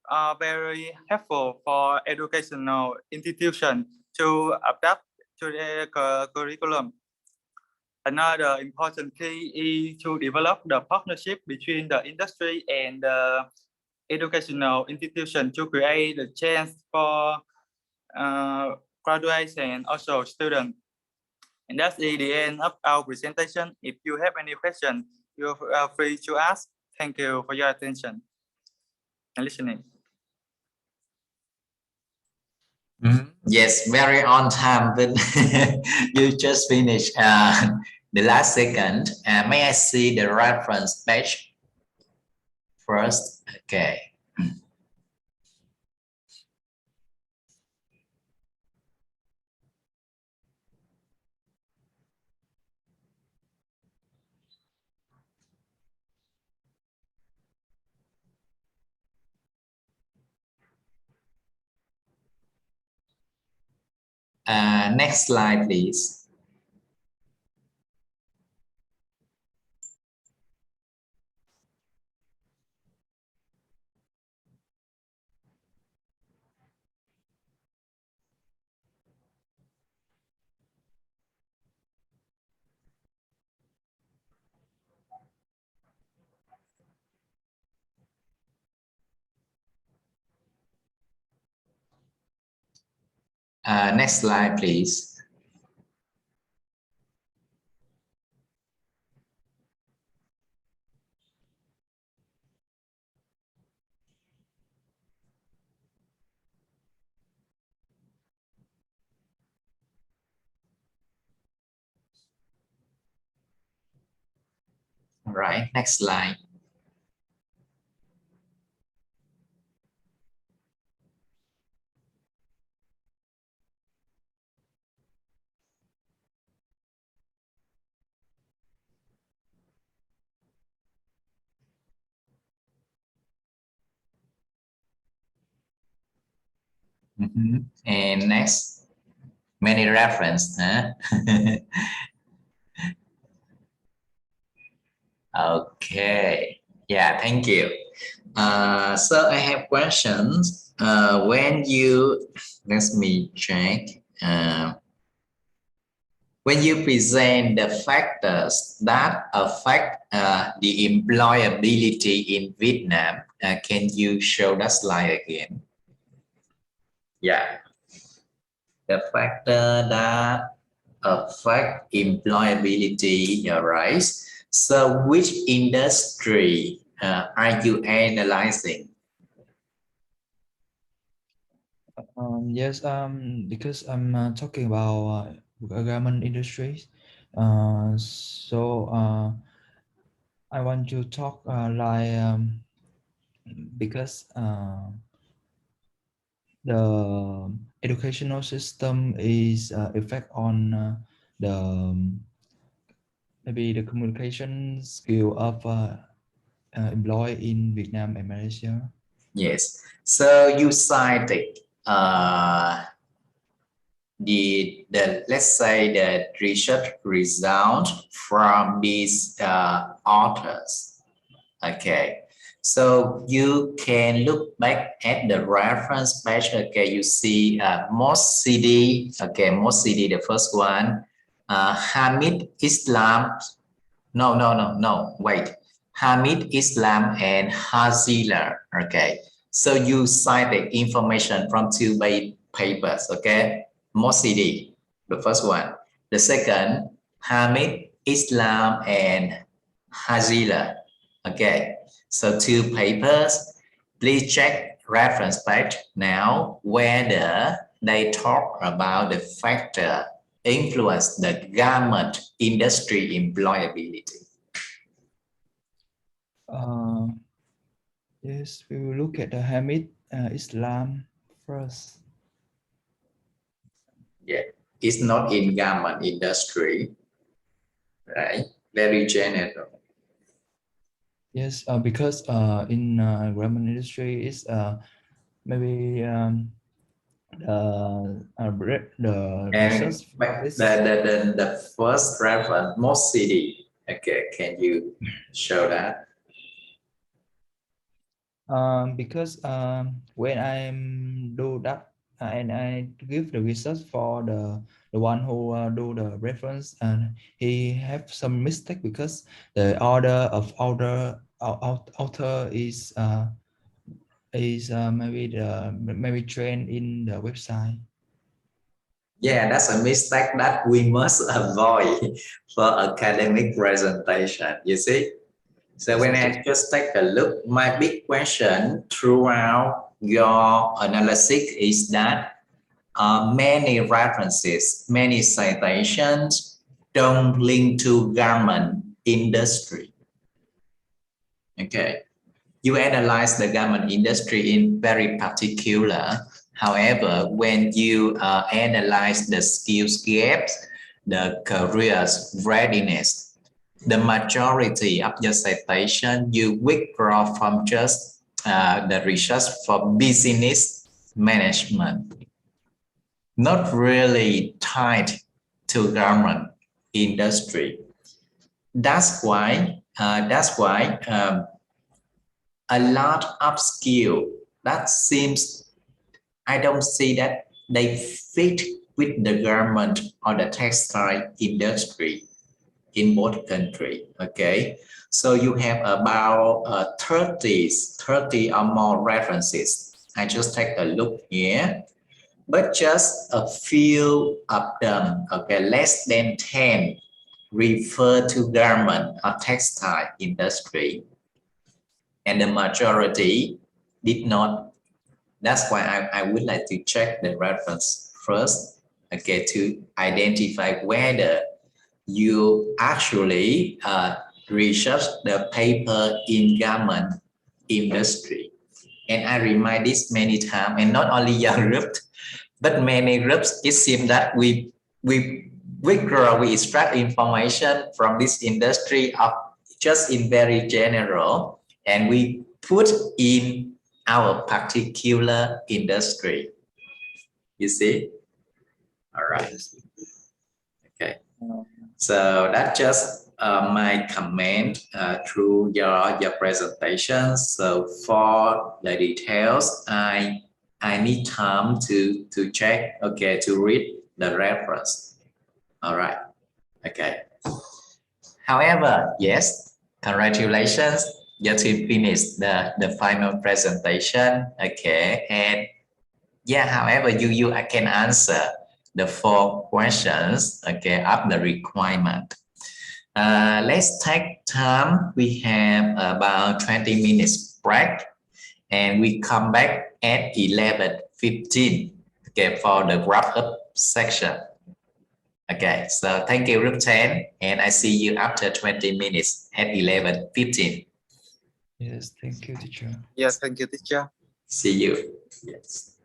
are very helpful for educational institutions to adapt to their curriculum. Another important key is to develop the partnership between the industry and the educational institution to create the chance for graduates and also students. And that's the end of our presentation. If you have any question, you are free to ask. Thank you for your attention and listening. Yes, very on time. But you just finished the last second. May I see the reference page first? Okay. Next slide, please. Next slide, please. All right, next slide. And next, many reference, huh? Okay, yeah, thank you. So I have questions. When you, let me check. When you present the factors that affect the employability in Vietnam, can you show that slide again? Yeah. The factor that affect employability, right? So which industry are you analyzing? Yes, because I'm talking about garment industries. So I want to talk because the educational system is effect on maybe the communication skill of employee in Vietnam and Malaysia. Yes. So you cited the let's say the research result from these authors. Okay. So you can look back at the reference page. Okay, you see most CD. Okay, most CD, the first one. Hamid Islam. No. Wait. Hamid Islam and Hazila. Okay. So you cite the information from two papers. Okay. Most CD, the first one. The second, Hamid Islam and Hazila. Okay. So two papers. Please check reference page now whether they talk about the factor influence the garment industry employability. Yes, we will look at the Hamid Islam first. Yeah, it's not in garment industry, right? Very general. Yes, because in garment industry is maybe the research the first reference, most CD. Okay, can you show that? Because when I do that and I give the research for the one who do the reference, and he have some mistake because the order of author is maybe trained in the website. Yeah, that's a mistake that we must avoid for academic presentation, you see. So when I just take a look, my big question throughout your analysis is that many references, many citations don't link to garment industry. Okay, you analyze the garment industry in very particular. However, when you analyze the skills gaps, the careers readiness, the majority of your citation you withdraw from just the research for business management, not really tied to garment industry. That's why a lot of skill that seems, I don't see that they fit with the garment or the textile industry in both countries. Okay, so you have about 30 or more references. I just take a look here, but just a few of them, okay, less than 10 refer to garment or textile industry, and the majority did not. That's why I would like to check the reference first, okay, to identify whether you actually research the paper in garment industry. And I remind this many times, and not only your group, but many groups, it seems that we extract information from this industry of just in very general, and we put in our particular industry. You see? All right. Okay. So that's just my comment through your presentation. So for the details, I need time to check, okay, to read the reference. All right. Okay. However, yes, congratulations, you to finish the final presentation. Okay. And yeah, however, you can answer the 4 questions, okay, of the requirement. Let's take time. We have about 20 minutes break, and we come back at 11:15, okay, for the wrap up section. Okay, so thank you, Group 10, and I see you after 20 minutes at 11:15. Yes, thank you, teacher. Yes, thank you, teacher. See you. Yes.